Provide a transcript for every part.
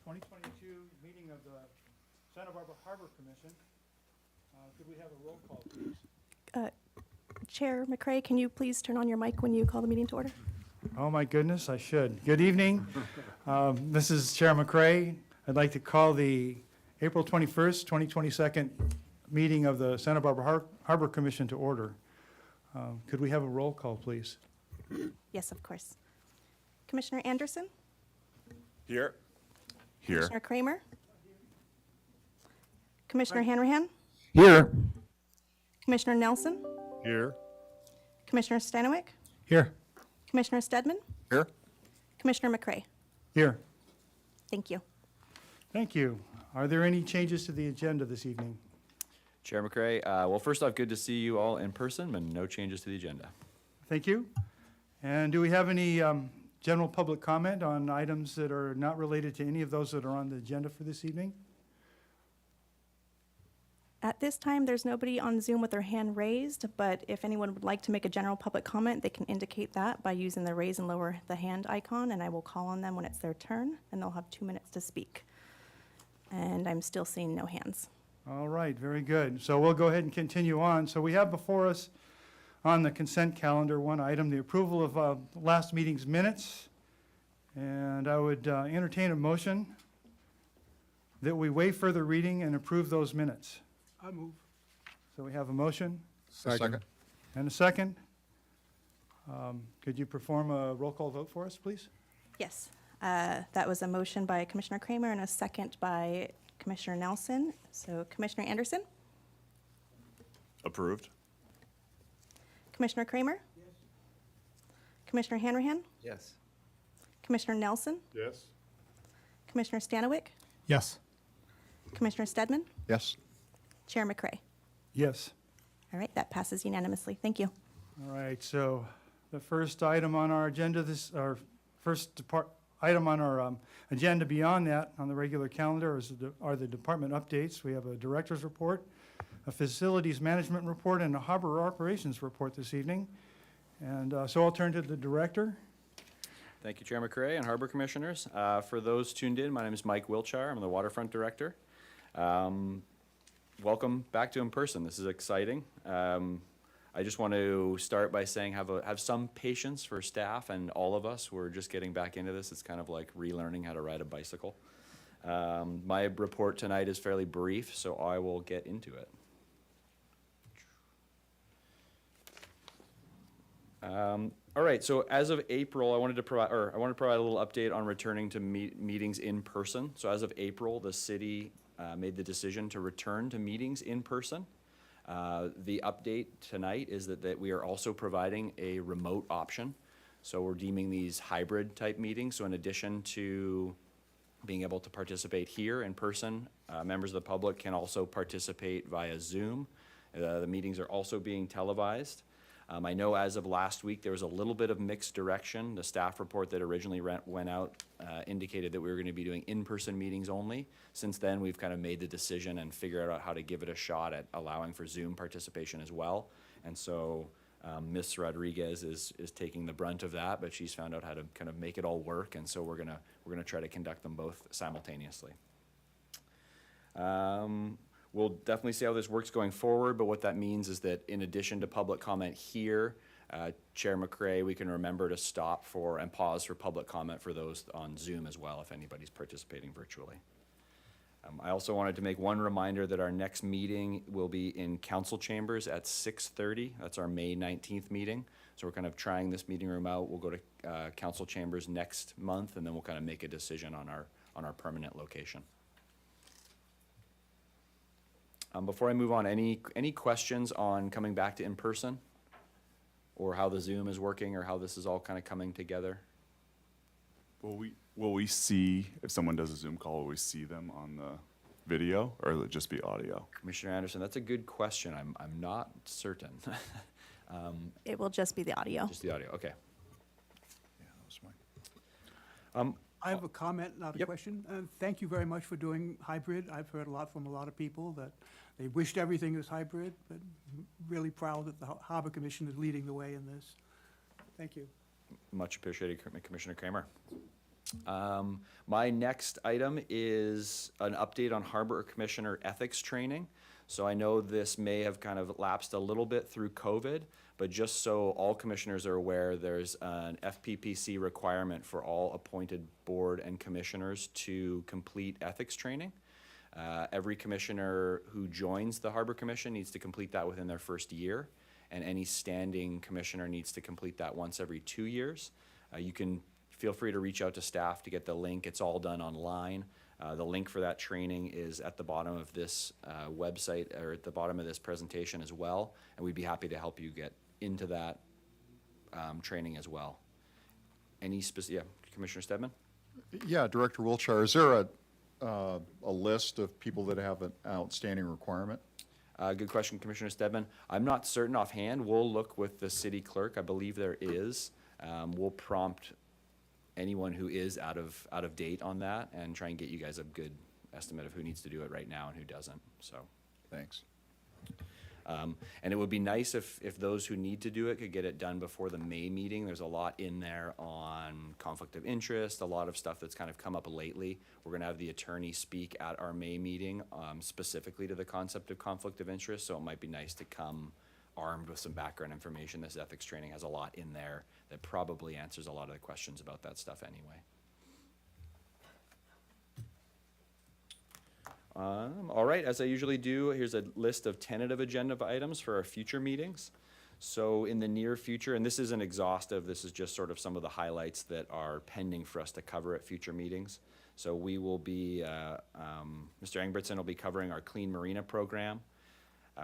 2022 meeting of the Santa Barbara Harbor Commission. Could we have a roll call, please? Chair McCray, can you please turn on your mic when you call the meeting to order? Oh, my goodness, I should. Good evening. This is Chair McCray. I'd like to call the April 21st, 2022 meeting of the Santa Barbara Harbor Commission to order. Could we have a roll call, please? Yes, of course. Commissioner Anderson? Here. Commissioner Kramer? Commissioner Hanrahan? Here. Commissioner Nelson? Here. Commissioner Stanowick? Here. Commissioner Stedman? Here. Commissioner McCray? Here. Thank you. Thank you. Are there any changes to the agenda this evening? Chair McCray, well, first off, good to see you all in person, and no changes to the agenda. Thank you. And do we have any general public comment on items that are not related to any of those that are on the agenda for this evening? At this time, there's nobody on Zoom with their hand raised, but if anyone would like to make a general public comment, they can indicate that by using the raise and lower the hand icon, and I will call on them when it's their turn, and they'll have 2 minutes to speak. And I'm still seeing no hands. All right, very good. So we'll go ahead and continue on. So we have before us on the consent calendar one item, the approval of last meeting's minutes. And I would entertain a motion that we waive further reading and approve those minutes. I move. So we have a motion Second. and a second. Could you perform a roll call vote for us, please? Yes, that was a motion by Commissioner Kramer and a second by Commissioner Nelson. So Commissioner Anderson? Approved. Commissioner Kramer? Yes. Commissioner Hanrahan? Yes. Commissioner Nelson? Yes. Commissioner Stanowick? Yes. Commissioner Stedman? Yes. Chair McCray? Yes. All right, that passes unanimously. Thank you. All right, so the first item on our agenda, item on our agenda beyond that on the regular calendar are the department updates. We have a director's report, a facilities management report, and a harbor operations report this evening. And so I'll turn to the director. Thank you, Chair McCray and Harbor Commissioners. For those tuned in, my name is Mike Wiltshire. I'm the Waterfront Director. Welcome back to in person. This is exciting. I just want to start by saying have some patience for staff and all of us. We're just getting back into this. It's kind of like relearning how to ride a bicycle. My report tonight is fairly brief, so I will get into it. All right, so as of April, I wanted to provide a little update on returning to meetings in person. So as of April, the city made the decision to return to meetings in person. The update tonight is that we are also providing a remote option. So we're deeming these hybrid type meetings. So in addition to being able to participate here in person, members of the public can also participate via Zoom. The meetings are also being televised. I know as of last week, there was a little bit of mixed direction. The staff report that originally went out indicated that we were going to be doing in-person meetings only. Since then, we've kind of made the decision and figured out how to give it a shot at allowing for Zoom participation as well. And so Ms. Rodriguez is taking the brunt of that, but she's found out how to kind of make it all work. And so we're gonna try to conduct them both simultaneously. We'll definitely see how this works going forward, but what that means is that in addition to public comment here, Chair McCray, we can remember to stop for and pause for public comment for those on Zoom as well, if anybody's participating virtually. I also wanted to make one reminder that our next meeting will be in council chambers at 6:30. That's our May 19th meeting. So we're kind of trying this meeting room out. We'll go to council chambers next month, and then we'll kind of make a decision on our permanent location. Before I move on, any questions on coming back to in-person or how the Zoom is working or how this is all kind of coming together? Will we see, if someone does a Zoom call, will we see them on the video, or will it just be audio? Commissioner Anderson, that's a good question. I'm not certain. It will just be the audio. Just the audio, okay. Yeah, that was mine. I have a comment, not a Yep. question. Thank you very much for doing hybrid. I've heard a lot from a lot of people that they wished everything was hybrid, but really proud that the Harbor Commission is leading the way in this. Thank you. Much appreciated, Commissioner Kramer. My next item is an update on Harbor Commissioner ethics training. So I know this may have kind of lapsed a little bit through COVID, but just so all commissioners are aware, there's an FPPC requirement for all appointed board and commissioners to complete ethics training. Every commissioner who joins the Harbor Commission needs to complete that within their first year, and any standing commissioner needs to complete that once every 2 years. You can feel free to reach out to staff to get the link. It's all done online. The link for that training is at the bottom of this website, or at the bottom of this presentation as well, and we'd be happy to help you get into that training as well. Yeah, Commissioner Stedman? Yeah, Director Wiltshire, is there a list of people that have an outstanding requirement? Good question, Commissioner Stedman. I'm not certain offhand. We'll look with the city clerk. I believe there is. We'll prompt anyone who is out of date on that and try and get you guys a good estimate of who needs to do it right now and who doesn't. So, Thanks. and it would be nice if those who need to do it could get it done before the May meeting. There's a lot in there on conflict of interest, a lot of stuff that's kind of come up lately. We're gonna have the attorney speak at our May meeting, specifically to the concept of conflict of interest, so it might be nice to come armed with some background information. This ethics training has a lot in there that probably answers a lot of the questions about that stuff anyway. All right, as I usually do, here's a list of tentative agenda items for our future meetings. So in the near future, and this isn't exhaustive, this is just sort of some of the highlights that are pending for us to cover at future meetings. So we will be, Mr. Engbretson will be covering our Clean Marina program.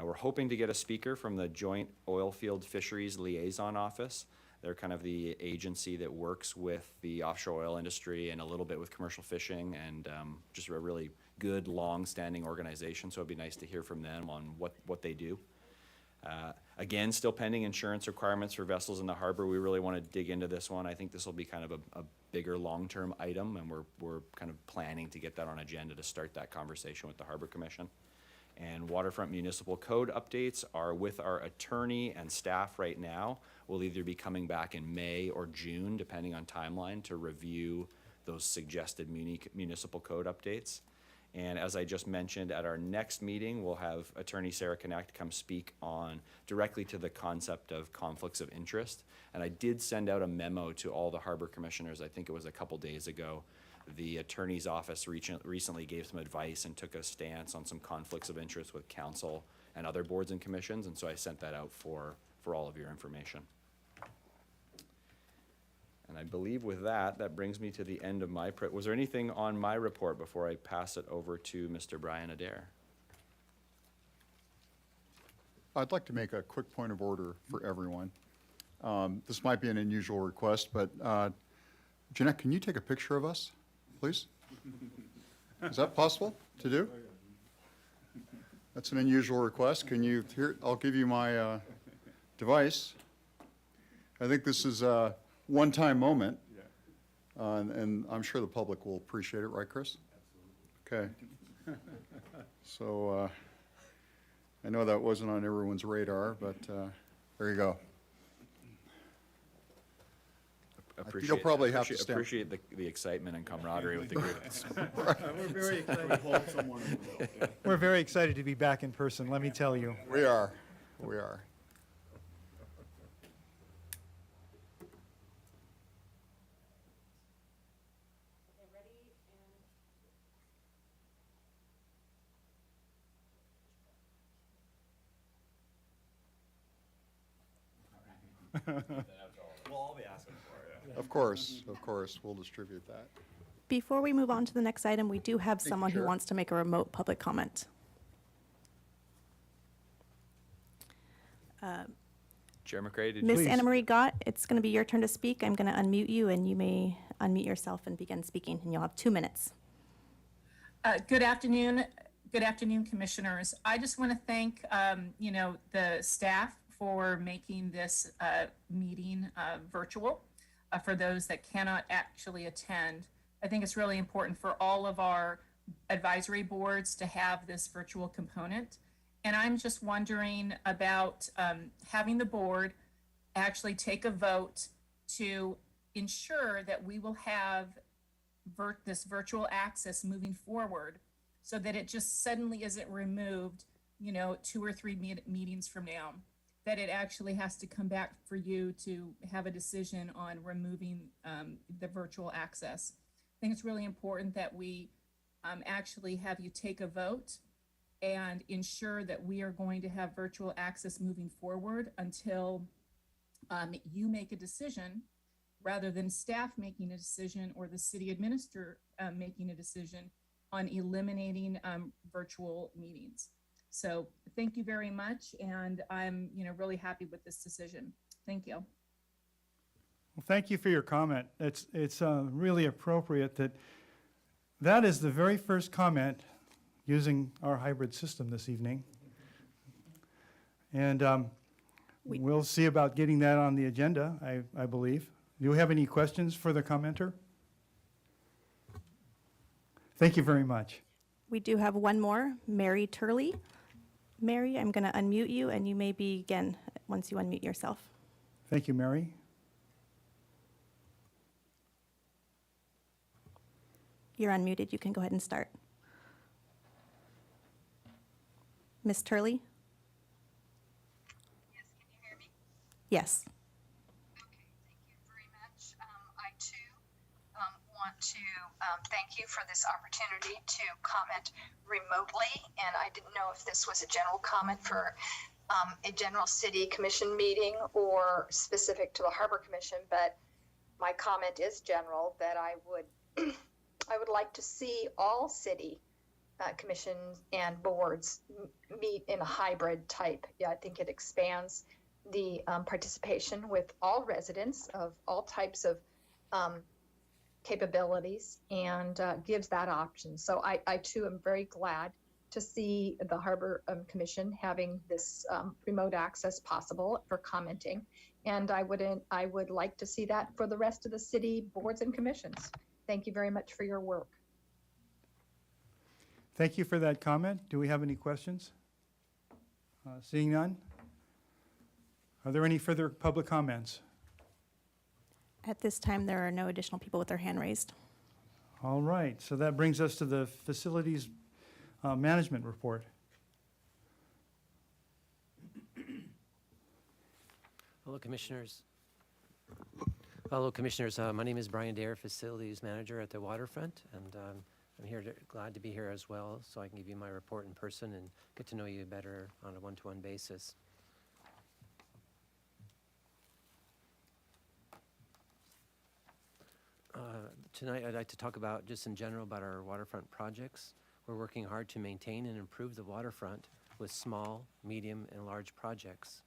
We're hoping to get a speaker from the Joint Oilfield Fisheries Liaison Office. They're kind of the agency that works with the offshore oil industry and a little bit with commercial fishing, and just a really good, long-standing organization. So it'd be nice to hear from them on what they do. Again, still pending insurance requirements for vessels in the harbor. We really want to dig into this one. I think this will be kind of a bigger long-term item, and we're kind of planning to get that on agenda to start that conversation with the Harbor Commission. And waterfront municipal code updates are with our attorney and staff right now. We'll either be coming back in May or June, depending on timeline, to review those suggested municipal code updates. And as I just mentioned, at our next meeting, we'll have Attorney Sarah Knacht come speak on directly to the concept of conflicts of interest. And I did send out a memo to all the harbor commissioners, I think it was a couple days ago. The attorney's office recently gave some advice and took a stance on some conflicts of interest with council and other boards and commissions, and so I sent that out for all of your information. And I believe with that brings me to the end of my was there anything on my report before I pass it over to Mr. Brian Adair? I'd like to make a quick point of order for everyone. This might be an unusual request, but Jeanette, can you take a picture of us, please? Is that possible to do? That's an unusual request. Can you, here, I'll give you my device. I think this is a one-time moment, and I'm sure the public will appreciate it, right, Chris? Absolutely. Okay. So I know that wasn't on everyone's radar, but there you go. You'll probably have to stand. Appreciate the excitement and camaraderie with the group. We're very excited. We're very excited to be back in person, let me tell you. We are. We are. Of course, we'll distribute that. Before we move on to the next item, we do have someone who Chair. wants to make a remote public comment. Chair McCray, did Miss Please. Anna Marie Gott, it's going to be your turn to speak. I'm going to unmute you, and you may unmute yourself and begin speaking, and you'll have 2 minutes. Good afternoon, commissioners. I just want to thank, the staff for making this meeting virtual for those that cannot actually attend. I think it's really important for all of our advisory boards to have this virtual component. And I'm just wondering about having the board actually take a vote to ensure that we will have this virtual access moving forward so that it just suddenly isn't removed, 2 or 3 meetings from now, that it actually has to come back for you to have a decision on removing the virtual access. I think it's really important that we actually have you take a vote and ensure that we are going to have virtual access moving forward until you make a decision, rather than staff making a decision or the city administrator making a decision on eliminating virtual meetings. So thank you very much, and I'm really happy with this decision. Thank you. Well, thank you for your comment. It's really appropriate that is the very first comment using our hybrid system this evening. And we'll see about getting that on the agenda, I believe. Do we have any questions for the commenter? Thank you very much. We do have one more, Mary Turley. Mary, I'm going to unmute you, and you may begin once you unmute yourself. Thank you, Mary. You're unmuted. You can go ahead and start. Ms. Turley? Yes, can you hear me? Yes. Okay, thank you very much. I too want to thank you for this opportunity to comment remotely, and I didn't know if this was a general comment for a general city commission meeting or specific to the Harbor Commission, but my comment is general, that I would I would like to see all city commissions and boards meet in a hybrid type. Yeah, I think it expands the participation with all residents of all types of capabilities, and gives that option. So I too am very glad to see the Harbor Commission having this remote access possible for commenting. And I would like to see that for the rest of the city boards and commissions. Thank you very much for your work. Thank you for that comment. Do we have any questions? Seeing none? Are there any further public comments? At this time, there are no additional people with their hand raised. All right, so that brings us to the facilities management report. Hello, Commissioners. Hello, Commissioners. My name is Brian Dare, Facilities Manager at the Waterfront, and I'm glad to be here as well, so I can give you my report in person and get to know you better on a one-to-one basis. Tonight, I'd like to talk about, just in general, about our waterfront projects. We're working hard to maintain and improve the waterfront with small, medium, and large projects.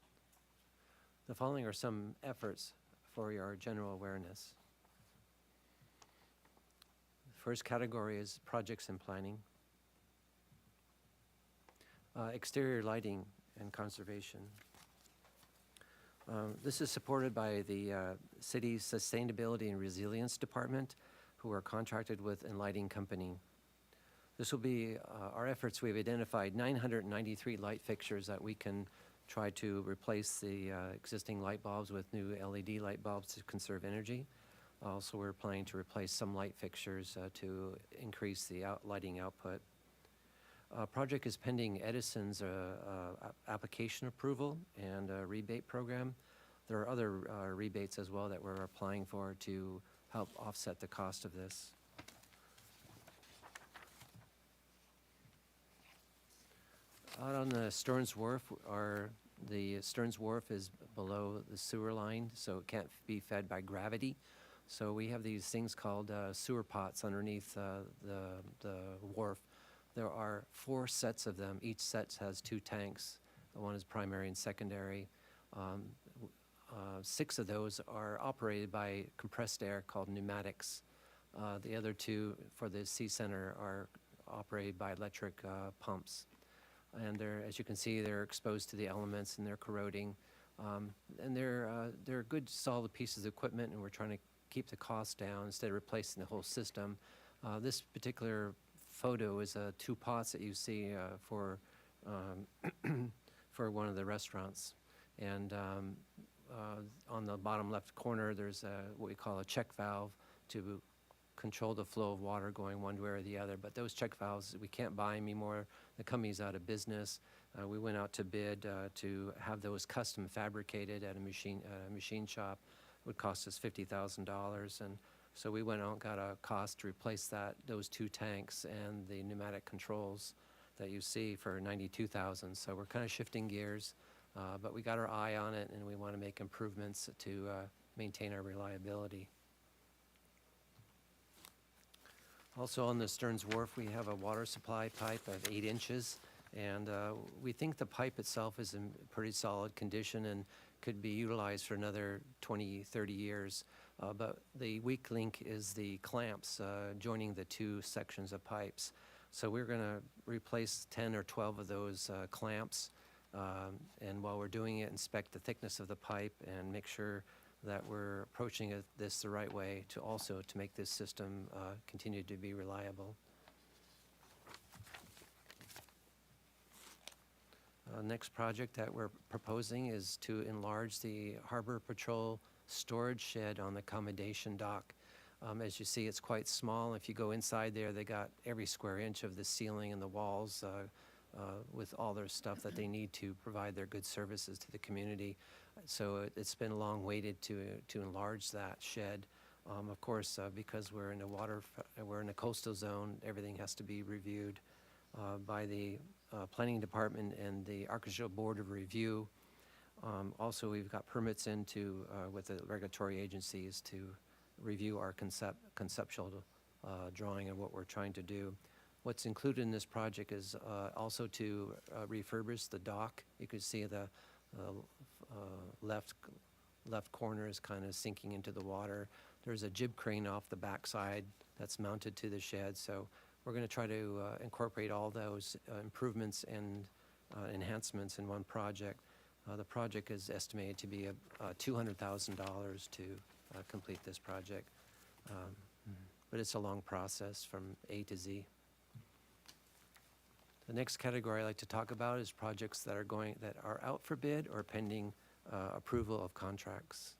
The following are some efforts for your general awareness. The first category is projects and planning. Exterior lighting and conservation. This is supported by the city's Sustainability and Resilience Department, who are contracted with Enlighting Company. This will be our efforts. We've identified 993 light fixtures that we can try to replace the existing light bulbs with new LED light bulbs to conserve energy. Also, we're planning to replace some light fixtures to increase the lighting output. Project is pending Edison's application approval and rebate program. There are other rebates as well that we're applying for to help offset the cost of this. Out on the Stearns Wharf, the Stearns Wharf is below the sewer line, so it can't be fed by gravity. So we have these things called sewer pots underneath the wharf. There are 4 sets of them. Each set has 2 tanks. One is primary and secondary. 6 of those are operated by compressed air called pneumatics. The other 2 for the Sea Center are operated by electric pumps. And they're, as you can see, they're exposed to the elements and they're corroding. And they're good, solid pieces of equipment, and we're trying to keep the cost down instead of replacing the whole system. This particular photo is 2 pots that you see for for one of the restaurants. And on the bottom left corner, there's what we call a check valve to control the flow of water going one way or the other. But those check valves, we can't buy anymore. The company's out of business. We went out to bid to have those custom fabricated at a machine shop. It would cost us $50,000, and so we went out and got a cost to replace those 2 tanks and the pneumatic controls that you see for $92,000. So we're kind of shifting gears, but we got our eye on it, and we want to make improvements to maintain our reliability. Also on the Stearns Wharf, we have a water supply pipe of 8 inches, and we think the pipe itself is in pretty solid condition and could be utilized for another 20, 30 years. But the weak link is the clamps joining the 2 sections of pipes. So we're going to replace 10 or 12 of those clamps, and while we're doing it, inspect the thickness of the pipe and make sure that we're approaching this the right way to make this system continue to be reliable. Next project that we're proposing is to enlarge the Harbor Patrol storage shed on the accommodation dock. As you see, it's quite small. If you go inside there, they got every square inch of the ceiling and the walls with all their stuff that they need to provide their good services to the community. So it's been long waited to enlarge that shed. Of course, because we're in a coastal zone, everything has to be reviewed by the Planning Department and the Architectural Board of Review. Also, we've got permits with the regulatory agencies to review our conceptual drawing of what we're trying to do. What's included in this project is also to refurbish the dock. You can see the left corner is kind of sinking into the water. There's a jib crane off the backside that's mounted to the shed. So we're going to try to incorporate all those improvements and enhancements in one project. The project is estimated to be $200,000 to complete this project. But it's a long process from A to Z. The next category I'd like to talk about is projects that are out for bid or pending approval of contracts.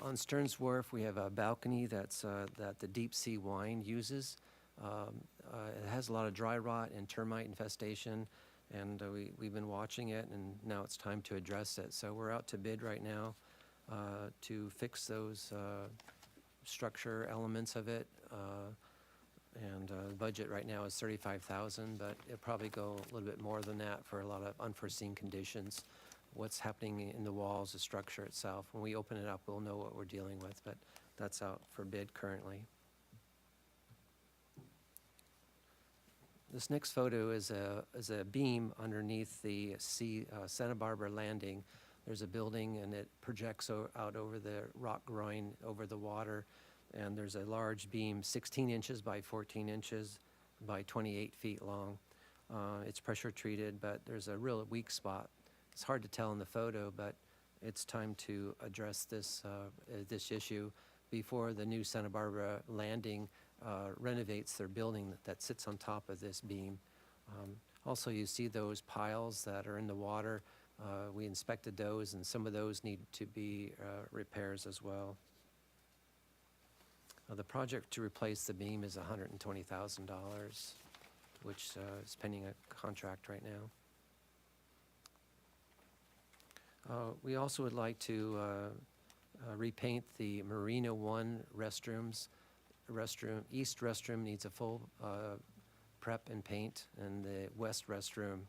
On Stearns Wharf, we have a balcony that the Deep Sea Wine uses. It has a lot of dry rot and termite infestation, and we've been watching it, and now it's time to address it. So we're out to bid right now to fix those structure elements of it. And the budget right now is $35,000, but it'll probably go a little bit more than that for a lot of unforeseen conditions. What's happening in the walls, the structure itself. When we open it up, we'll know what we're dealing with, but that's out for bid currently. This next photo is a beam underneath the Santa Barbara landing. There's a building, and it projects out over the rock groin over the water. And there's a large beam, 16 inches by 14 inches by 28 feet long. It's pressure treated, but there's a real weak spot. It's hard to tell in the photo, but it's time to address this issue before the new Santa Barbara landing renovates their building that sits on top of this beam. Also, you see those piles that are in the water. We inspected those, and some of those need to be repairs as well. The project to replace the beam is $120,000, which is pending a contract right now. We also would like to repaint the Marina One restrooms. East restroom needs a full prep and paint, and the west restroom,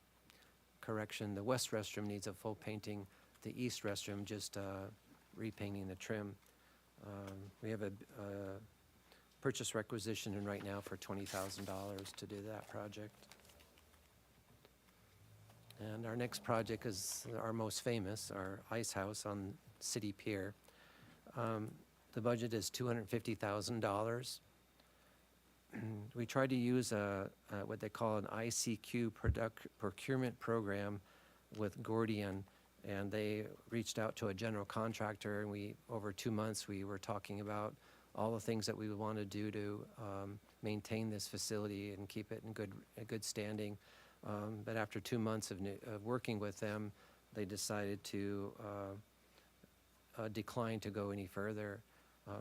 the west restroom needs a full painting. The east restroom just repainting the trim. We have a purchase requisition in right now for $20,000 to do that project. And our next project is our most famous, our ice house on City Pier. The budget is $250,000. We tried to use what they call an ICQ procurement program with Gordian, and they reached out to a general contractor, and over 2 months, we were talking about all the things that we would want to do to maintain this facility and keep it in good standing. But after 2 months of working with them, they decided to decline to go any further.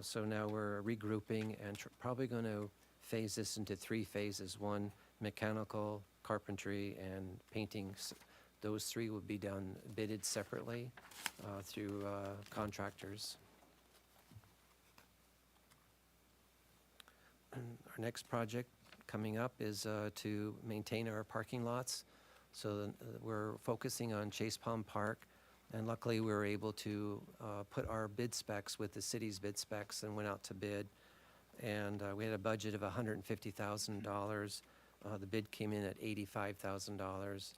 So now we're regrouping and probably going to phase this into 3 phases. One, mechanical, carpentry, and paintings. Those 3 will be done bidded separately through contractors. Our next project coming up is to maintain our parking lots. So we're focusing on Chase Palm Park, and luckily we were able to put our bid specs with the city's bid specs and went out to bid. And we had a budget of $150,000. The bid came in at $85,000.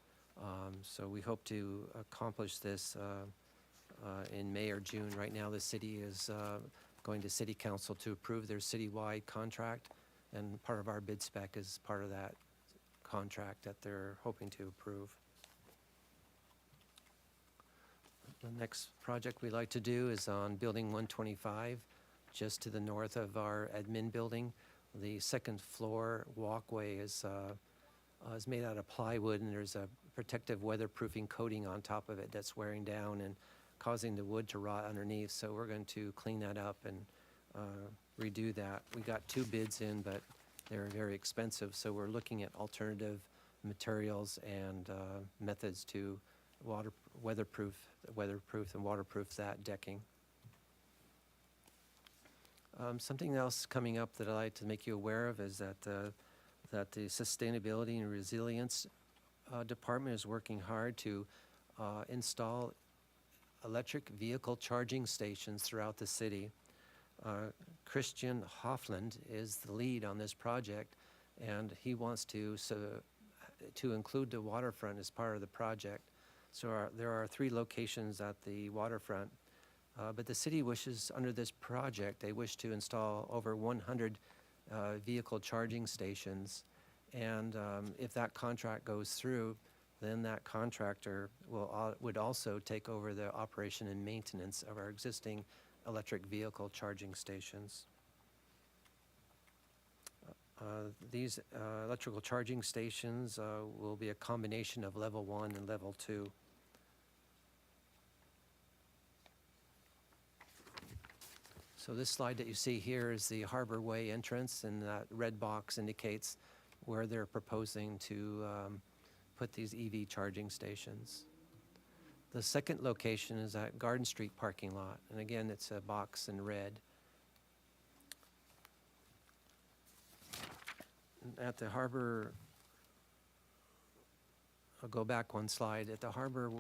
So we hope to accomplish this in May or June. Right now, the city is going to city council to approve their citywide contract, and part of our bid spec is part of that contract that they're hoping to approve. The next project we'd like to do is on Building 125, just to the north of our admin building. The second floor walkway is made out of plywood, and there's a protective weatherproofing coating on top of it that's wearing down and causing the wood to rot underneath. So we're going to clean that up and redo that. We got 2 bids in, but they're very expensive. So we're looking at alternative materials and methods to weatherproof and waterproof that decking. Something else coming up that I'd like to make you aware of is that the Sustainability and Resilience Department is working hard to install electric vehicle charging stations throughout the city. Christian Hoffland is the lead on this project, and he wants to include the waterfront as part of the project. So there are 3 locations at the waterfront, but the city wishes, under this project, they wish to install over 100 vehicle charging stations. And if that contract goes through, then that contractor would also take over the operation and maintenance of our existing electric vehicle charging stations. These electrical charging stations will be a combination of level 1 and level 2. So this slide that you see here is the Harbor Way entrance, and that red box indicates where they're proposing to put these EV charging stations. The second location is at Garden Street parking lot, and again, it's a box in red. At the Harbor, I'll go back 1 slide. At the Harbor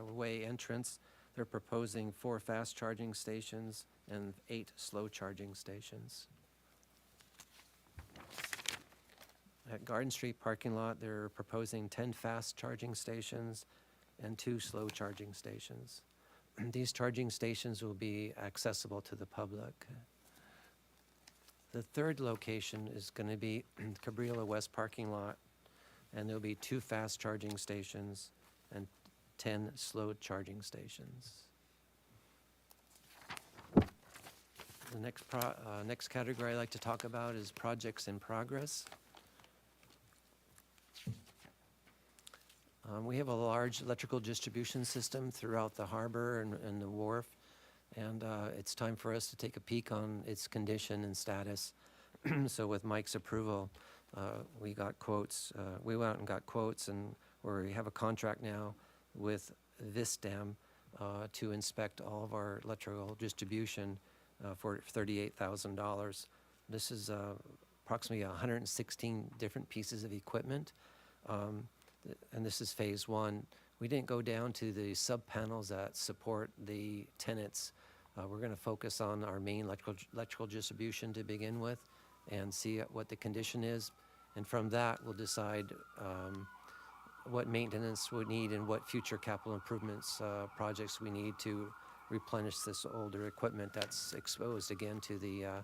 Way entrance, they're proposing 4 fast charging stations and 8 slow charging stations. At Garden Street parking lot, they're proposing 10 fast charging stations and 2 slow charging stations. These charging stations will be accessible to the public. The third location is going to be Cabrilla West parking lot, and there'll be 2 fast charging stations and 10 slow charging stations. The next category I'd like to talk about is projects in progress. We have a large electrical distribution system throughout the harbor and the wharf, and it's time for us to take a peek on its condition and status. So with Mike's approval, we got quotes. We went out and got quotes, and we have a contract now with Vistam to inspect all of our electrical distribution for $38,000. This is approximately 116 different pieces of equipment. And this is phase 1. We didn't go down to the sub-panels that support the tenants. We're going to focus on our main electrical distribution to begin with and see what the condition is. And from that, we'll decide what maintenance we need and what future capital improvements projects we need to replenish this older equipment that's exposed again to the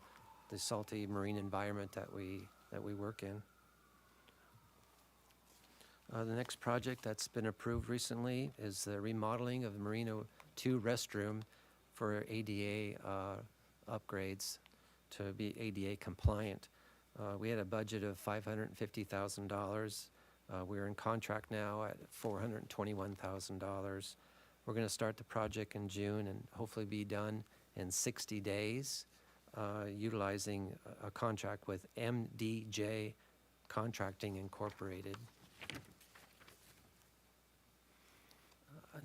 salty marine environment that we work in. The next project that's been approved recently is the remodeling of the Marina 2 restroom for ADA upgrades to be ADA compliant. We had a budget of $550,000. We're in contract now at $421,000. We're going to start the project in June and hopefully be done in 60 days. utilizing a contract with MDJ Contracting Incorporated.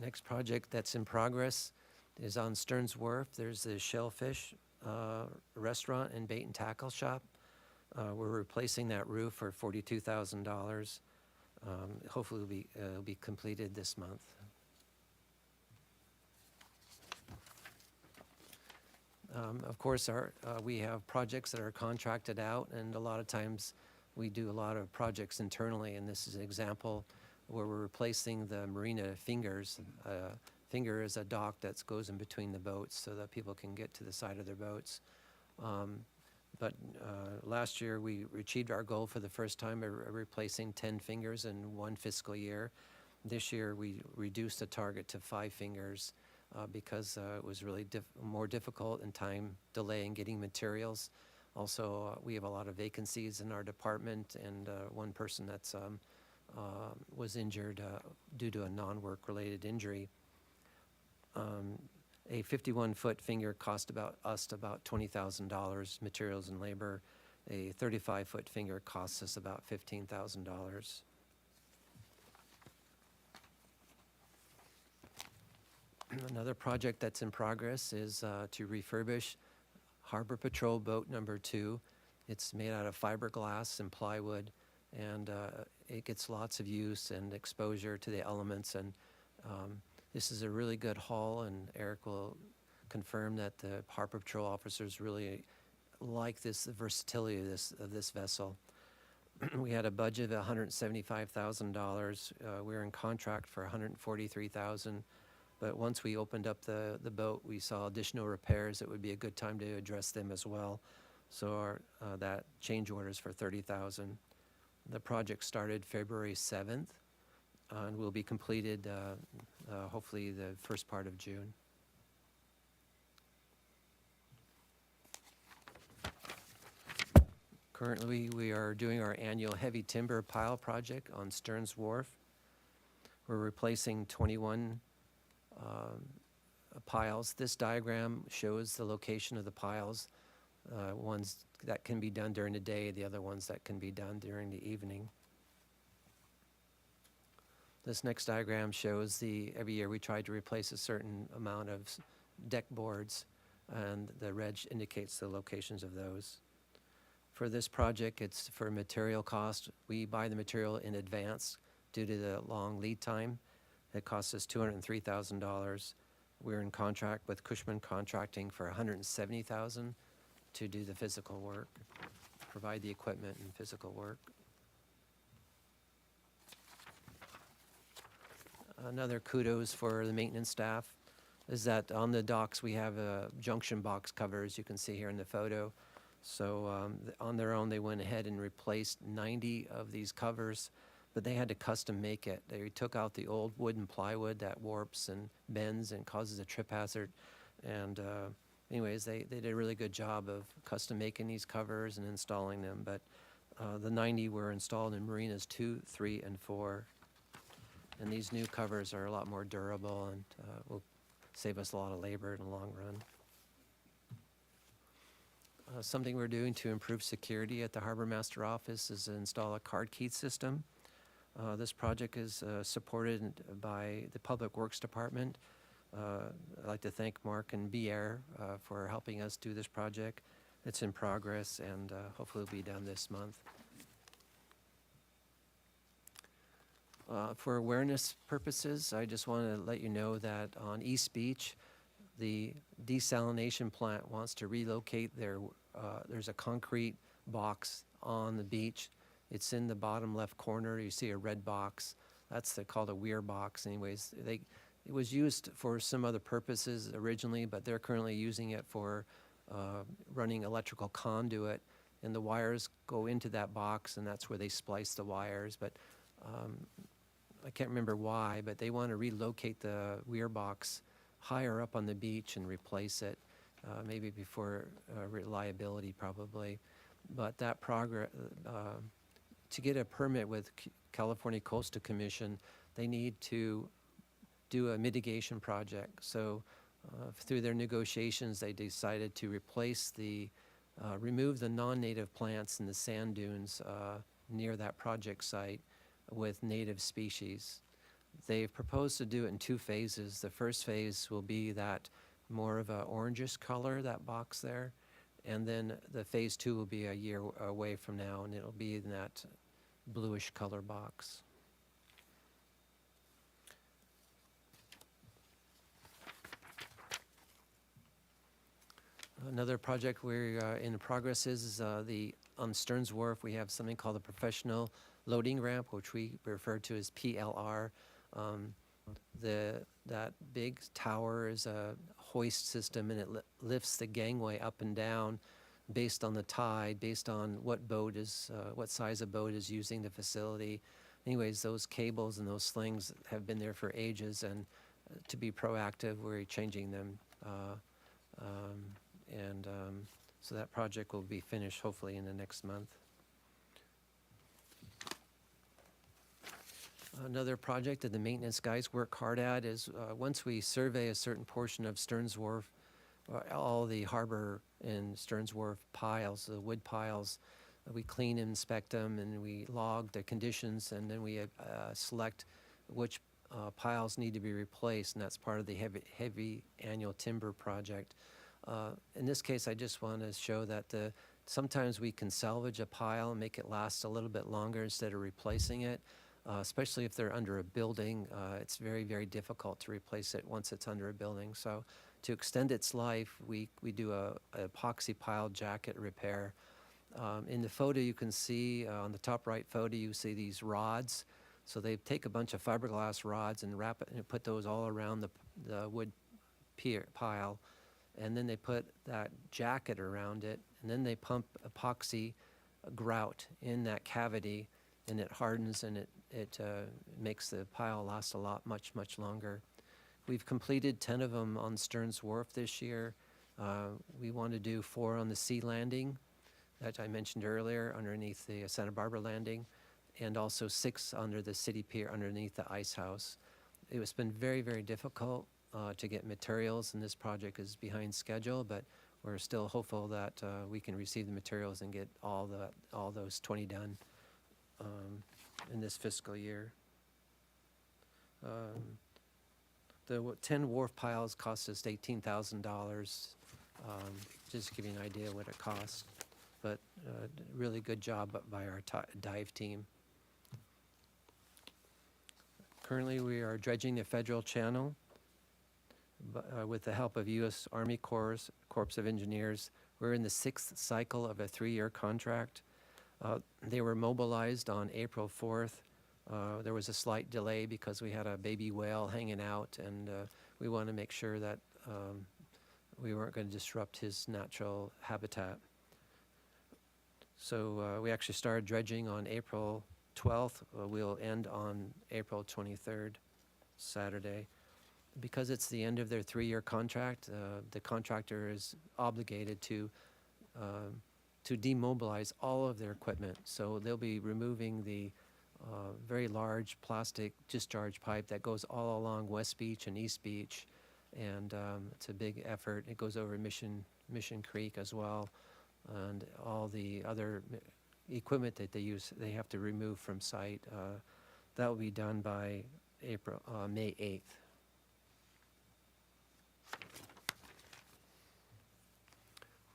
Next project that's in progress is on Stearns Wharf. There's the Shellfish Restaurant and Bait and Tackle Shop. We're replacing that roof for $42,000. Hopefully it'll be completed this month. Of course, we have projects that are contracted out, and a lot of times we do a lot of projects internally, and this is an example where we're replacing the marina fingers. Finger is a dock that goes in between the boats so that people can get to the side of their boats. But last year, we achieved our goal for the first time of replacing 10 fingers in one fiscal year. This year, we reduced the target to 5 fingers because it was really more difficult and time delay in getting materials. Also, we have a lot of vacancies in our department, and one person that's was injured due to a non-work related injury. A 51-foot finger cost about $20,000, materials and labor. A 35-foot finger costs us about $15,000. Another project that's in progress is to refurbish Harbor Patrol Boat Number 2. It's made out of fiberglass and plywood, and it gets lots of use and exposure to the elements. And this is a really good hull, and Eric will confirm that the Harbor Patrol officers really like the versatility of this vessel. We had a budget of $175,000. We're in contract for $143,000. But once we opened up the boat, we saw additional repairs. It would be a good time to address them as well. So that change order is for $30,000. The project started February 7th and will be completed hopefully the first part of June. Currently, we are doing our annual heavy timber pile project on Stearns Wharf. We're replacing 21 piles. This diagram shows the location of the piles, ones that can be done during the day, the other ones that can be done during the evening. This next diagram shows every year we try to replace a certain amount of deck boards, and the red indicates the locations of those. For this project, it's for material cost. We buy the material in advance due to the long lead time. It costs us $203,000. We're in contract with Cushman Contracting for $170,000 to do the physical work, provide the equipment and physical work. Another kudos for the maintenance staff is that on the docks we have junction box covers, you can see here in the photo. So on their own, they went ahead and replaced 90 of these covers, but they had to custom make it. They took out the old wood and plywood that warps and bends and causes a trip hazard. And anyways, they did a really good job of custom making these covers and installing them. But the 90 were installed in Marinas 2, 3, and 4. And these new covers are a lot more durable and will save us a lot of labor in the long run. Something we're doing to improve security at the Harbor Master Office is install a card key system. This project is supported by the Public Works Department. I'd like to thank Mark and BR for helping us do this project. It's in progress and hopefully will be done this month. For awareness purposes, I just want to let you know that on East Beach, the desalination plant wants to relocate there's a concrete box on the beach. It's in the bottom left corner. You see a red box. That's called a weir box. Anyways, it was used for some other purposes originally, but they're currently using it for running electrical conduit, and the wires go into that box, and that's where they splice the wires. But I can't remember why, but they want to relocate the weir box higher up on the beach and replace it, maybe before reliability probably. But that to get a permit with California Coastal Commission, they need to do a mitigation project. So through their negotiations, they decided to remove the non-native plants in the sand dunes near that project site with native species. They've proposed to do it in 2 phases. The first phase will be that more of a orangish color, that box there, and then the phase 2 will be a year away from now, and it'll be in that bluish color box. Another project we're in progress is on Stearns Wharf. We have something called the Professional Loading Ramp, which we refer to as PLR. That big tower is a hoist system, and it lifts the gangway up and down based on the tide, based on what size of boat is using the facility. Anyways, those cables and those slings have been there for ages, and to be proactive, we're changing them. So that project will be finished hopefully in the next month. Another project that the maintenance guys work hard at is once we survey a certain portion of Stearns Wharf, all the harbor and Stearns Wharf piles, the wood piles, we clean and inspect them, and we log the conditions, and then we select which piles need to be replaced, and that's part of the heavy annual timber project. In this case, I just want to show that sometimes we can salvage a pile and make it last a little bit longer instead of replacing it. Especially if they're under a building, it's very, very difficult to replace it once it's under a building. So to extend its life, we do a epoxy pile jacket repair. In the photo you can see, on the top right photo, you see these rods. So they take a bunch of fiberglass rods and wrap it and put those all around the wood pile. And then they put that jacket around it, and then they pump epoxy grout in that cavity, and it hardens, and it makes the pile last much longer. We've completed 10 of them on Stearns Wharf this year. We want to do 4 on the sea landing that I mentioned earlier underneath the Santa Barbara landing, and also 6 under the city pier underneath the ice house. It's been very, very difficult to get materials, and this project is behind schedule, but we're still hopeful that we can receive the materials and get all those 20 done in this fiscal year. The 10 wharf piles cost us $18,000, just to give you an idea what it costs. But really good job by our dive team. Currently, we are dredging the Federal Channel with the help of U.S. Army Corps of Engineers. We're in the 6th cycle of a 3-year contract. They were mobilized on April 4th. There was a slight delay because we had a baby whale hanging out, and we want to make sure that we weren't going to disrupt his natural habitat. So we actually started dredging on April 12th. We'll end on April 23rd, Saturday. Because it's the end of their 3-year contract, the contractor is obligated to demobilize all of their equipment. So they'll be removing the very large plastic discharge pipe that goes all along West Beach and East Beach, and it's a big effort. It goes over Mission Creek as well, and all the other equipment that they use, they have to remove from site. That will be done by May 8th.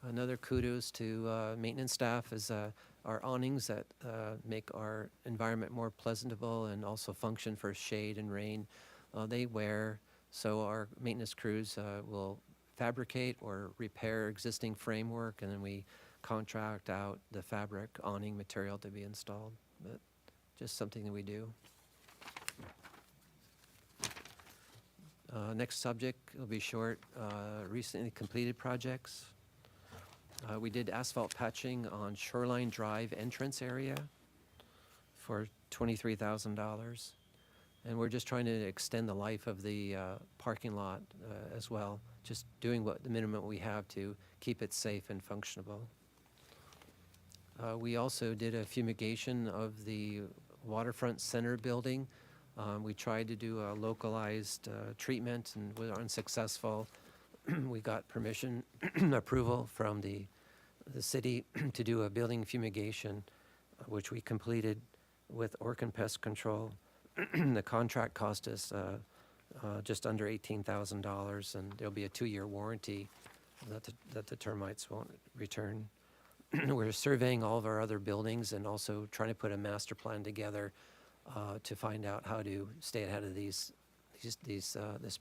Another kudos to maintenance staff is our awnings that make our environment more pleasantable and also function for shade and rain. They wear, so our maintenance crews will fabricate or repair existing framework, and then we contract out the fabric awning material to be installed. But just something that we do. Next subject will be short. Recently completed projects. We did asphalt patching on Shoreline Drive entrance area for $23,000. And we're just trying to extend the life of the parking lot as well, just doing what the minimum we have to keep it safe and functionable. We also did a fumigation of the waterfront center building. We tried to do a localized treatment and we were unsuccessful. we got permission, approval from the city to do a building fumigation, which we completed with Orkin Pest Control. The contract cost us just under $18,000, and there'll be a 2-year warranty that the termites won't return. We're surveying all of our other buildings and also trying to put a master plan together to find out how to stay ahead of this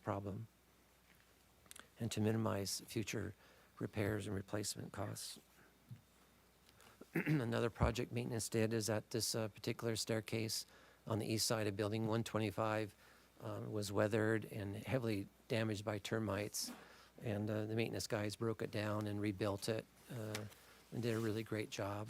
problem and to minimize future repairs and replacement costs. Another project maintenance did is that this particular staircase on the east side of Building 125 was weathered and heavily damaged by termites. And the maintenance guys broke it down and rebuilt it and did a really great job.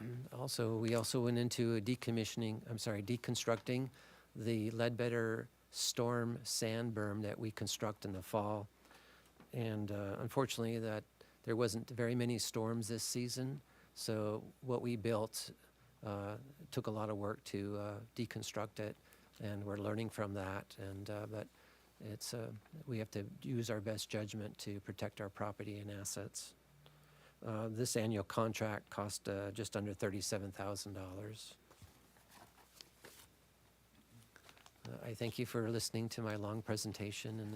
We also went into deconstructing the Ledbetter storm sand berm that we construct in the fall. And unfortunately, that there wasn't very many storms this season, so what we built took a lot of work to deconstruct it, and we're learning from that. And but it's we have to use our best judgment to protect our property and assets. This annual contract cost just under $37,000. I thank you for listening to my long presentation, and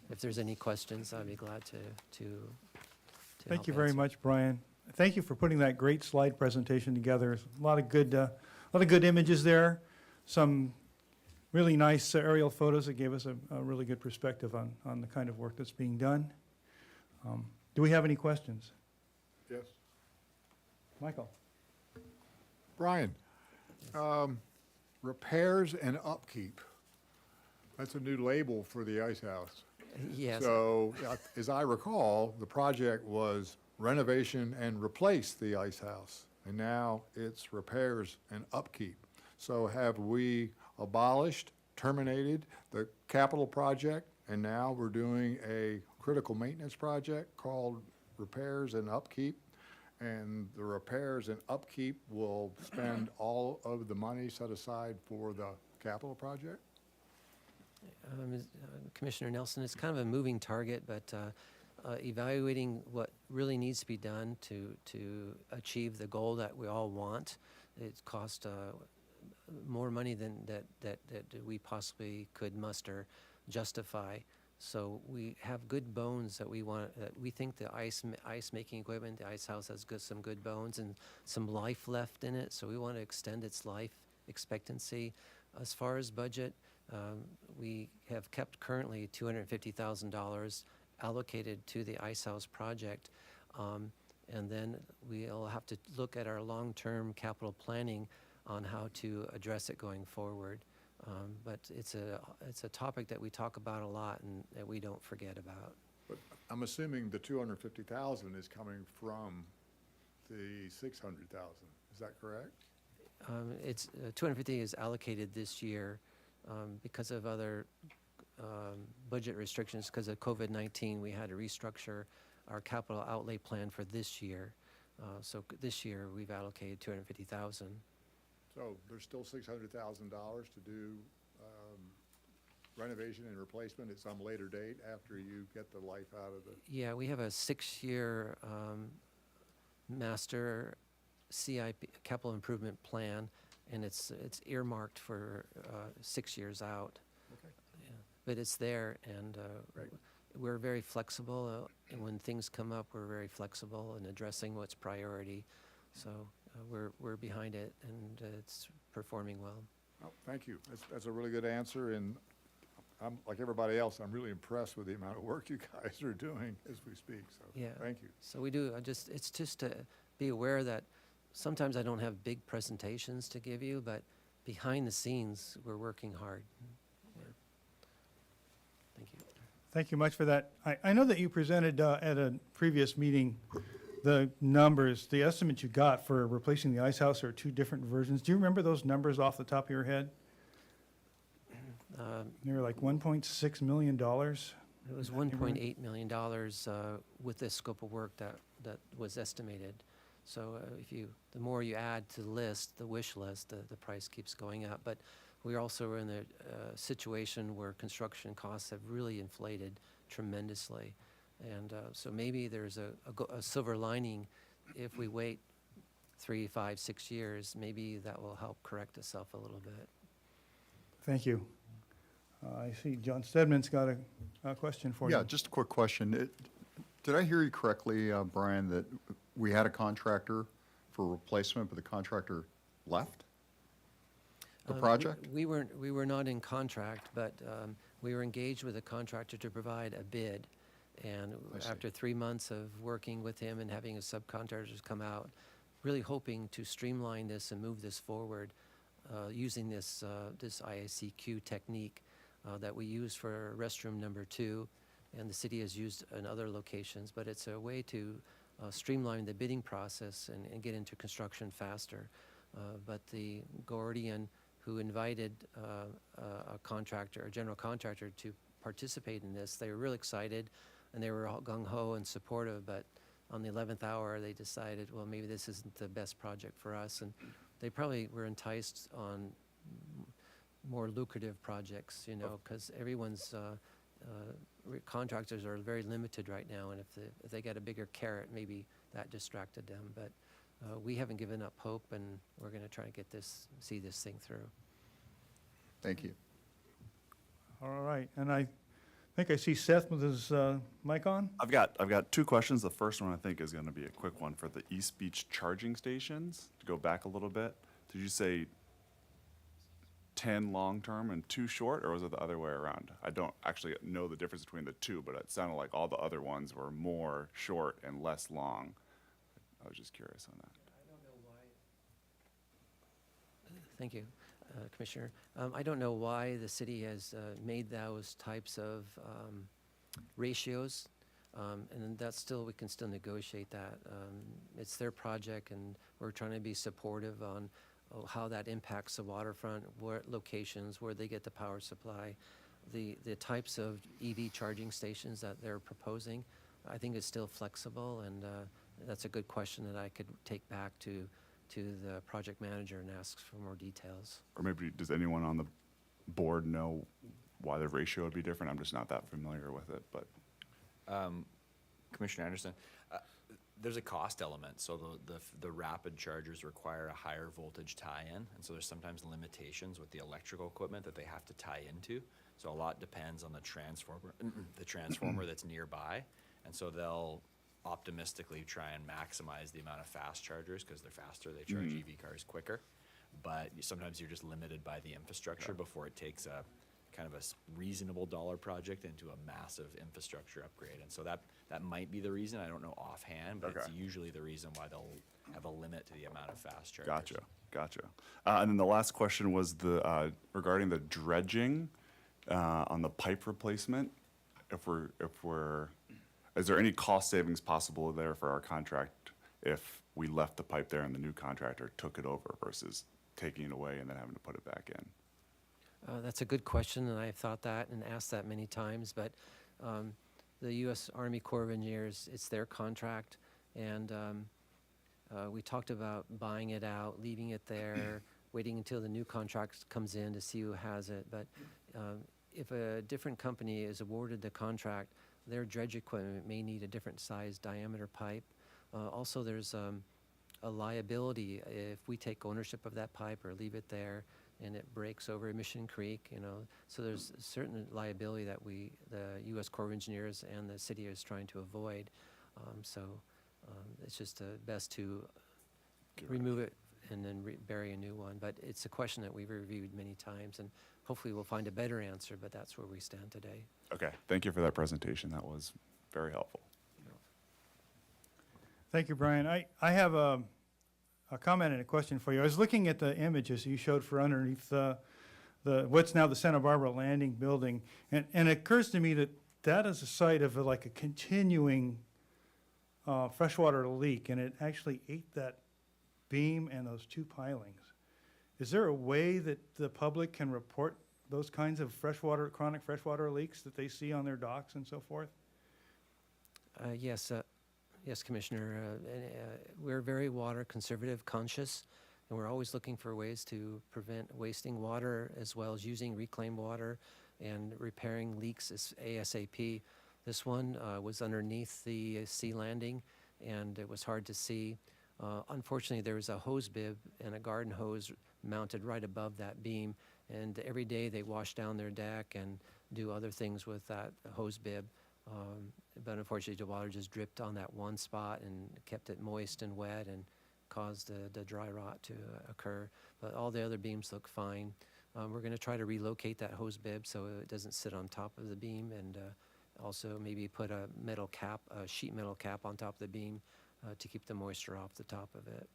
if there's any questions, I'd be glad to Thank help you very answer. much, Brian. Thank you for putting that great slide presentation together. A lot of good images there. Some really nice aerial photos that gave us a really good perspective on the kind of work that's being done. Do we have any questions? Yes. Michael? Brian, repairs and upkeep. That's a new label for the ice house. Yes. So, as I recall, the project was renovation and replace the ice house, and now it's repairs and upkeep. So have we abolished, terminated the capital project, and now we're doing a critical maintenance project called repairs and upkeep? And the repairs and upkeep will spend all of the money set aside for the capital project? Commissioner Nelson, it's kind of a moving target, but evaluating what really needs to be done to achieve the goal that we all want, it costs more money than that we possibly could justify. So we have good bones that we think the ice making equipment, the ice house has some good bones and some life left in it. So we want to extend its life expectancy. As far as budget, we have kept currently $250,000 allocated to the ice house project. And then we'll have to look at our long-term capital planning on how to address it going forward. But it's a topic that we talk about a lot and that we don't forget about. But I'm assuming the 250,000 is coming from the 600,000. Is that correct? It's 250 is allocated this year because of other budget restrictions. Because of COVID-19, we had to restructure our capital outlay plan for this year. So this year we've allocated 250,000. So there's still $600,000 to do renovation and replacement at some later date after you get the life out of the... Yeah, we have a 6-year master CIP, capital improvement plan, and it's earmarked for 6 years out. Okay. Yeah. But it's there, and Right. we're very flexible. And when things come up, we're very flexible in addressing what's priority. So we're behind it, and it's performing well. Oh, thank you. That's a really good answer, and I'm, like everybody else, I'm really impressed with the amount of work you guys are doing as we speak, so Yeah. thank you. So we do. It's just to be aware that sometimes I don't have big presentations to give you, but behind the scenes, we're working hard. Yeah. Thank you. Thank you much for that. I know that you presented at a previous meeting the numbers, the estimates you got for replacing the ice house are 2 different versions. Do you remember those numbers off the top of your head? They were like $1.6 million. It was $1.8 million with this scope of work that was estimated. So the more you add to the list, the wish list, the price keeps going up. But We also are in a situation where construction costs have really inflated tremendously. And so maybe there's a silver lining if we wait 3, 5, 6 years, maybe that will help correct itself a little bit. Thank you. I see John Stedman's got a question for you. Yeah, just a quick question. Did I hear you correctly, Brian, that we had a contractor for replacement, but the contractor left the project? We were not in contract, but we were engaged with a contractor to provide a bid. And I see. after 3 months of working with him and having his subcontractors come out, really hoping to streamline this and move this forward, using this IACQ technique that we use for restroom number 2, and the city has used in other locations, but it's a way to streamline the bidding process and get into construction faster. But the Gordian, who invited a contractor, a general contractor, to participate in this, they were really excited, and they were all gung-ho and supportive, but on the 11th hour, they decided, well, maybe this isn't the best project for us, and they probably were enticed on more lucrative projects, you know, because everyone's contractors are very limited right now, and if they get a bigger carrot, maybe that distracted them. But we haven't given up hope, and we're going to try to see this thing through. Thank you. All right, and I think I see Seth with his mic on. I've got 2 questions. The first one I think is going to be a quick one for the East Beach charging stations. To go back a little bit, did you say 10 long-term and 2 short, or was it the other way around? I don't actually know the difference between the 2, but it sounded like all the other ones were more short and less long. I was just curious on that. Thank you, Commissioner. I don't know why the city has made those types of ratios, and then we can still negotiate that. It's their project, and we're trying to be supportive on how that impacts the waterfront, where locations, where they get the power supply. The types of EV charging stations that they're proposing, I think is still flexible, and that's a good question that I could take back to the project manager and ask for more details. Or maybe, does anyone on the board know why the ratio would be different? I'm just not that familiar with it, but. Commissioner Anderson, there's a cost element. So the rapid chargers require a higher voltage tie-in, and so there's sometimes limitations with the electrical equipment that they have to tie into. So a lot depends on the transformer that's nearby, and so they'll optimistically try and maximize the amount of fast chargers because they're faster. They charge EV cars quicker, but sometimes you're just limited by the infrastructure before it takes a kind of a reasonable dollar project into a massive infrastructure upgrade. And so that might be the reason. I don't know offhand, but it's usually the reason why they'll have a limit to the amount of fast chargers. Gotcha. And then the last question was regarding the dredging on the pipe replacement. Is there any cost savings possible there for our contract if we left the pipe there and the new contractor took it over versus taking it away and then having to put it back in? That's a good question, and I've thought that and asked that many times, but the U.S. Army Corps of Engineers, it's their contract, and we talked about buying it out, leaving it there, waiting until the new contract comes in to see who has it. But if a different company is awarded the contract, their dredge equipment may need a different size diameter pipe. Also, there's a liability if we take ownership of that pipe or leave it there and it breaks over Mission Creek, you know. So there's a certain liability that the U.S. Corps of Engineers and the city is trying to avoid. It's just best to remove it and then bury a new one. But it's a question that we've reviewed many times, and hopefully we'll find a better answer, but that's where we stand today. Okay, thank you for that presentation. That was very helpful. Thank you, Brian. I have a comment and a question for you. I was looking at the images you showed for underneath what's now the Santa Barbara Landing building, and it occurs to me that is a site of a continuing freshwater leak, and it actually ate that beam and those 2 pilings. Is there a way that the public can report those kinds of chronic freshwater leaks that they see on their docks and so forth? Yes, Commissioner. We're very water conservative conscious, And we're always looking for ways to prevent wasting water as well as using reclaimed water and repairing leaks as ASAP. This one was underneath the sea landing, and it was hard to see. Unfortunately, there was a hose bib and a garden hose mounted right above that beam, and every day they wash down their deck and do other things with that hose bib. But unfortunately, the water just dripped on that one spot and kept it moist and wet and caused the dry rot to occur. But all the other beams look fine. We're going to try to relocate that hose bib so it doesn't sit on top of the beam, and also maybe put a metal cap, a sheet metal cap on top of the beam to keep the moisture off the top of it.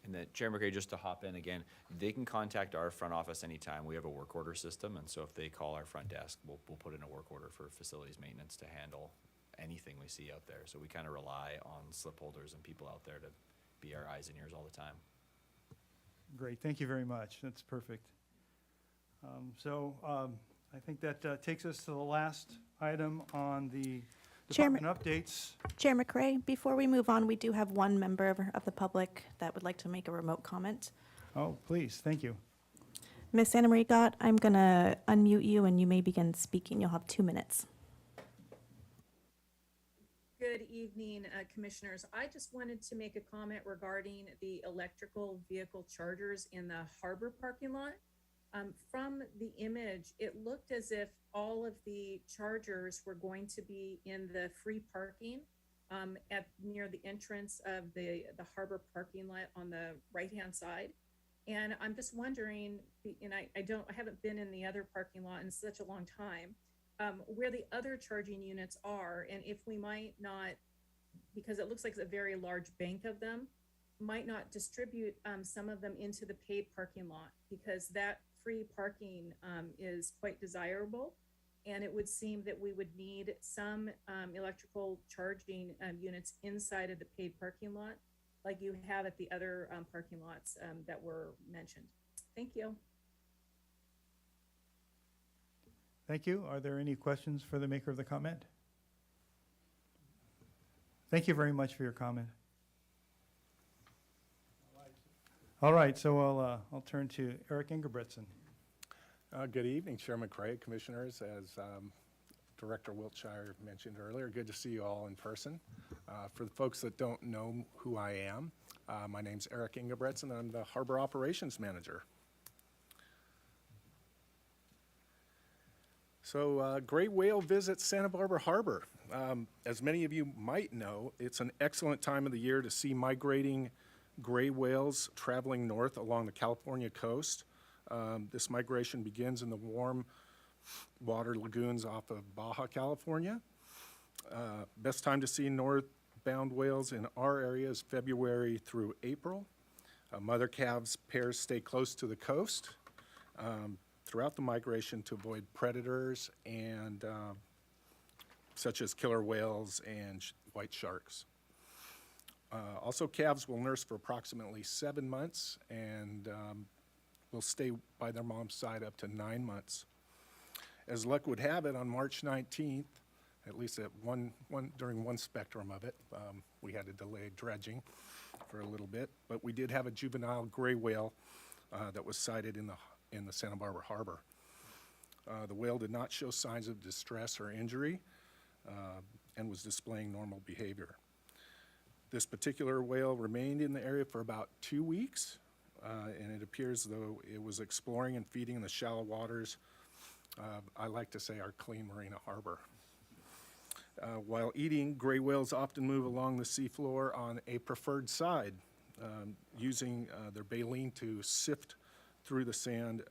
And then, Chair McRae, just to hop in again, they can contact our front office anytime. We have a work order system, and so if they call our front desk, we'll put in a work order for facilities maintenance to handle anything we see out there. So we kind of rely on slip holders and people out there to be our eyes and ears all the time. Great, thank you very much. That's perfect. I think that takes us to the last item on the Chairman- department updates. Chair McRae, before we move on, we do have one member of the public that would like to make a remote comment. Oh, please, thank you. Miss Anna Marie Gott, I'm going to unmute you and you may begin speaking. You'll have 2 minutes. Good evening, Commissioners. I just wanted to make a comment regarding the electrical vehicle chargers in the harbor parking lot. From the image, it looked as if all of the chargers were going to be in the free parking near the entrance of the harbor parking lot on the right-hand side. And I'm just wondering, and I haven't been in the other parking lot in such a long time, where the other charging units are, and if we might not, because it looks like a very large bank of them, might not distribute some of them into the paid parking lot, because that free parking is quite desirable. And it would seem that we would need some electrical charging units inside of the paid parking lot, like you have at the other parking lots that were mentioned. Thank you. Thank you. Are there any questions for the maker of the comment? Thank you very much for your comment. All right, so I'll turn to Eric Ingebretson. Good evening, Chair McRae, Commissioners. As Director Wiltshire mentioned earlier, good to see you all in person. For the folks that don't know who I am, my name's Eric Ingebretson. I'm the Harbor Operations Manager. So gray whale visits Santa Barbara Harbor. As many of you might know, it's an excellent time of the year to see migrating gray whales traveling north along the California coast. This migration begins in the warm water lagoons off of Baja, California. Best time to see northbound whales in our area is February through April. Mother calves pairs stay close to the coast throughout the migration to avoid predators and such as killer whales and white sharks. Also, calves will nurse for approximately 7 months and will stay by their mom's side up to 9 months. As luck would have it, on March 19th, at least at during one spectrum of it, we had to delay dredging for a little bit, but we did have a juvenile gray whale that was sighted in the Santa Barbara Harbor. The whale did not show signs of distress or injury and was displaying normal behavior. This particular whale remained in the area for about 2 weeks, and it appears though it was exploring and feeding in the shallow waters. I like to say our clean marina harbor. While eating, gray whales often move along the seafloor on a preferred side, using their baleen to sift through the sand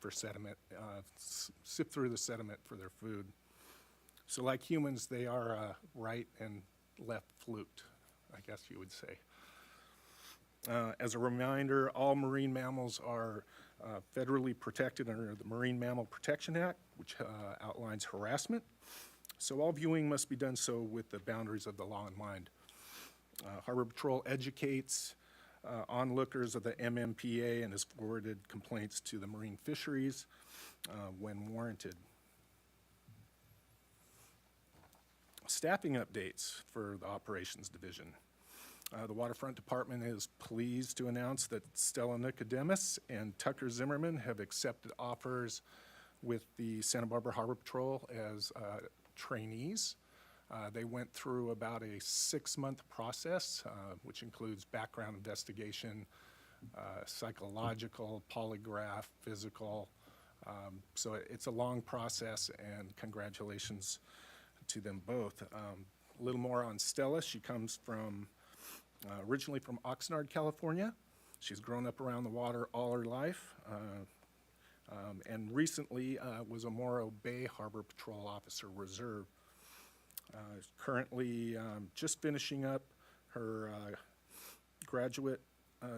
for sediment, sift through the sediment for their food. So like humans, they are right and left fluked, I guess you would say. As a reminder, all marine mammals are federally protected under the Marine Mammal Protection Act, which outlines harassment. So all viewing must be done so with the boundaries of the law in mind. Harbor Patrol educates onlookers of the MMPA and has forwarded complaints to the Marine Fisheries when warranted. Staffing updates for the Operations Division. The Waterfront Department is pleased to announce that Stella Nicodemus and Tucker Zimmerman have accepted offers with the Santa Barbara Harbor Patrol as trainees. They went through about a 6-month process, which includes background investigation, psychological, polygraph, physical. So it's a long process, and congratulations to them both. A little more on Stella. She comes from, originally from Oxnard, California. She's grown up around the water all her life, and recently was a Morro Bay Harbor Patrol Officer Reserve. Currently just finishing up her graduate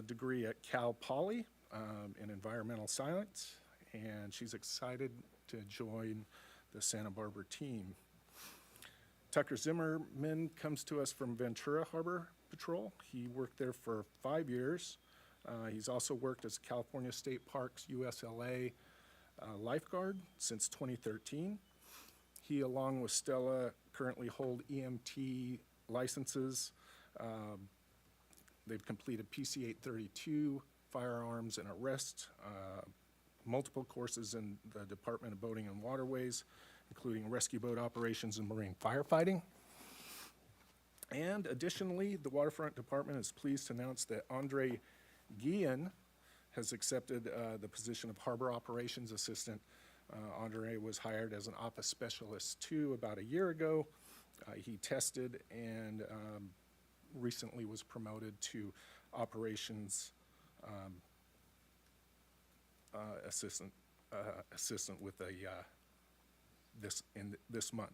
degree at Cal Poly in environmental science, and she's excited to join the Santa Barbara team. Tucker Zimmerman comes to us from Ventura Harbor Patrol. He worked there for 5 years. He's also worked as California State Parks USLA lifeguard since 2013. He, along with Stella, currently hold EMT licenses. They've completed PC 832, firearms and arrest, multiple courses in the Department of Boating and Waterways, including rescue boat operations and marine firefighting. And additionally, the Waterfront Department is pleased to announce that Andre Guillen has accepted the position of Harbor Operations Assistant. Andre was hired as an office specialist too about a year ago. He tested and recently was promoted to operations assistant with a this month.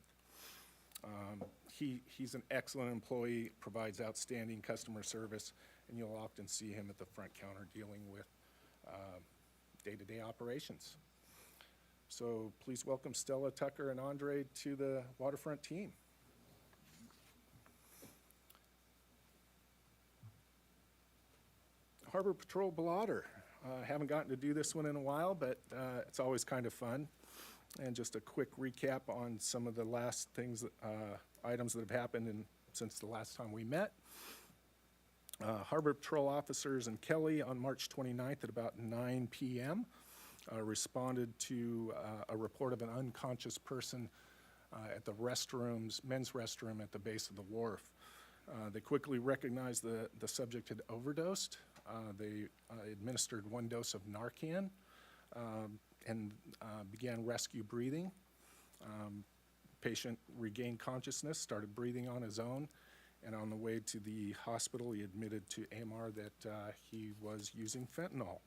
He's an excellent employee, provides outstanding customer service, and you'll often see him at the front counter dealing with day-to-day operations. So please welcome Stella, Tucker, and Andre to the Waterfront team. Harbor Patrol blotter. Haven't gotten to do this one in a while, but it's always kind of fun. And just a quick recap on some of the last things, items that have happened since the last time we met. Harbor Patrol officers in Kelly on March 29th at about 9 p.m. Responded to a report of an unconscious person at the restrooms, men's restroom at the base of the wharf. They quickly recognized the subject had overdosed. They administered 1 dose of Narcan and began rescue breathing. Patient regained consciousness, started breathing on his own, and on the way to the hospital, he admitted to AMR that he was using fentanyl.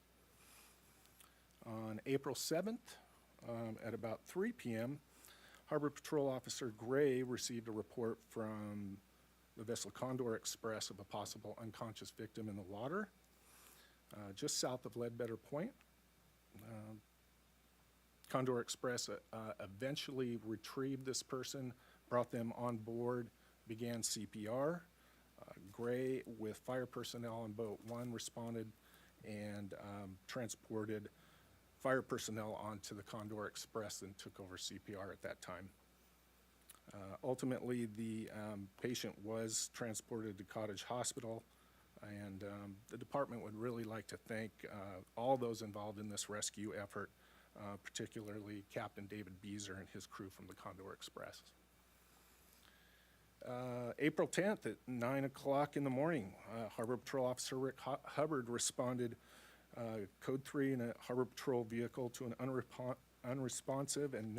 On April 7th, at about 3 p.m., Harbor Patrol Officer Gray received a report from the vessel Condor Express of a possible unconscious victim in the water, just south of Ledbetter Point. Condor Express eventually retrieved this person, brought them on board, began CPR. Gray, with fire personnel on Boat 1, responded and transported fire personnel onto the Condor Express and took over CPR at that time. Ultimately, the patient was transported to Cottage Hospital, and the department would really like to thank all those involved in this rescue effort, particularly Captain David Beezer and his crew from the Condor Express. April 10th at 9 o'clock in the morning, Harbor Patrol Officer Rick Hubbard responded Code 3 in a Harbor Patrol vehicle to an unresponsive and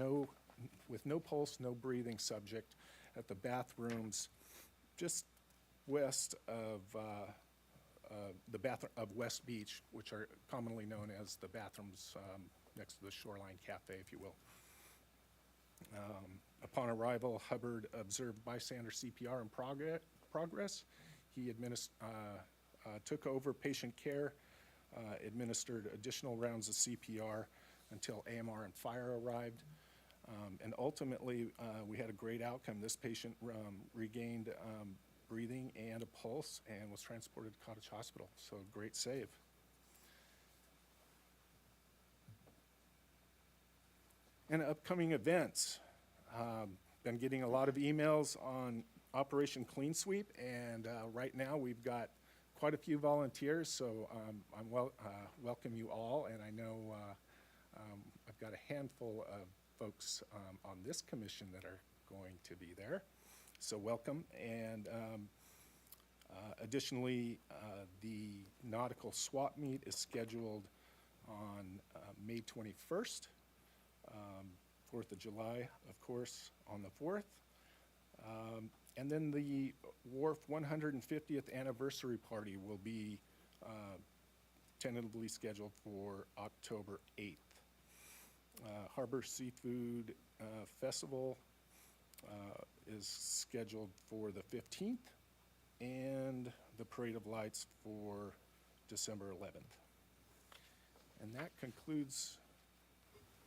with no pulse, no breathing subject at the bathrooms just west of West Beach, which are commonly known as the bathrooms next to the Shoreline Cafe, if you will. Upon arrival, Hubbard observed bystander CPR in progress. He took over patient care, administered additional rounds of CPR until AMR and fire arrived. And ultimately, we had a great outcome. This patient regained breathing and a pulse and was transported to Cottage Hospital. So great save. And upcoming events. Been getting a lot of emails on Operation Clean Sweep, and right now we've got quite a few volunteers, so welcome you all, and I know I've got a handful of folks on this commission that are going to be there, so welcome. And additionally, the nautical swap meet is scheduled on May 21st, 4th of July, of course, on the 4th. And then the Wharf 150th anniversary party will be tentatively scheduled for October 8th. Harbor Seafood Festival is scheduled for the 15th, and the Parade of Lights for December 11th. And that concludes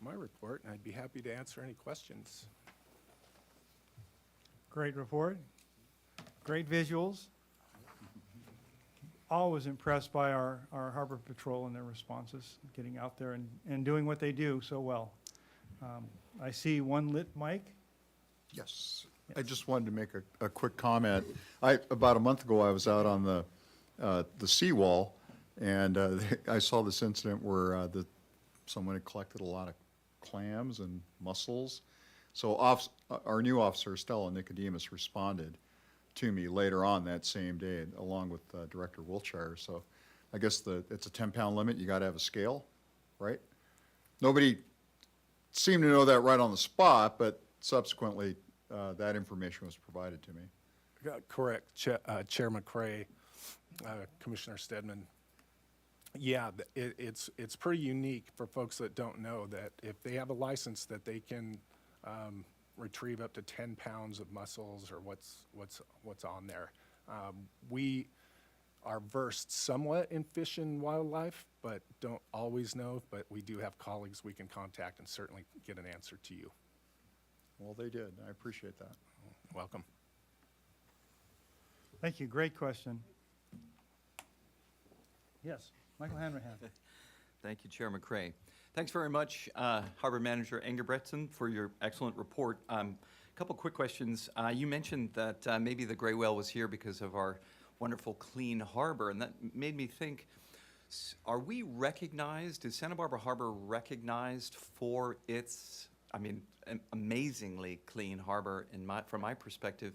my report, and I'd be happy to answer any questions. Great report. Great visuals. Always impressed by our Harbor Patrol and their responses, getting out there and doing what they do so well. I see one lit mic. Yes. I just wanted to make a quick comment. About a month ago, I was out on the seawall, and I saw this incident where someone had collected a lot of clams and mussels. So our new officer, Stella Nicodemus, responded to me later on that same day, along with Director Wiltshire. So I guess it's a 10-pound limit. You got to have a scale, right? Nobody seemed to know that right on the spot, but subsequently that information was provided to me. Correct, Chair McCray, Commissioner Stedman. Yeah, it's pretty unique for folks that don't know that if they have a license that they can retrieve up to 10 pounds of mussels or what's on there. We are versed somewhat in fish and wildlife, but don't always know, but we do have colleagues we can contact and certainly get an answer to you. Well, they did. I appreciate that. Welcome. Thank you. Great question. Yes, Michael Hanrahan. Thank you, Chair McCray. Thanks very much, Harbor Manager Engebretson, for your excellent report. A couple quick questions. You mentioned that maybe the gray whale was here because of our wonderful clean harbor, and that made me think, are we recognized, is Santa Barbara Harbor recognized for its, amazingly clean harbor from my perspective?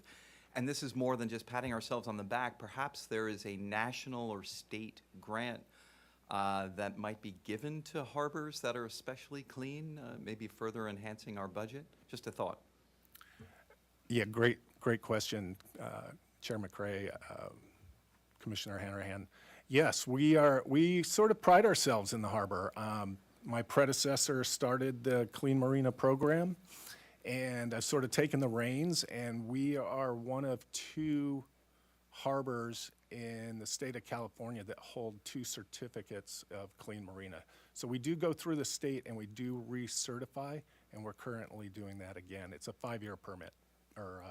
And this is more than just patting ourselves on the back. Perhaps there is a national or state grant that might be given to harbors that are especially clean, maybe further enhancing our budget? Just a thought. Yeah, great question, Chair McCray, Commissioner Hanrahan. Yes, we sort of pride ourselves in the harbor. My predecessor started the Clean Marina program, and I've sort of taken the reins, and we are one of 2 harbors in the state of California that hold 2 certificates of Clean Marina. So we do go through the state and we do recertify, and we're currently doing that again. It's a 5-year permit or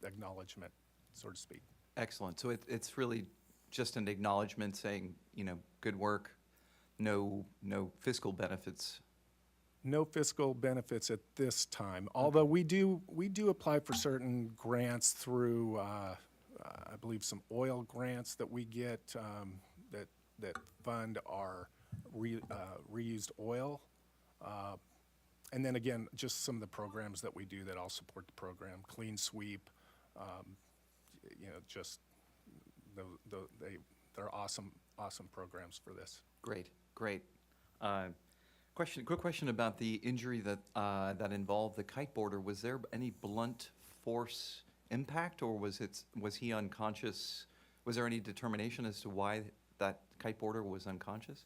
acknowledgement, so to speak. Excellent. So it's really just an acknowledgement saying, good work, no fiscal benefits. No fiscal benefits at this time, although we do apply for certain grants through, I believe, some oil grants that we get that fund our reused oil. And then again, just some of the programs that we do that all support the program, Clean Sweep, just they're awesome programs for this. Great. Quick question about the injury that involved the kiteboarder. Was there any blunt force impact, or was he unconscious? Was there any determination as to why that kiteboarder was unconscious?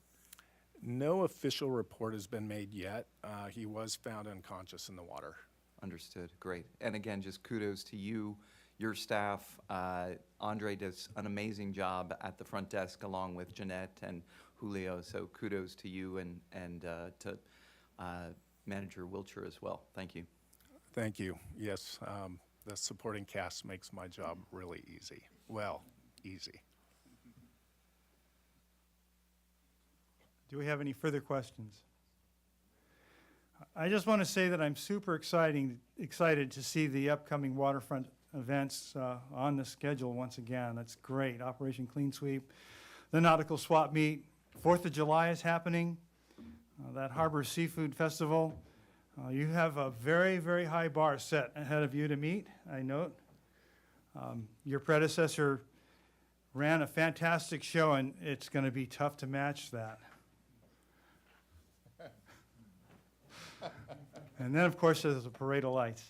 No official report has been made yet. He was found unconscious in the water. Understood. Great. And again, just kudos to you, your staff. Andre does an amazing job at the front desk along with Jeanette and Julio. So kudos to you and to Manager Wiltshire as well. Thank you. Thank you. Yes, the supporting cast makes my job really easy. Well, easy. Do we have any further questions? I just want to say that I'm super excited to see the upcoming waterfront events on the schedule once again. That's great. Operation Clean Sweep, the Nautical Swap Meet, 4th of July is happening, that Harbor Seafood Festival. You have a very, very high bar set ahead of you to meet, I note. Your predecessor ran a fantastic show, and it's going to be tough to match that. And then, of course, there's the Parade of Lights.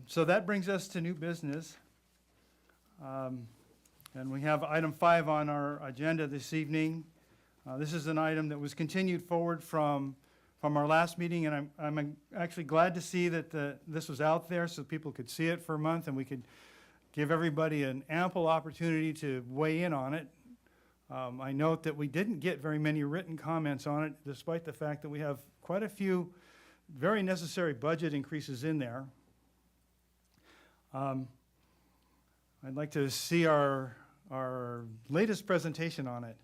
So that brings us to new business. And we have item 5 on our agenda this evening. This is an item that was continued forward from our last meeting, and I'm actually glad to see that this was out there so people could see it for a month and we could give everybody an ample opportunity to weigh in on it. I note that we didn't get very many written comments on it, despite the fact that we have quite a few very necessary budget increases in there. I'd like to see our latest presentation on it.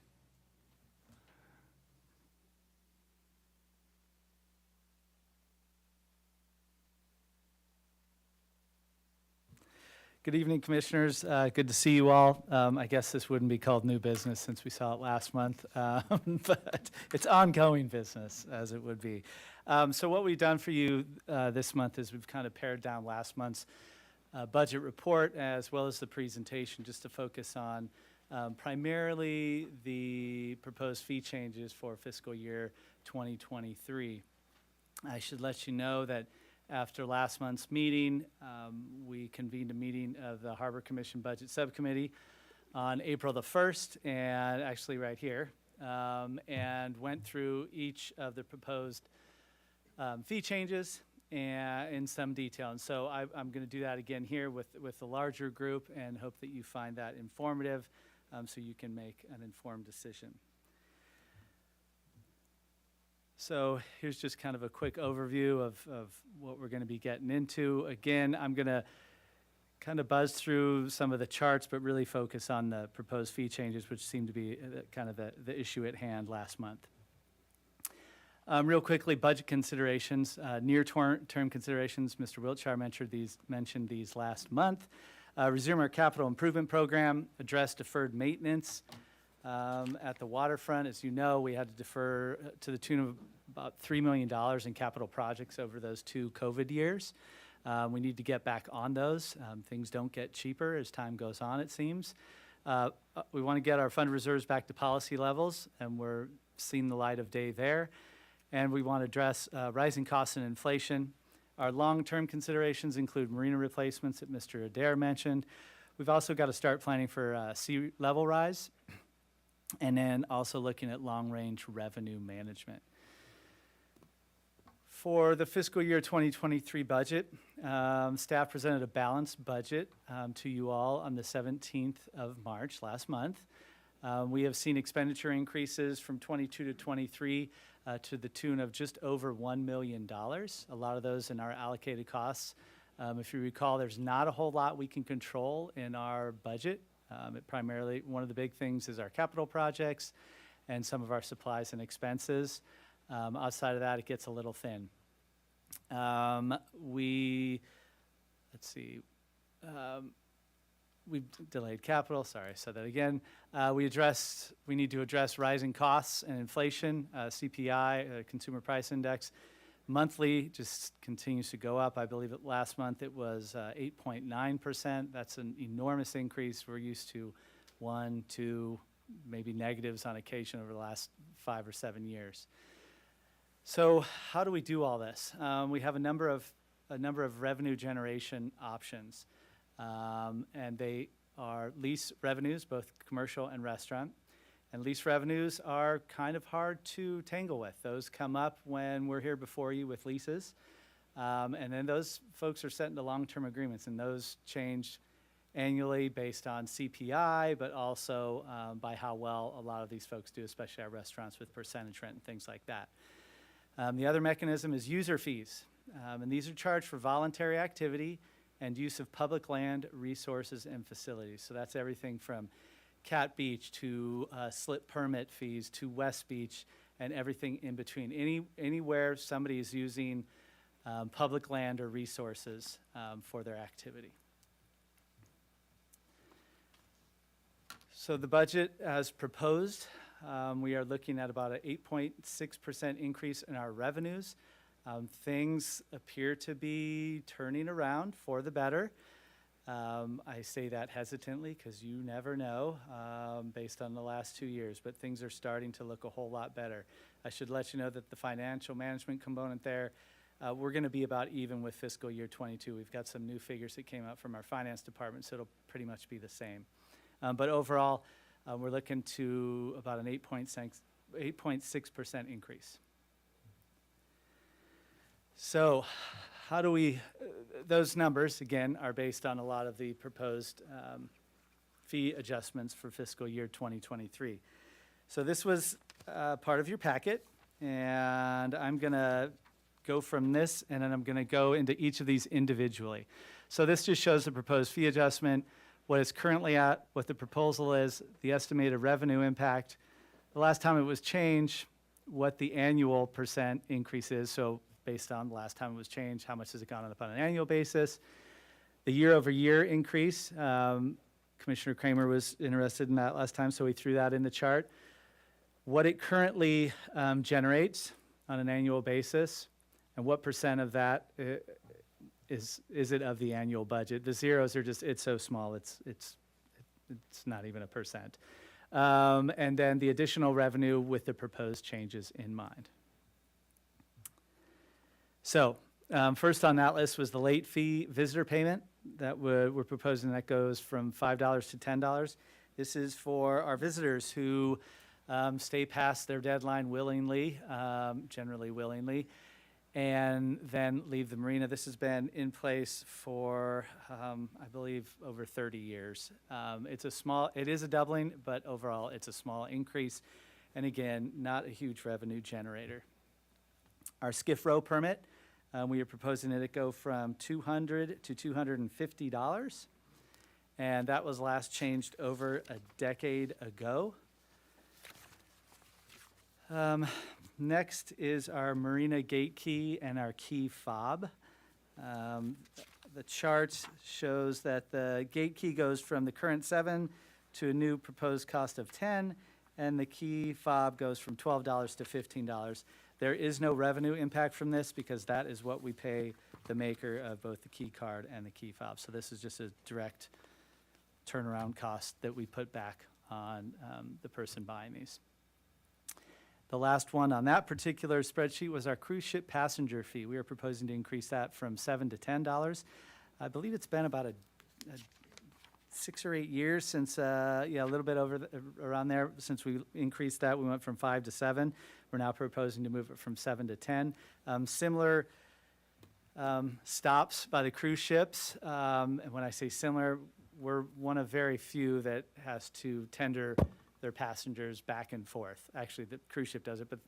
Good evening, Commissioners. Good to see you all. I guess this wouldn't be called new business since we saw it last month, but it's ongoing business, as it would be. So what we've done for you this month is we've kind of pared down last month's budget report as well as the presentation just to focus on primarily the proposed fee changes for fiscal year 2023. I should let you know that after last month's meeting, we convened a meeting of the Harbor Commission Budget Subcommittee on April the 1st, and actually right here, and went through each of the proposed fee changes and in some detail. And so I'm going to do that again here with the larger group and hope that you find that informative so you can make an informed decision. So here's just kind of a quick overview of what we're going to be getting into. Again, I'm going to kind of buzz through some of the charts, but really focus on the proposed fee changes, which seem to be kind of the issue at hand last month. Real quickly, budget considerations, near-term considerations. Mr. Wiltshire mentioned these last month. Resume our capital improvement program, address deferred maintenance. At the waterfront, as you know, we had to defer to the tune of about $3 million in capital projects over those 2 COVID years. We need to get back on those. Things don't get cheaper as time goes on, it seems. We want to get our fund reserves back to policy levels, and we're seeing the light of day there. And we want to address rising costs and inflation. Our long-term considerations include marina replacements that Mr. Adair mentioned. We've also got to start planning for sea level rise, and then also looking at long-range revenue management. For the fiscal year 2023 budget, staff presented a balanced budget to you all on the 17th of March, last month. We have seen expenditure increases from 22 to 23 to the tune of just over $1 million. A lot of those in our allocated costs. If you recall, there's not a whole lot we can control in our budget. Primarily, one of the big things is our capital projects and some of our supplies and expenses. Outside of that, it gets a little thin. We've delayed capital, sorry, I said that again. We need to address rising costs and inflation, CPI, Consumer Price Index. Monthly just continues to go up. I believe last month it was 8.9%. That's an enormous increase. We're used to 1, 2, maybe negatives on occasion over the last 5 or 7 years. So how do we do all this? We have a number of revenue generation options, and they are lease revenues, both commercial and restaurant. And lease revenues are kind of hard to tangle with. Those come up when we're here before you with leases. And then those folks are set into long-term agreements, and those change annually based on CPI, but also by how well a lot of these folks do, especially our restaurants with percentage rent and things like that. The other mechanism is user fees. And these are charged for voluntary activity and use of public land, resources, and facilities. So that's everything from Cat Beach to slip permit fees to West Beach and everything in between. Anywhere somebody is using public land or resources for their activity. So the budget as proposed, we are looking at about an 8.6% increase in our revenues. Things appear to be turning around for the better. I say that hesitantly because you never know based on the last 2 years, but things are starting to look a whole lot better. I should let you know that the financial management component there, we're going to be about even with fiscal year 22. We've got some new figures that came out from our finance department, so it'll pretty much be the same. But overall, we're looking to about an 8.6% increase. So how do we, those numbers, again, are based on a lot of the proposed fee adjustments for fiscal year 2023. So this was part of your packet, and I'm going to go from this, and then I'm going to go into each of these individually. So this just shows the proposed fee adjustment, what it's currently at, what the proposal is, the estimated revenue impact, the last time it was changed, what the annual percent increase is, so based on the last time it was changed, how much has it gone up on an annual basis, the year-over-year increase. Commissioner Kramer was interested in that last time, so we threw that in the chart. What it currently generates on an annual basis, and what percent of that is it of the annual budget. The zeros are just, it's so small, it's not even a percent. And then the additional revenue with the proposed changes in mind. So first on that list was the late fee visitor payment that we're proposing that goes from $5 to $10. This is for our visitors who stay past their deadline willingly, generally willingly, and then leave the marina. This has been in place for, I believe, over 30 years. It is a doubling, but overall it's a small increase. And again, not a huge revenue generator. Our skiff row permit, we are proposing that it go from $200 to $250. And that was last changed over a decade ago. Next is our marina gate key and our key fob. The chart shows that the gate key goes from the current 7 to a new proposed cost of 10, and the key fob goes from $12 to $15. There is no revenue impact from this because that is what we pay the maker of both the key card and the key fob. So this is just a direct turnaround cost that we put back on the person buying these. The last one on that particular spreadsheet was our cruise ship passenger fee. We are proposing to increase that from $7 to $10. I believe it's been about a 6 or 8 years since, a little bit around there since we increased that. We went from 5 to 7. We're now proposing to move it from 7 to 10. Similar stops by the cruise ships. And when I say similar, we're one of very few that has to tender their passengers back and forth. Actually, the cruise ship does it, but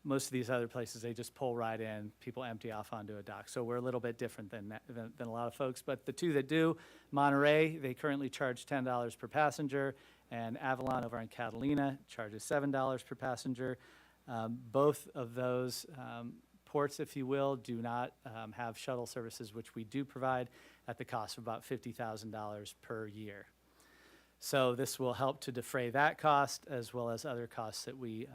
most of these other places, they just pull right in, people empty off onto a dock. So we're a little bit different than a lot of folks. But the two that do, Monterey, they currently charge $10 per passenger, and Avalon over in Catalina charges $7 per passenger. Both of those ports, if you will, do not have shuttle services, which we do provide at the cost of about $50,000 per year. So this will help to defray that cost as well as other costs that we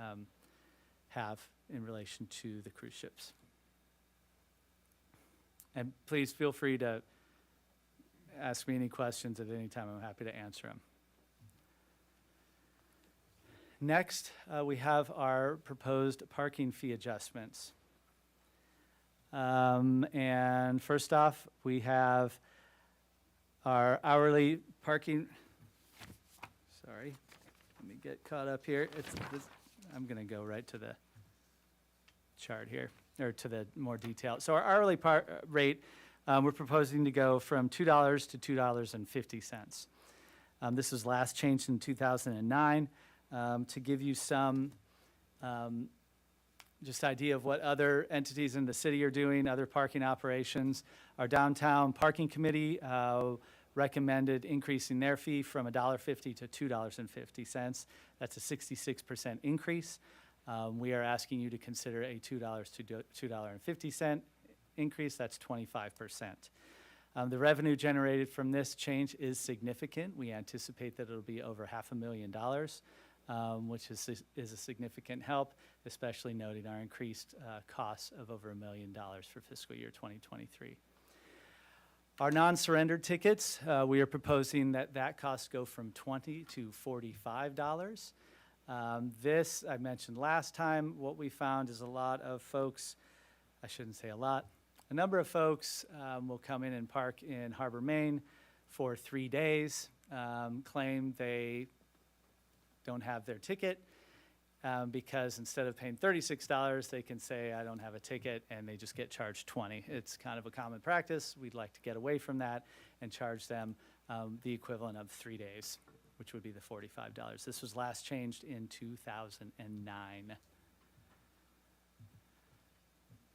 have in relation to the cruise ships. And please feel free to ask me any questions at any time. I'm happy to answer them. Next, we have our proposed parking fee adjustments. And first off, we have our hourly parking. Sorry, let me get caught up here. I'm going to go right to the chart here, or to the more detail. So our hourly rate, we're proposing to go from $2 to $2.50. This was last changed in 2009. To give you some just idea of what other entities in the city are doing, other parking operations, our downtown parking committee recommended increasing their fee from $1.50 to $2.50. That's a 66% increase. We are asking you to consider a $2 to $2.50 increase. That's 25%. The revenue generated from this change is significant. We anticipate that it'll be over $500,000, which is a significant help, especially noting our increased costs of over $1 million for fiscal year 2023. Our non-surrendered tickets, we are proposing that cost go from $20 to $45. This, I mentioned last time, what we found is a lot of folks, I shouldn't say a lot, a number of folks will come in and park in Harbor, Maine for 3 days, claim they don't have their ticket because instead of paying $36, they can say, I don't have a ticket, and they just get charged $20. It's kind of a common practice. We'd like to get away from that and charge them the equivalent of 3 days, which would be the $45. This was last changed in 2009.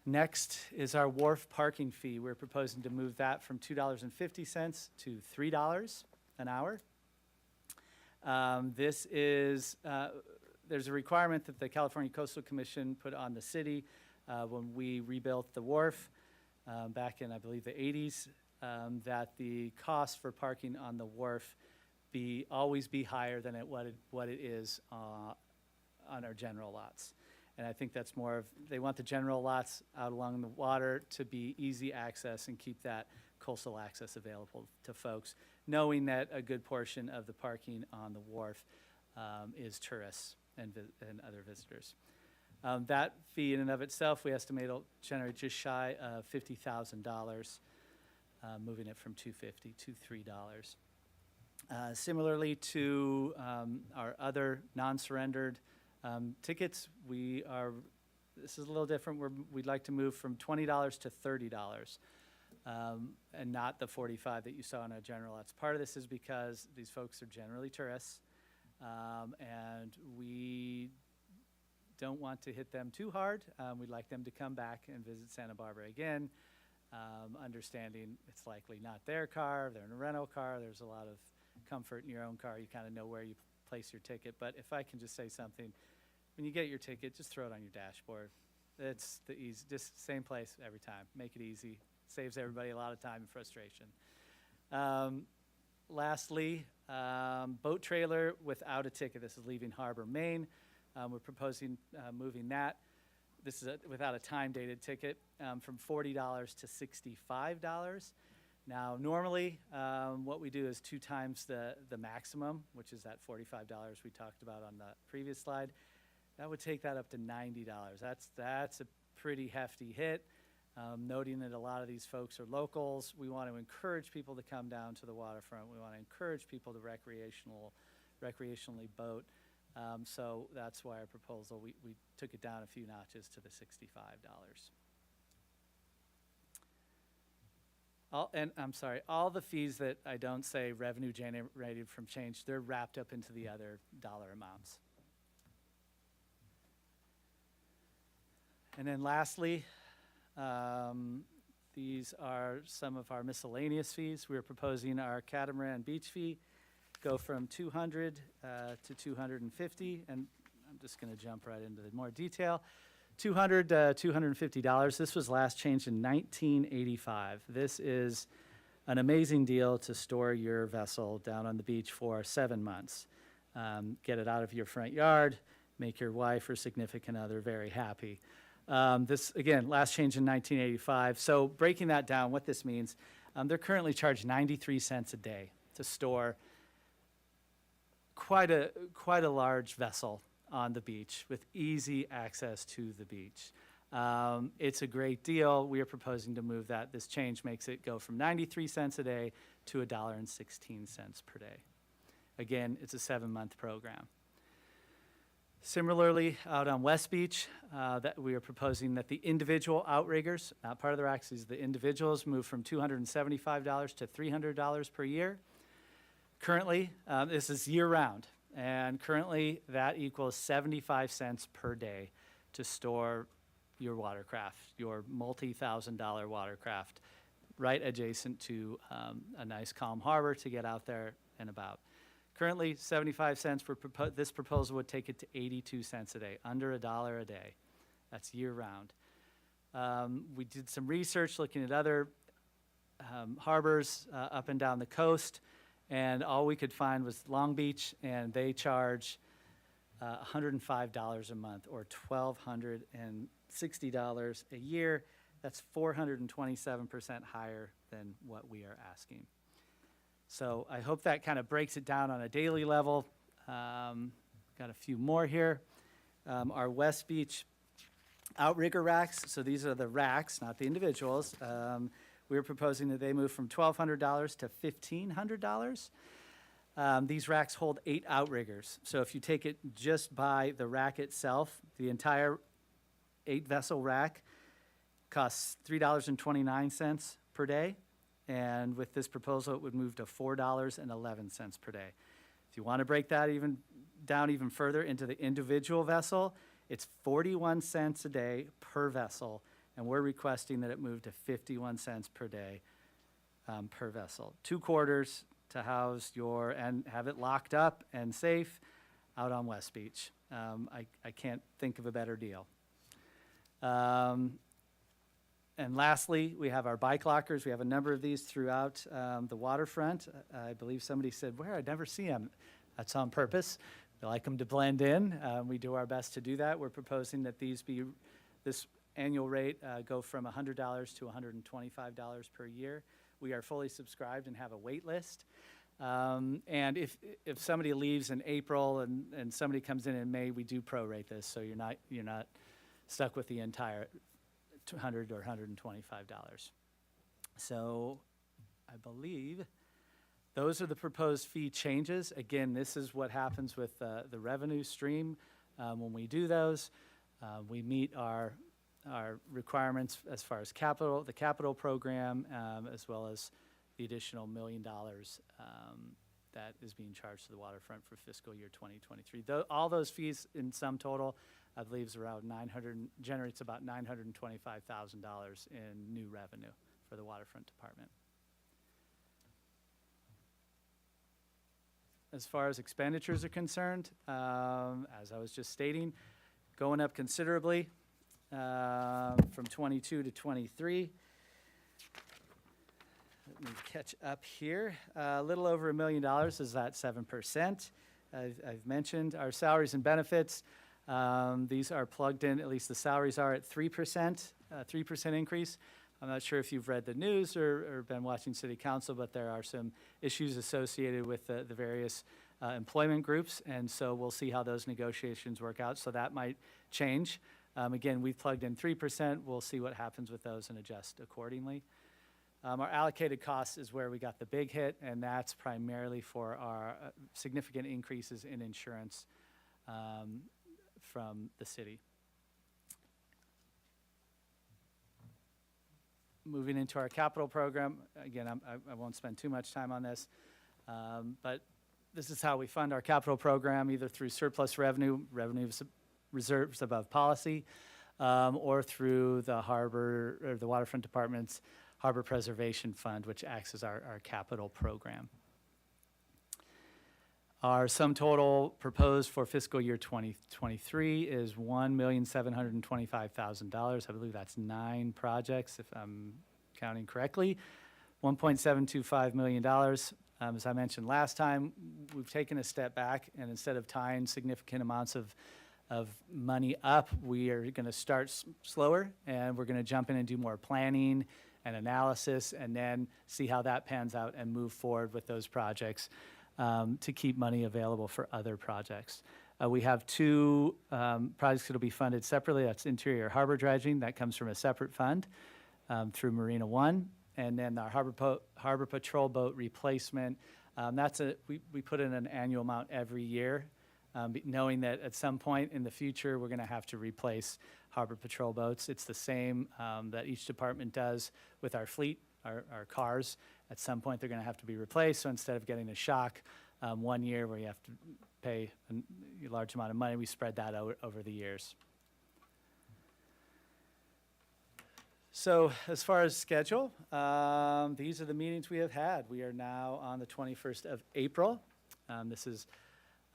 Next is our wharf parking fee. We're proposing to move that from $2.50 to $3 an hour. This is, there's a requirement that the California Coastal Commission put on the city when we rebuilt the wharf back in, I believe, the 80s, that the cost for parking on the wharf always be higher than what it is on our general lots. And I think that's more of, they want the general lots out along the water to be easy access and keep that coastal access available to folks, knowing that a good portion of the parking on the wharf is tourists and other visitors. That fee in and of itself, we estimate will generate just shy of $50,000, moving it from $250 to $3. Similarly to our other non-surrendered tickets, this is a little different. We'd like to move from $20 to $30, and not the $45 that you saw in our general lots. Part of this is because these folks are generally tourists, and we don't want to hit them too hard. We'd like them to come back and visit Santa Barbara again, understanding it's likely not their car, they're in a rental car, there's a lot of comfort in your own car, you kind of know where you place your ticket. But if I can just say something, when you get your ticket, just throw it on your dashboard. It's the easy, just same place every time. Make it easy. Saves everybody a lot of time and frustration. Lastly, boat trailer without a ticket. This is leaving Harbor, Maine. We're proposing moving that. This is without a time-dated ticket from $40 to $65. Now, normally, what we do is 2 times the maximum, which is that $45 we talked about on the previous slide. That would take that up to $90. That's a pretty hefty hit. Noting that a lot of these folks are locals, we want to encourage people to come down to the waterfront. We want to encourage people to recreationally boat. So that's why our proposal, we took it down a few notches to the $65. All the fees that I don't say revenue generated from change, they're wrapped up into the other dollar amounts. And then lastly, these are some of our miscellaneous fees. We're proposing our catamaran beach fee go from $200 to $250, and I'm just going to jump right into the more detail. $200 to $250. This was last changed in 1985. This is an amazing deal to store your vessel down on the beach for 7 months. Get it out of your front yard, make your wife or significant other very happy. This, again, last change in 1985. So breaking that down, what this means, they're currently charged 93 cents a day to store quite a large vessel on the beach with easy access to the beach. It's a great deal. We are proposing to move that. This change makes it go from 93 cents a day to $1.16 per day. Again, it's a 7-month program. Similarly, out on West Beach, that we are proposing that the individual outriggers, not part of the RACs, the individuals move from $275 to $300 per year. Currently, this is year-round, and currently that equals 75 cents per day to store your watercraft, your multi-$1,000 watercraft, right adjacent to a nice calm harbor to get out there and about. Currently, 75 cents for this proposal would take it to 82 cents a day, under $1 a day. That's year-round. We did some research looking at other harbors up and down the coast, and all we could find was Long Beach, and they charge $105 a month, or $1,260 a year. That's 427% higher than what we are asking. So I hope that kind of breaks it down on a daily level. Got a few more here. Our West Beach outrigger racks, so these are the racks, not the individuals. We're proposing that they move from $1,200 to $1,500. These racks hold 8 outriggers. So if you take it just by the rack itself, the entire 8-vessel rack costs $3.29 per day. And with this proposal, it would move to $4.11 per day. If you want to break that down even further into the individual vessel, it's 41 cents a day per vessel, and we're requesting that it move to 51 cents per day per vessel. 2 quarters to house and have it locked up and safe out on West Beach. I can't think of a better deal. And lastly, we have our bike lockers. We have a number of these throughout the waterfront. I believe somebody said, where? I never see them. That's on purpose. We like them to blend in. We do our best to do that. We're proposing that this annual rate go from $100 to $125 per year. We are fully subscribed and have a wait list. And if somebody leaves in April and somebody comes in May, we do prorate this, so you're not stuck with the entire $100 or $125. So I believe those are the proposed fee changes. Again, this is what happens with the revenue stream when we do those. We meet our requirements as far as the capital program, as well as the additional $1 million that is being charged to the waterfront for fiscal year 2023. All those fees in sum total, I believe, is around generates about $925,000 in new revenue for the waterfront department. As far as expenditures are concerned, as I was just stating, going up considerably from 22 to 23. Let me catch up here. A little over $1 million is that 7%. I've mentioned our salaries and benefits. These are plugged in, at least the salaries are at 3%, 3% increase. I'm not sure if you've read the news or been watching City Council, but there are some issues associated with the various employment groups, and so we'll see how those negotiations work out. So that might change. Again, we've plugged in 3%. We'll see what happens with those and adjust accordingly. Our allocated costs is where we got the big hit, and that's primarily for our significant increases in insurance from the city. Moving into our capital program, again, I won't spend too much time on this, but this is how we fund our capital program, either through surplus revenue reserves above policy, or through the harbor or the waterfront department's Harbor Preservation Fund, which acts as our capital program. Our sum total proposed for fiscal year 2023 is $1,725,000. I believe that's 9 projects, if I'm counting correctly. $1.725 million. As I mentioned last time, we've taken a step back, and instead of tying significant amounts of money up, we are going to start slower, and we're going to jump in and do more planning and analysis, and then see how that pans out and move forward with those projects to keep money available for other projects. We have 2 projects that will be funded separately. That's interior harbor dredging. That comes from a separate fund through Marina One. And then our harbor patrol boat replacement. We put in an annual amount every year, knowing that at some point in the future, we're going to have to replace harbor patrol boats. It's the same that each department does with our fleet, our cars. At some point, they're going to have to be replaced. So instead of getting a shock one year where you have to pay a large amount of money, we spread that out over the years. So as far as schedule, these are the meetings we have had. We are now on the 21st of April. This is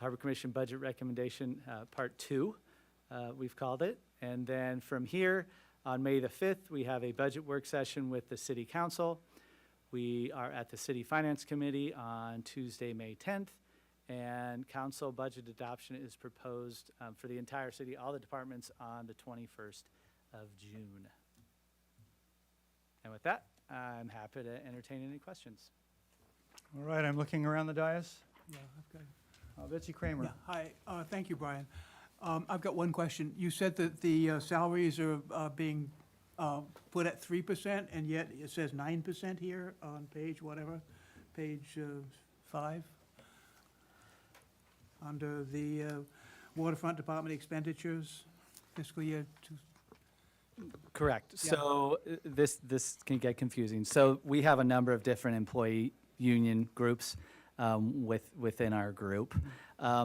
Harbor Commission Budget Recommendation, Part 2, we've called it. And then from here, on May the 5th, we have a budget work session with the City Council. We are at the City Finance Committee on Tuesday, May 10th, and council budget adoption is proposed for the entire city, all the departments, on the 21st of June. And with that, I'm happy to entertain any questions. All right, I'm looking around the dais. Yeah, I've got Betsy Kramer. Yeah, hi, thank you, Brian. I've got one question. You said that the salaries are being put at 3%, and yet it says 9% here on page whatever, page 5, under the Waterfront Department expenditures, fiscal year Correct. Yeah. So this can get confusing. So we have a number of different employee union groups within our group.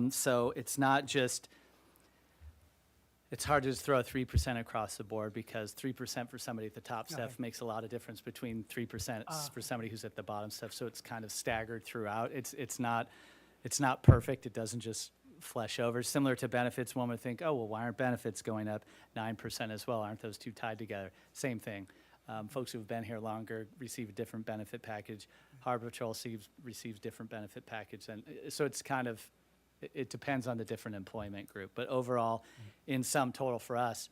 So it's not just, it's hard to just throw 3% across the board, because 3% for somebody at the top stuff Okay. makes a lot of difference between 3% for somebody who's at the bottom stuff. So it's kind of staggered throughout. It's not perfect. It doesn't just flesh over. Similar to benefits, one would think, oh, well, why aren't benefits going up 9% as well? Aren't those two tied together? Same thing. Folks who've been here longer receive a different benefit package. Harbor Patrol receives different benefit package. And so it's kind of, it depends on the different employment group. But overall, in sum total for us,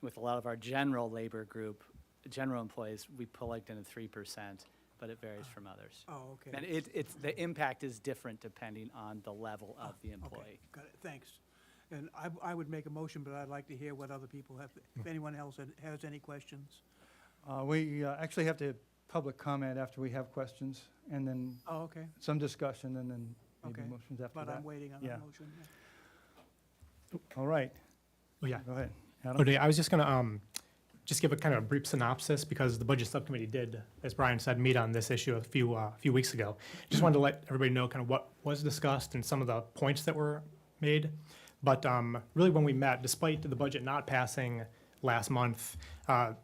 with a lot of our general labor group, general employees, we plugged in at 3%, but it varies from others. Oh, okay. And it's the impact is different depending on the level of the employee. Okay, got it, thanks. And I would make a motion, but I'd like to hear what other people have, if anyone else has any questions. We actually have to public comment after we have questions, and then Oh, okay, some discussion, and then maybe Okay. motions after but that. I'm waiting on Yeah. that motion. Yeah. All right, Oh, yeah. go ahead. Adam? Okay, I was just gonna just give a kind of a brief synopsis, because the budget subcommittee did, as Brian said, meet on this issue a few weeks ago. Just wanted to let everybody know kind of what was discussed and some of the points that were made. But really, when we met, despite the budget not passing last month,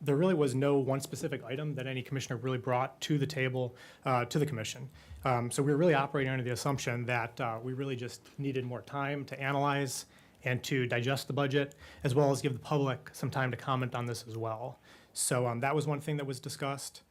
there really was no one specific item that any commissioner really brought to the table to the commission. So we were really operating under the assumption that we really just needed more time to analyze and to digest the budget, as well as give the public some time to comment on this as well. So that was one thing that was discussed.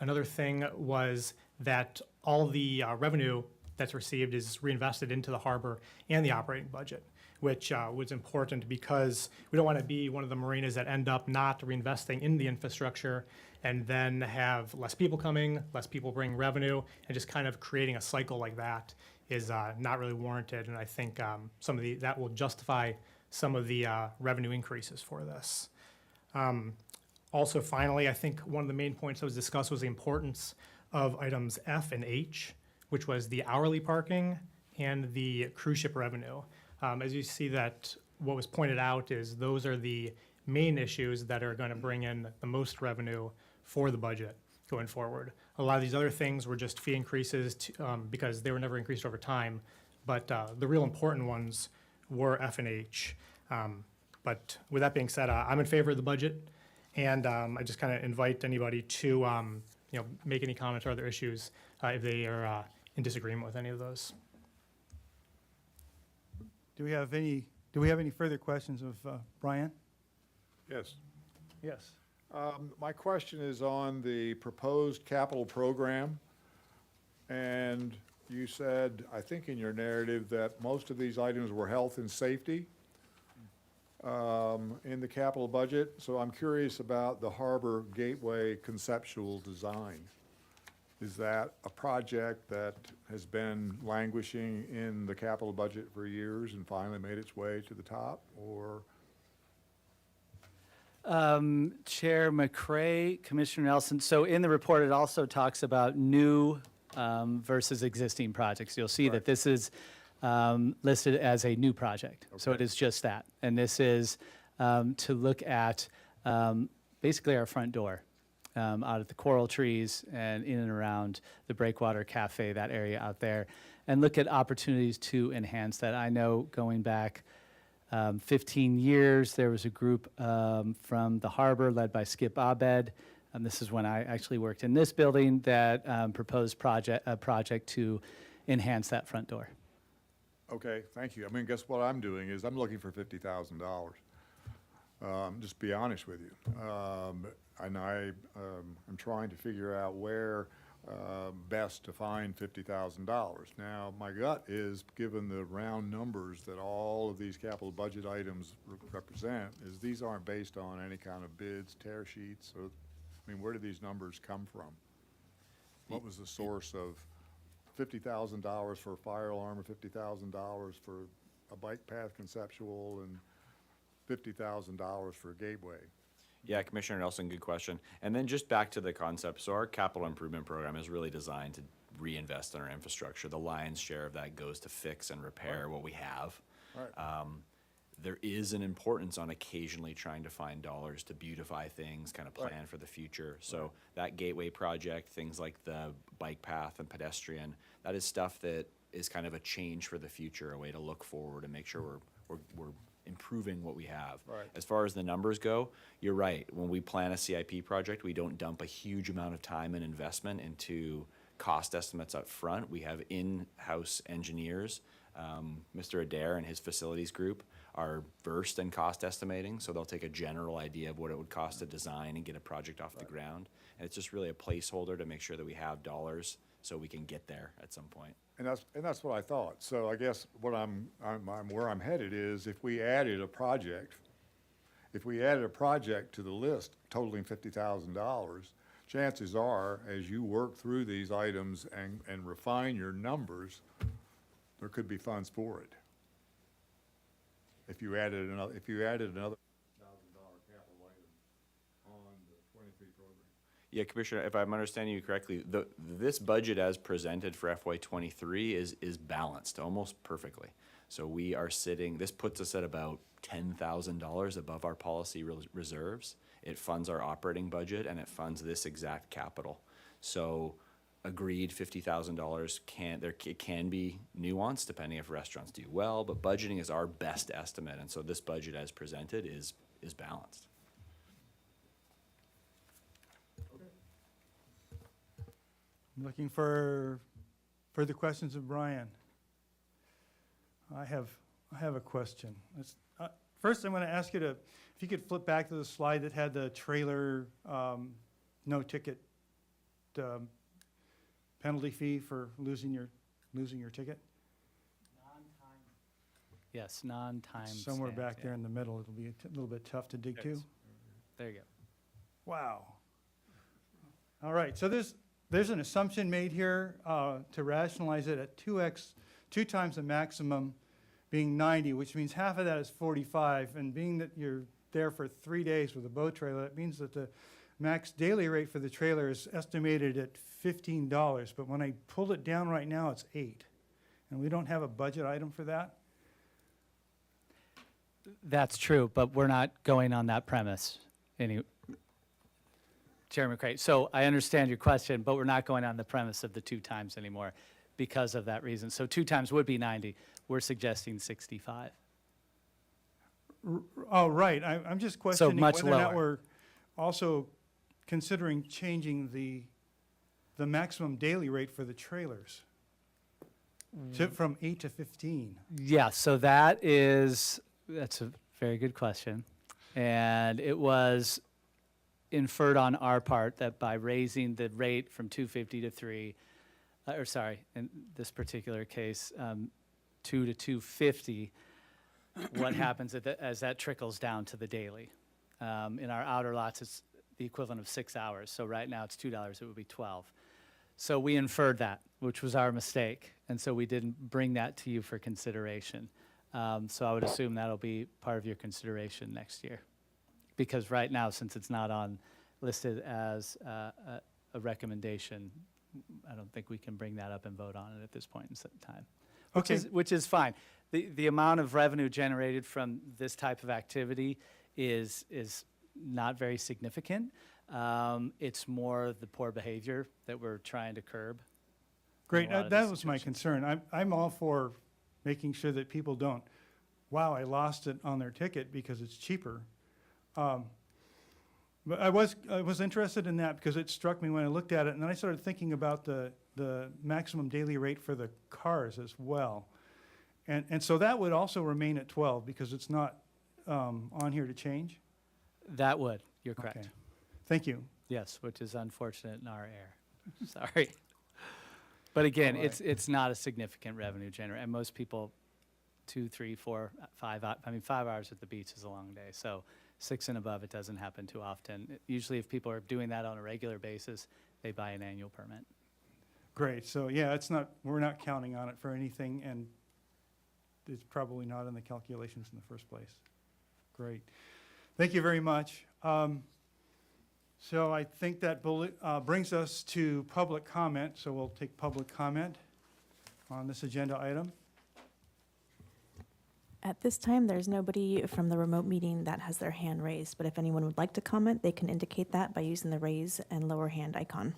Another thing was that all the revenue that's received is reinvested into the harbor and the operating budget, which was important because we don't want to be one of the marinas that end up not reinvesting in the infrastructure and then have less people coming, less people bring revenue, and just kind of creating a cycle like that is not really warranted. And I think that will justify some of the revenue increases for this. Also, finally, I think one of the main points that was discussed was the importance of items F and H, which was the hourly parking and the cruise ship revenue. As you see, that what was pointed out is those are the main issues that are going to bring in the most revenue for the budget going forward. A lot of these other things were just fee increases because they were never increased over time, but the real important ones were F and H. But with that being said, I'm in favor of the budget, and I just kind of invite anybody to make any comments or other issues if they are in disagreement with any of those. Do we have any further questions of Brian? Yes. Yes. My question is on the proposed capital program. And you said, I think in your narrative, that most of these items were health and safety in the capital budget. So I'm curious about the Harbor Gateway conceptual design. Is that a project that has been languishing in the capital budget for years and finally made its way to the top, or? Chair McCray, Commissioner Nelson, so in the report, it also talks about new versus existing projects. You'll see that this is listed as a new project. So it is just that. And this is to look at basically our front door out at the coral trees and in and around the Breakwater Cafe, that area out there, and look at opportunities to enhance that. I know going back 15 years, there was a group from the harbor led by Skip Abed. This is when I actually worked in this building that proposed a project to enhance that front door. Okay, thank you. I mean, guess what I'm doing is I'm looking for $50,000. Just be honest with you. And I'm trying to figure out where best to find $50,000. Now, my gut is, given the round numbers that all of these capital budget items represent, is these aren't based on any kind of bids, tear sheets, or, I mean, where do these numbers come from? What was the source of $50,000 for a fire alarm, or $50,000 for a bike path conceptual, and $50,000 for a gateway? Yeah, Commissioner Nelson, good question. And then just back to the concept, so our capital improvement program is really designed to reinvest in our infrastructure. The lion's share of that goes to fix and repair what we have. Right. There is an importance on occasionally trying to find dollars to beautify things, kind of plan for the future. So that gateway project, things like the bike path and pedestrian, that is stuff that is kind of a change for the future, a way to look forward and make sure we're improving what we have. Right. As far as the numbers go, you're right. When we plan a CIP project, we don't dump a huge amount of time and investment into cost estimates up front. We have in-house engineers. Mr. Adair and his facilities group are versed in cost estimating, so they'll take a general idea of what it would cost to design and get a project off the ground. And it's just really a placeholder to make sure that we have dollars so we can get there at some point. And that's what I thought. So I guess what where I'm headed is, if we added a project to the list totaling $50,000, chances are, as you work through these items and refine your numbers, there could be funds for it. If you added another $1,000 capital item on the 23 program. Yeah, Commissioner, if I'm understanding you correctly, this budget as presented for FY '23 is balanced almost perfectly. So we are sitting, this puts us at about $10,000 above our policy reserves. It funds our operating budget and it funds this exact capital. So agreed, $50,000 it can be nuanced depending if restaurants do well, but budgeting is our best estimate. And so this budget as presented is balanced. I'm looking for further questions of Brian. I have a question. First, I'm going to ask you if you could flip back to the slide that had the trailer no ticket penalty fee for losing your ticket. Yes, non-time. Somewhere stamp, back yeah. there in the middle, it'll be a little bit tough to dig to. There you go. Wow. All right, so there's an assumption made here to rationalize it at 2 times the maximum being 90, which means half of that is 45. And being that you're there for 3 days with a boat trailer, that means that the max daily rate for the trailer is estimated at $15. But when I pulled it down right now, it's $8. And we don't have a budget item for that. That's true, but we're not going on that premise. Chairman Cray, so I understand your question, but we're not going on the premise of the 2 times anymore because of that reason. So 2 times would be 90. We're suggesting 65. Oh, right. I'm just questioning much whether or not lower. we're also considering changing the maximum daily rate for the trailers from 8 to 15. Yeah, so that's a very good question. And it was inferred on our part that by raising the rate from 250 to 3, in this particular case, 2 to 250, what happens as that trickles down to the daily? In our outer lots, it's the equivalent of 6 hours. So right now it's $2, it would be 12. So we inferred that, which was our mistake. And so we didn't bring that to you for consideration. So I would assume that'll be part of your consideration next year. Because right now, since it's not listed as a recommendation, I don't think we can bring that up and vote on it at this point in time. Which is fine. The amount of revenue generated from this type of activity is not very significant. It's more the poor behavior that we're trying to curb. Great, in a lot of that these was my situations. concern. I'm all for making sure that people don't, wow, I lost it on their ticket because it's cheaper. But I was interested in that because it struck me when I looked at it, and then I started thinking about the the maximum daily rate for the cars as well. And so that would also remain at 12 because it's not on here to change? That would, you're correct. Okay. Thank you. Yes, which is unfortunate in our air. Sorry. But again, All right. it's not a significant revenue generator. And most people, 2, 3, 4, 5, I mean, 5 hours at the beach is a long day. So 6 and above, it doesn't happen too often. Usually if people are doing that on a regular basis, they buy an annual permit. Great. So yeah, we're not counting on it for anything, and it's probably not in the calculations in the first place. Great. Thank you very much. So I think that brings us to public comment. So we'll take public comment on this agenda item. At this time, there's nobody from the remote meeting that has their hand raised, but if anyone would like to comment, they can indicate that by using the raise and lower hand icon.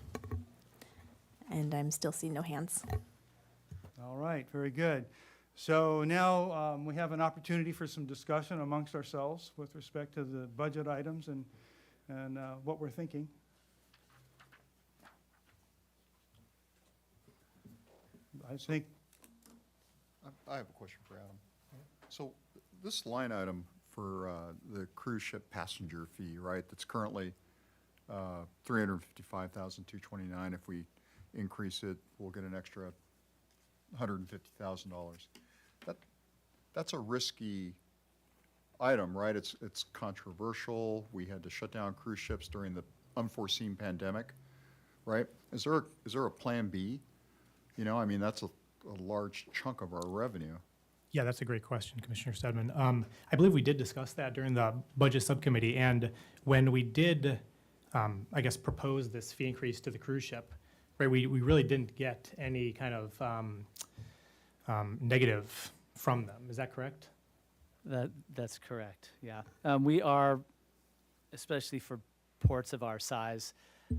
And I'm still seeing no hands. All right, very good. So now we have an opportunity for some discussion amongst ourselves with respect to the budget items and what we're thinking. I think, I have a question for Adam. So this line item for the cruise ship passenger fee, right, that's currently $355,229. If we increase it, we'll get an extra $150,000. That's a risky item, right? It's controversial. We had to shut down cruise ships during the unforeseen pandemic, right? Is there a plan B? You know, I mean, that's a large chunk of our revenue. Yeah, that's a great question, Commissioner Stedman. I believe we did discuss that during the budget subcommittee, and when we did, I guess, propose this fee increase to the cruise ship, right, we really didn't get any kind of negative from them. Is that correct? That's correct, yeah. We are, especially for ports of our size,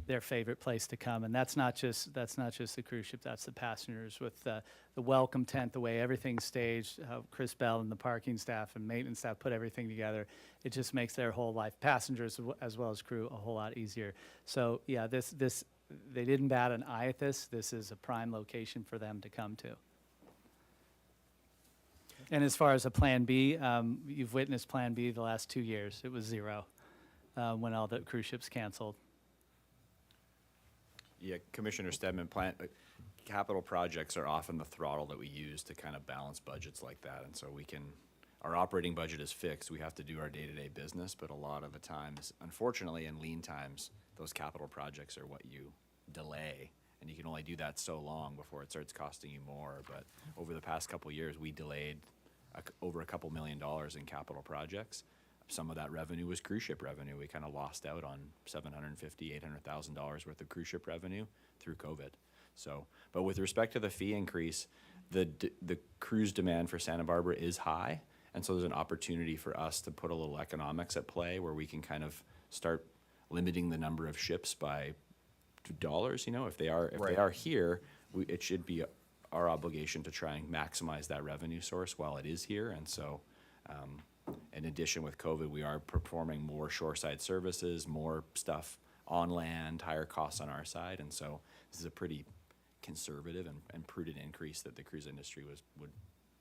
their favorite place to come. And that's not just the cruise ship, that's the passengers with the welcome tent, the way everything's staged, how Chris Bell and the parking staff and maintenance staff put everything together. It just makes their whole life, passengers as well as crew, a whole lot easier. So yeah, this they didn't bat an eye at this. This is a prime location for them to come to. And as far as a Plan B, you've witnessed Plan B the last 2 years. It was zero when all the cruise ships canceled. Yeah, Commissioner Stedman, capital projects are often the throttle that we use to kind of balance budgets like that. And so our operating budget is fixed. We have to do our day-to-day business, but a lot of the times, unfortunately, in lean times, those capital projects are what you delay. And you can only do that so long before it starts costing you more. But over the past couple of years, we delayed over $2 million in capital projects. Some of that revenue was cruise ship revenue. We kind of lost out on $750,000, $800,000 worth of cruise ship revenue through COVID. So, but with respect to the fee increase, the cruise demand for Santa Barbara is high. And so there's an opportunity for us to put a little economics at play where we can kind of start limiting the number of ships by $2. You know, if they are here, it should be our obligation to try and maximize that revenue source while it is here. And so, in addition, with COVID, we are performing more shoreside services, more stuff on land, higher costs on our side. And so this is a pretty conservative and prudent increase that the cruise industry would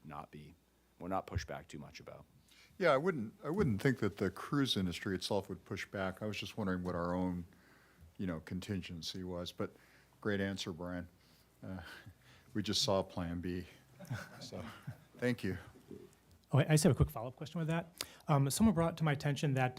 not push back too much about. Yeah, I wouldn't think that the cruise industry itself would push back. I was just wondering what our own, contingency was. But great answer, Brian. We just saw Plan B. So, thank you. Oh, I just have a quick follow-up question with that. Someone brought to my attention that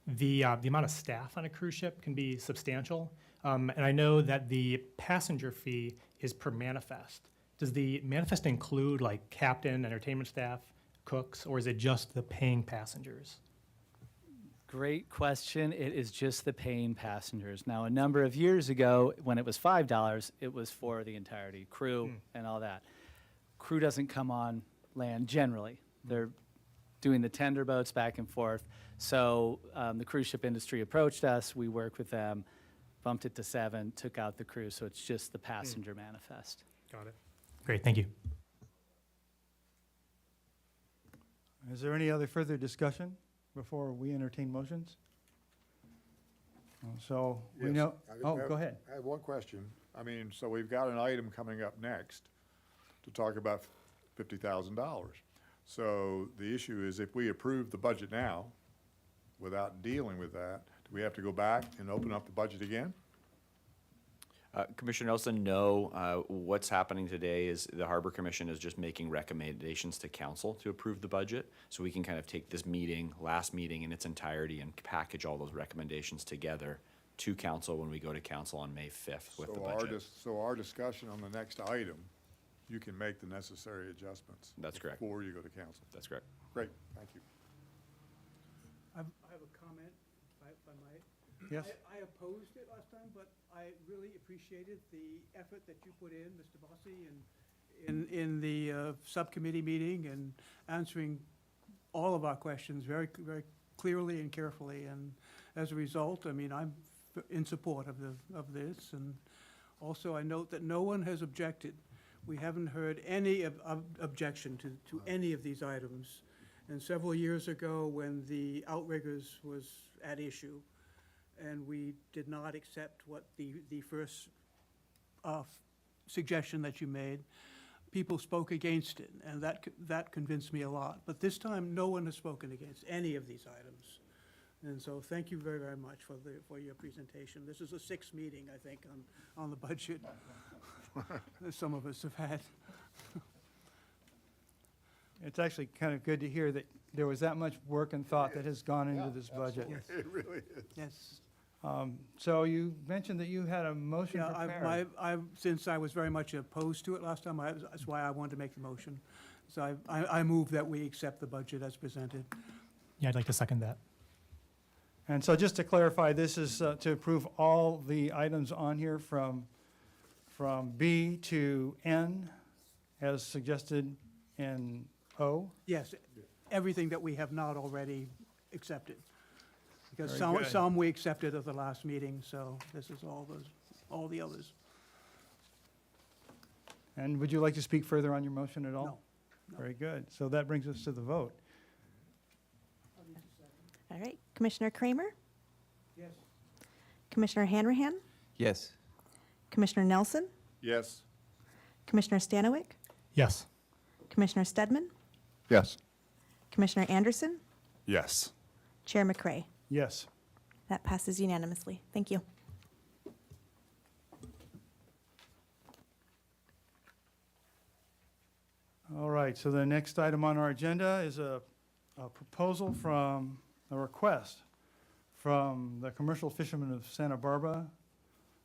the amount of staff on a cruise ship can be substantial. And I know that the passenger fee is per manifest. Does the manifest include like captain, entertainment staff, cooks, or is it just the paying passengers? Great question. It is just the paying passengers. Now, a number of years ago, when it was $5, it was for the entirety, crew and all that. Crew doesn't come on land generally. They're doing the tender boats back and forth. So the cruise ship industry approached us. We worked with them, bumped it to $7, took out the crew. So it's just the passenger manifest. Got it. Great, thank you. Is there any other further discussion before we entertain motions? So we know, go ahead. I have one question. I mean, so we've got an item coming up next to talk about $50,000. So the issue is, if we approve the budget now without dealing with that, do we have to go back and open up the budget again? Commissioner Nelson, no. What's happening today is the Harbor Commission is just making recommendations to council to approve the budget. So we can kind of take this meeting, last meeting in its entirety, and package all those recommendations together to council when we go to council on May 5th with the budget. So our discussion on the next item, you can make the necessary adjustments. That's correct. Before you go to council. That's correct. Great, thank you. I have a comment, if I might. Yes. I opposed it last time, but I really appreciated the effort that you put in, Mr. Bossy, and in the subcommittee meeting and answering all of our questions very, very clearly and carefully. And as a result, I mean, I'm in support of this. And also, I note that no one has objected. We haven't heard any objection to any of these items. And several years ago, when the outriggers was at issue, and we did not accept what the first suggestion that you made, people spoke against it, and that convinced me a lot. But this time, no one has spoken against any of these items. And so thank you very, very much for your presentation. This is the 6th meeting, I think, on the budget that some of us have had. It's actually kind of good to hear that there was that much work and thought that has gone into this budget. It really is. Yes. So you mentioned that you had a motion Yeah, prepared. since I was very much opposed to it last time, that's why I wanted to make the motion. So I move that we accept the budget as presented. Yeah, I'd like to second that. And so just to clarify, this is to approve all the items on here from B to N as suggested in O? Yes, everything that we have not already accepted. Because Very good. some we accepted at the last meeting, so this is all the others. And would you like to speak further on your motion at all? No. Very good. So that brings us to the vote. All right, Commissioner Kramer, Yes. Commissioner Hanrahan, Yes. Commissioner Nelson, Yes. Commissioner Stanowik, Yes. Commissioner Stedman, Yes. Commissioner Anderson, Yes. Chair McCray. Yes. That passes unanimously. Thank you. All right, so the next item on our agenda is a proposal from, a request from the Commercial Fishermen of Santa Barbara,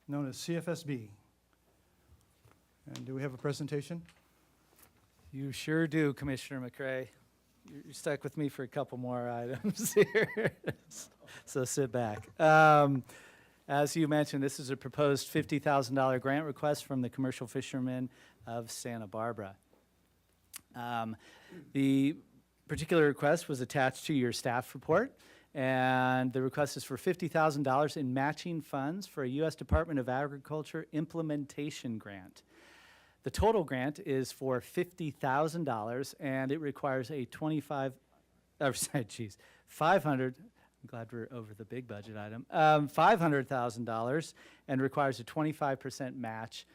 known as CFSB. And do we have a presentation? You sure do, Commissioner McCray. You're stuck with me for a couple more items here, so sit back. As you mentioned, this is a proposed $50,000 grant request from the Commercial Fishermen of Santa Barbara. The particular request was attached to your staff report, and the request is for $50,000 in matching funds for a U.S. Department of Agriculture implementation grant. The total grant is for $50,000, and it requires a 500, I'm glad we're over the big budget item, $500,000, and requires a 25% match,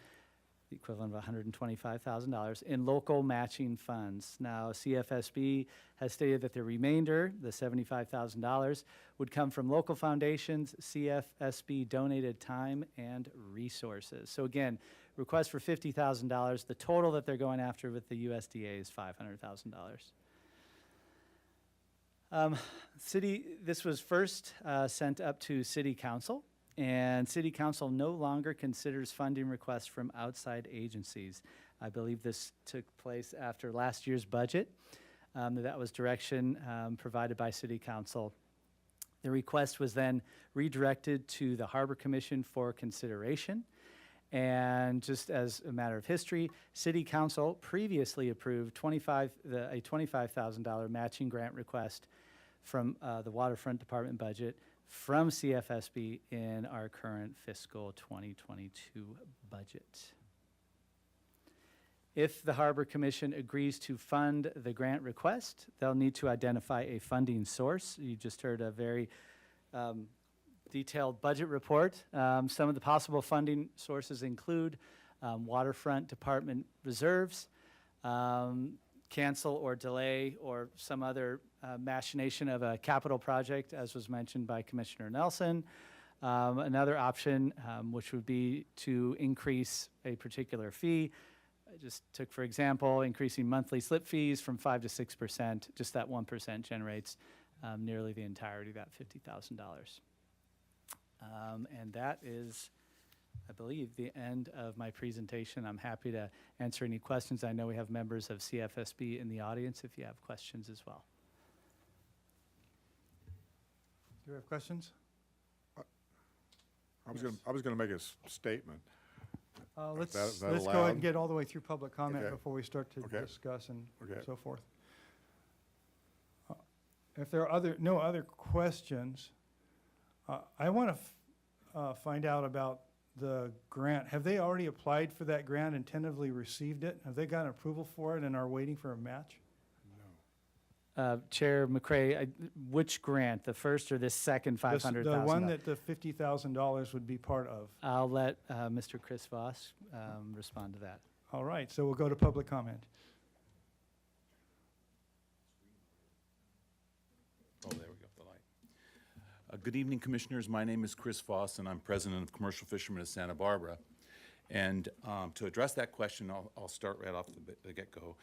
the equivalent of $125,000 in local matching funds. Now, CFSB has stated that the remainder, the $75,000, would come from local foundations, CFSB donated time and resources. So again, request for $50,000. The total that they're going after with the USDA is $500,000. This was first sent up to City Council, and City Council no longer considers funding requests from outside agencies. I believe this took place after last year's budget. That was direction provided by City Council. The request was then redirected to the Harbor Commission for consideration. And just as a matter of history, City Council previously approved a $25,000 matching grant request from the Waterfront Department budget from CFSB in our current fiscal 2022 budget. If the Harbor Commission agrees to fund the grant request, they'll need to identify a funding source. You just heard a very detailed budget report. Some of the possible funding sources include waterfront department reserves, cancel or delay or some other machination of a capital project, as was mentioned by Commissioner Nelson. Another option, which would be to increase a particular fee. I just took, for example, increasing monthly slip fees from 5 to 6%. Just that 1% generates nearly the entirety of that $50,000. And that is, I believe, the end of my presentation. I'm happy to answer any questions. I know we have members of CFSB in the audience if you have questions as well. Do you have questions? I was gonna make a statement. Let's that go ahead allowed? and get all the way through public comment Okay. before we start to Okay. discuss and Okay. so forth. If there are no other questions, I want to find out about the grant. Have they already applied for that grant and tentatively received it? Have they gotten approval for it and are waiting for a match? Chair McCray, which grant, the first or this second $500,000? The one that the $50,000 would be part of. I'll let Mr. Chris Voss respond to that. All right, so we'll go to public comment. Oh, there we go, the light. Good evening, Commissioners. My name is Chris Voss, and I'm President of Commercial Fishermen of Santa Barbara. And to address that question, I'll start right off the get-go.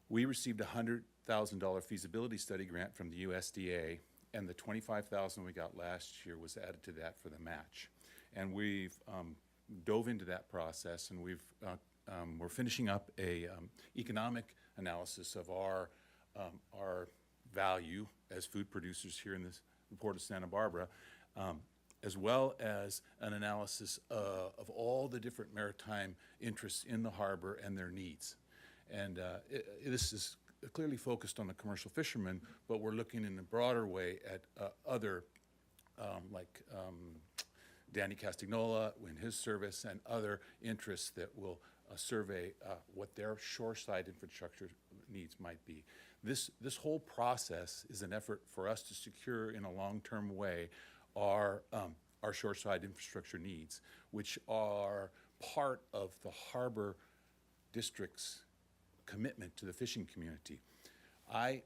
We received a $100,000 feasibility study grant from the USDA, and the $25,000 we got last year was added to that for the match. And we've dove into that process, and we're finishing up a economic analysis of our value as food producers here in the Port of Santa Barbara, as well as an analysis of all the different maritime interests in the harbor and their needs. And this is clearly focused on the commercial fishermen, but we're looking in a broader way at other, like Danny Castagnola in his service and other interests that will survey what their shoreside infrastructure needs might be. This whole process is an effort for us to secure in a long-term way our shoreside infrastructure needs, which are part of the harbor district's commitment to the fishing community. I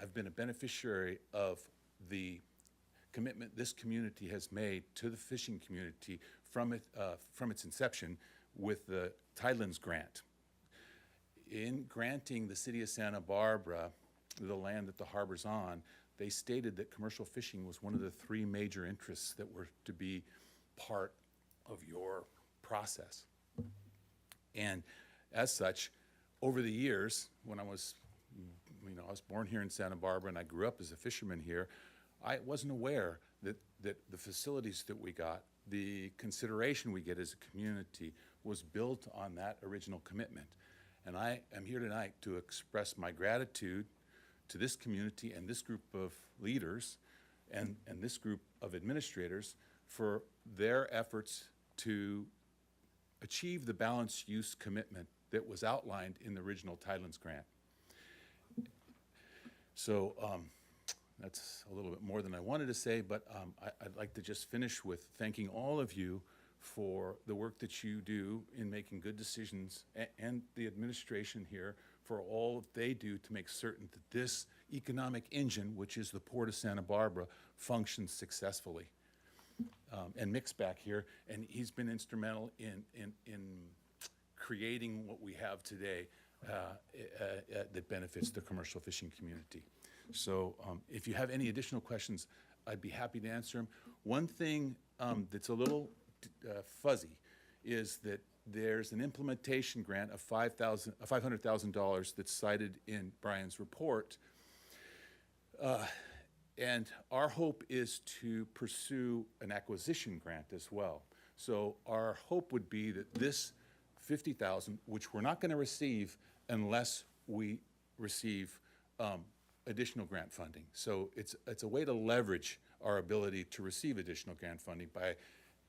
have been a beneficiary of the commitment this community has made to the fishing community from its inception with the Tidelands Grant. In granting the city of Santa Barbara the land that the harbor's on, they stated that commercial fishing was one of the 3 major interests that were to be part of your process. And as such, over the years, when I was born here in Santa Barbara and I grew up as a fisherman here, I wasn't aware that the facilities that we got, the consideration we get as a community was built on that original commitment. And I am here tonight to express my gratitude to this community and this group of leaders and this group of administrators for their efforts to achieve the balanced use commitment that was outlined in the original Tidelands Grant. So that's a little bit more than I wanted to say, but I'd like to just finish with thanking all of you for the work that you do in making good decisions, and the administration here for all they do to make certain that this economic engine, which is the Port of Santa Barbara, functions successfully. And Mick's back here, and he's been instrumental in creating what we have today that benefits the commercial fishing community. So if you have any additional questions, I'd be happy to answer them. One thing that's a little fuzzy is that there's an implementation grant of $500,000 that's cited in Brian's report. And our hope is to pursue an acquisition grant as well. So our hope would be that this $50,000, which we're not going to receive unless we receive additional grant funding. So it's a way to leverage our ability to receive additional grant funding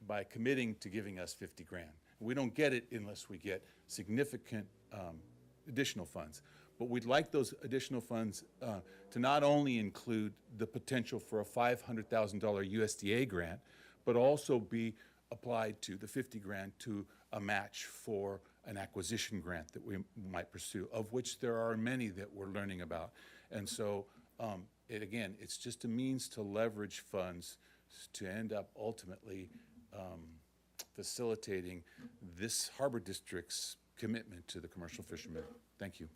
by committing to giving us 50 grand. We don't get it unless we get significant additional funds. But we'd like those additional funds to not only include the potential for a $500,000 USDA grant, but also be applied to the 50 grand to a match for an acquisition grant that we might pursue, of which there are many that we're learning about. And so, again, it's just a means to leverage funds to end up ultimately facilitating this harbor district's commitment to the commercial fishermen. Thank you.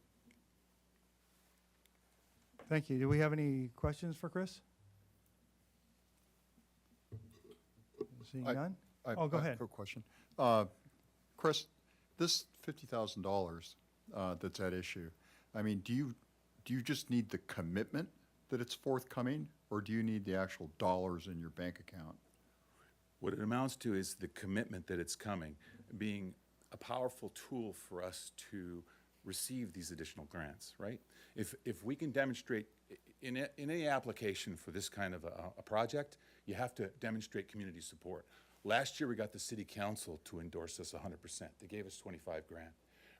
Thank you. Do we have any questions for Chris? Seeing none? Oh, go I have ahead. a quick question. Chris, this $50,000 that's at issue, I mean, do you just need the commitment that it's forthcoming, or do you need the actual dollars in your bank account? What it amounts to is the commitment that it's coming, being a powerful tool for us to receive these additional grants, right? If we can demonstrate, in any application for this kind of a project, you have to demonstrate community support. Last year, we got the city council to endorse us 100%. They gave us 25 grand,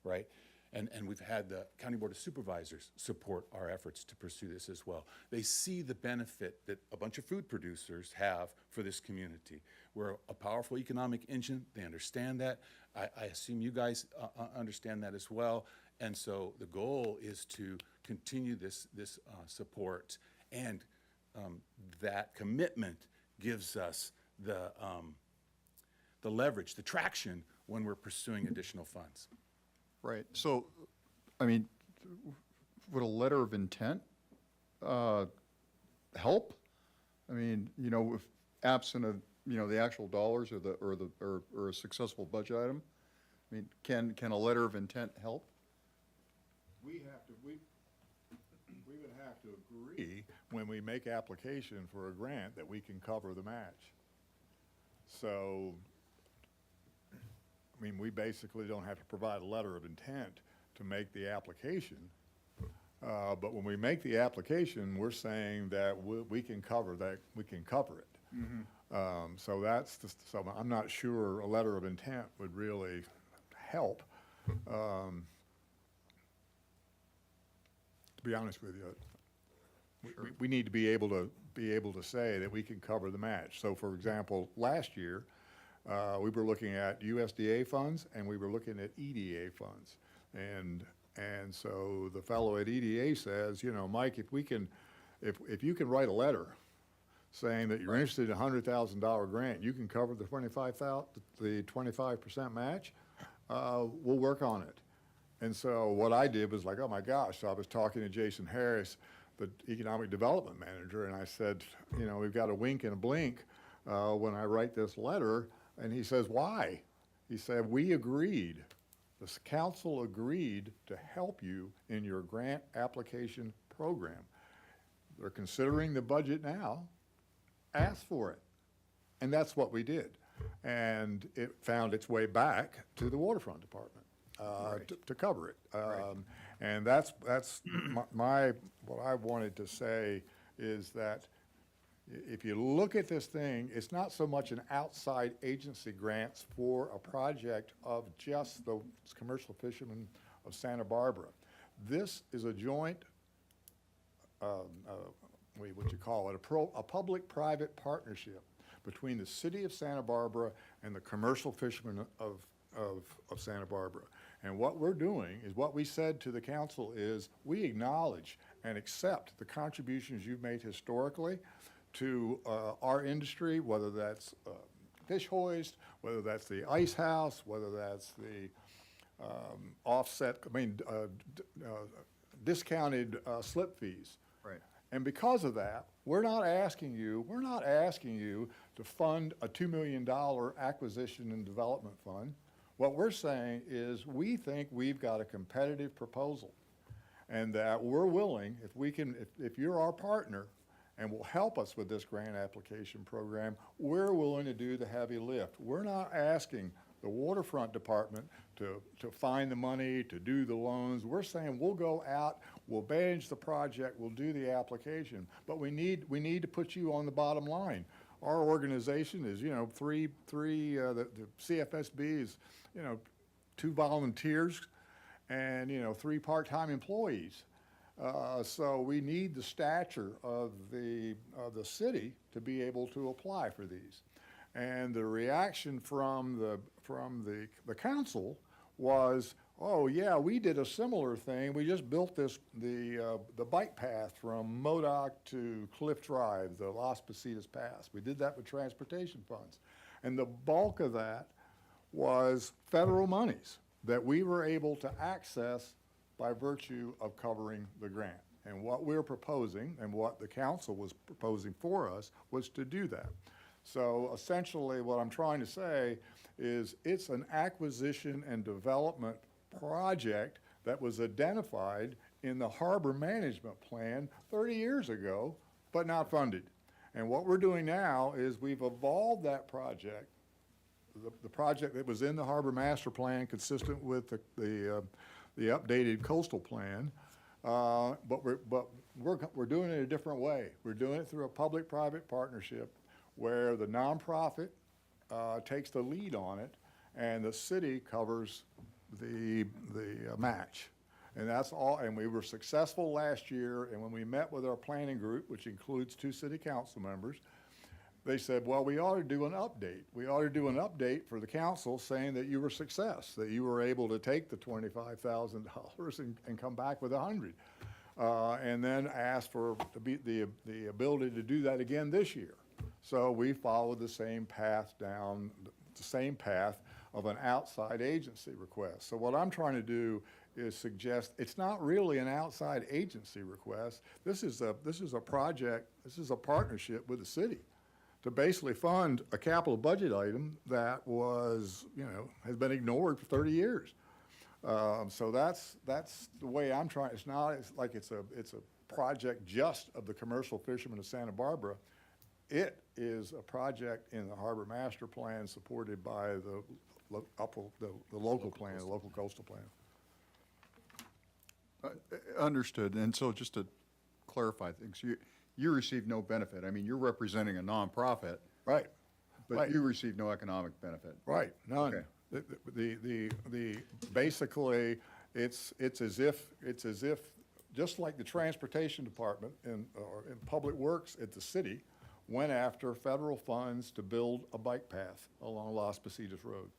right? And we've had the County Board of Supervisors support our efforts to pursue this as well. They see the benefit that a bunch of food producers have for this community. We're a powerful economic engine. They understand that. I assume you guys understand that as well. And so the goal is to continue this support, and that commitment gives us the leverage, the traction when we're pursuing additional funds. Right. So, I mean, would a letter of intent help? I mean, you know, if absent of, you know, the actual dollars or a successful budget item, I mean, can a letter of intent help? We would have to agree when we make application for a grant that we can cover the match. So, I mean, we basically don't have to provide a letter of intent to make the application. But when we make the application, we're saying that we can cover that, we can cover it. So that's so I'm not sure a letter of intent would really help. To be honest with you, we need to be able to say that we can cover the match. So, for example, last year, we were looking at USDA funds and we were looking at EDA funds. And so the fellow at EDA says, you know, Mike, if you can write a letter saying that you're interested in a $100,000 grant, you can cover the 25% match, we'll work on it. And so what I did was like, oh my gosh, so I was talking to Jason Harris, the economic development manager, and I said, you know, we've got a wink and a blink when I write this letter. And he says, why? He said, we agreed, the council agreed to help you in your grant application program. They're considering the budget now, ask for it. And that's what we did. And it found its way back to the waterfront department to cover it. And that's what I wanted to say is that if you look at this thing, it's not so much an outside agency grants for a project of just the commercial fishermen of Santa Barbara. This is a joint, what you call it, a public-private partnership between the city of Santa Barbara and the commercial fishermen of Santa Barbara. And what we're doing is what we said to the council is we acknowledge and accept the contributions you've made historically to our industry, whether that's fish hoist, whether that's the ice house, whether that's the discounted slip fees. Right. And because of that, we're not asking you to fund a $2 million acquisition and development fund. What we're saying is we think we've got a competitive proposal, and that we're willing, if you're our partner and will help us with this grant application program, we're willing to do the heavy lift. We're not asking the waterfront department to find the money, to do the loans. We're saying we'll go out, we'll manage the project, we'll do the application, but we need to put you on the bottom line. Our organization is, you know, the CFSB is, you know, 2 volunteers, and, 3 part-time employees. So we need the stature of the city to be able to apply for these. And the reaction from the council was, oh, yeah, we did a similar thing. We just built the bike path from Modoc to Cliff Drive, the Las Positas Pass. We did that with transportation funds. And the bulk of that was federal monies that we were able to access by virtue of covering the grant. And what we're proposing, and what the council was proposing for us, was to do that. So essentially, what I'm trying to say is it's an acquisition and development project that was identified in the harbor management plan 30 years ago, but not funded. And what we're doing now is we've evolved that project, the project that was in the harbor master plan, consistent with the updated coastal plan, but we're doing it a different way. We're doing it through a public-private partnership where the nonprofit takes the lead on it, and the city covers the match. And that's all, and we were successful last year, and when we met with our planning group, which includes 2 city council members, they said, well, we ought to do an update. We ought to do an update for the council saying that you were success, that you were able to take the $25,000 and come back with 100. And then ask for the ability to do that again this year. So we followed the same path down, the same path of an outside agency request. So what I'm trying to do is suggest it's not really an outside agency request. This is a project, this is a partnership with the city to basically fund a capital budget item that was, has been ignored for 30 years. So that's the way I'm trying. It's like it's a project just of the commercial fishermen of Santa Barbara. It is a project in the harbor master plan supported by the local plan, the local coastal plan. Understood. And so just to clarify things, you receive no benefit. I mean, you're representing a nonprofit. Right. But Right. you receive no economic benefit. Right, none. Okay. Basically, it's as if, just like the transportation department in Public Works at the city went after federal funds to build a bike path along Las Positas Road.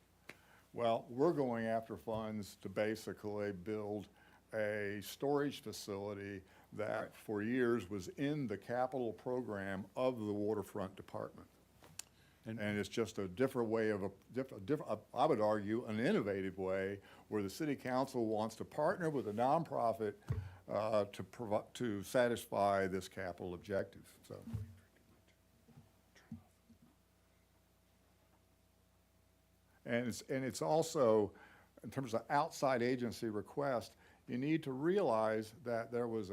Well, we're going after funds to basically build a storage facility that for years was in the capital program of the waterfront department. And it's just a different way of I would argue, an innovative way where the city council wants to partner with a nonprofit to satisfy this capital objective, so. And it's also, in terms of outside agency request, you need to realize that there was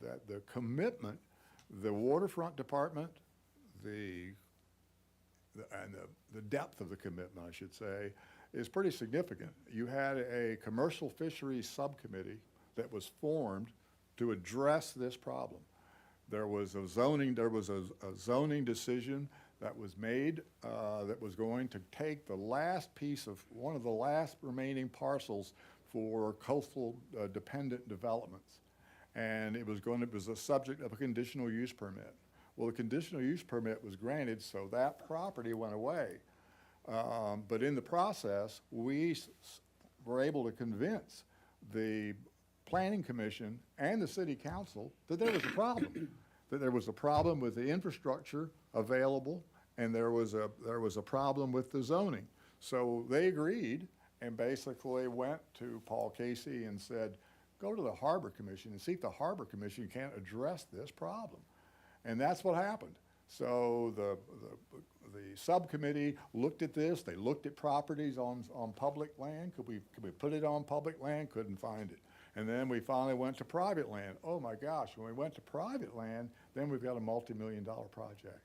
that the commitment, the waterfront department, the depth of the commitment, I should say, is pretty significant. You had a commercial fisheries subcommittee that was formed to address this problem. There was a zoning decision that was made that was going to take the last piece of one of the last remaining parcels for coastal dependent developments. And it was a subject of a conditional use permit. Well, the conditional use permit was granted, so that property went away. But in the process, we were able to convince the Planning Commission and the City Council that there was a problem, that there was a problem with the infrastructure available, and there was a problem with the zoning. So they agreed and basically went to Paul Casey and said, go to the Harbor Commission and see if the Harbor Commission can't address this problem. And that's what happened. So the subcommittee looked at this. They looked at properties on public land. Could we put it on public land? Couldn't find it. And then we finally went to private land. Oh my gosh, when we went to private land, then we've got a multi-million-dollar project.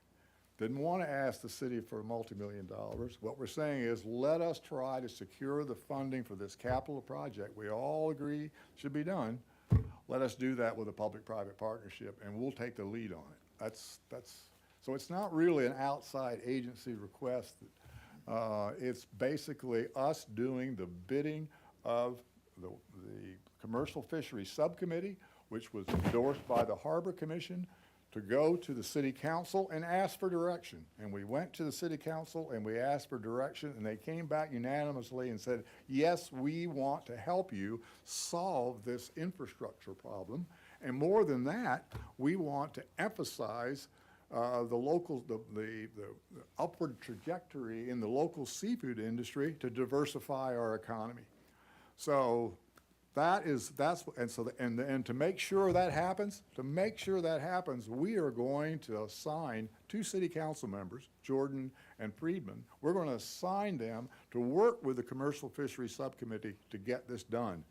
Didn't want to ask the city for multi-million-dollars. What we're saying is, let us try to secure the funding for this capital project we all agree should be done. Let us do that with a public-private partnership, and we'll take the lead on it. So it's not really an outside agency request. It's basically us doing the bidding of the Commercial Fisheries Subcommittee, which was endorsed by the Harbor Commission, to go to the city council and ask for direction. And we went to the city council and we asked for direction, and they came back unanimously and said, yes, we want to help you solve this infrastructure problem. And more than that, we want to emphasize the upward trajectory in the local seafood industry to diversify our economy. So and to make sure that happens, we are going to assign 2 city council members, Jordan and Friedman. We're going to assign them to work with the Commercial Fisheries Subcommittee to get this done.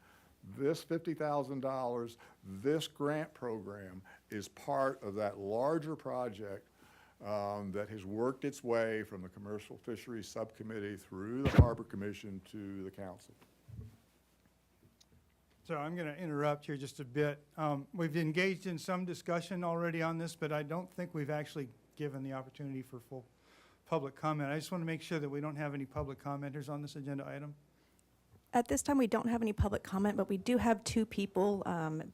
This $50,000, this grant program is part of that larger project that has worked its way from the Commercial Fisheries Subcommittee through the Harbor Commission to the council. So I'm going to interrupt here just a bit. We've engaged in some discussion already on this, but I don't think we've actually given the opportunity for full public comment. I just want to make sure that we don't have any public commenters on this agenda item. At this time, we don't have any public comment, but we do have 2 people,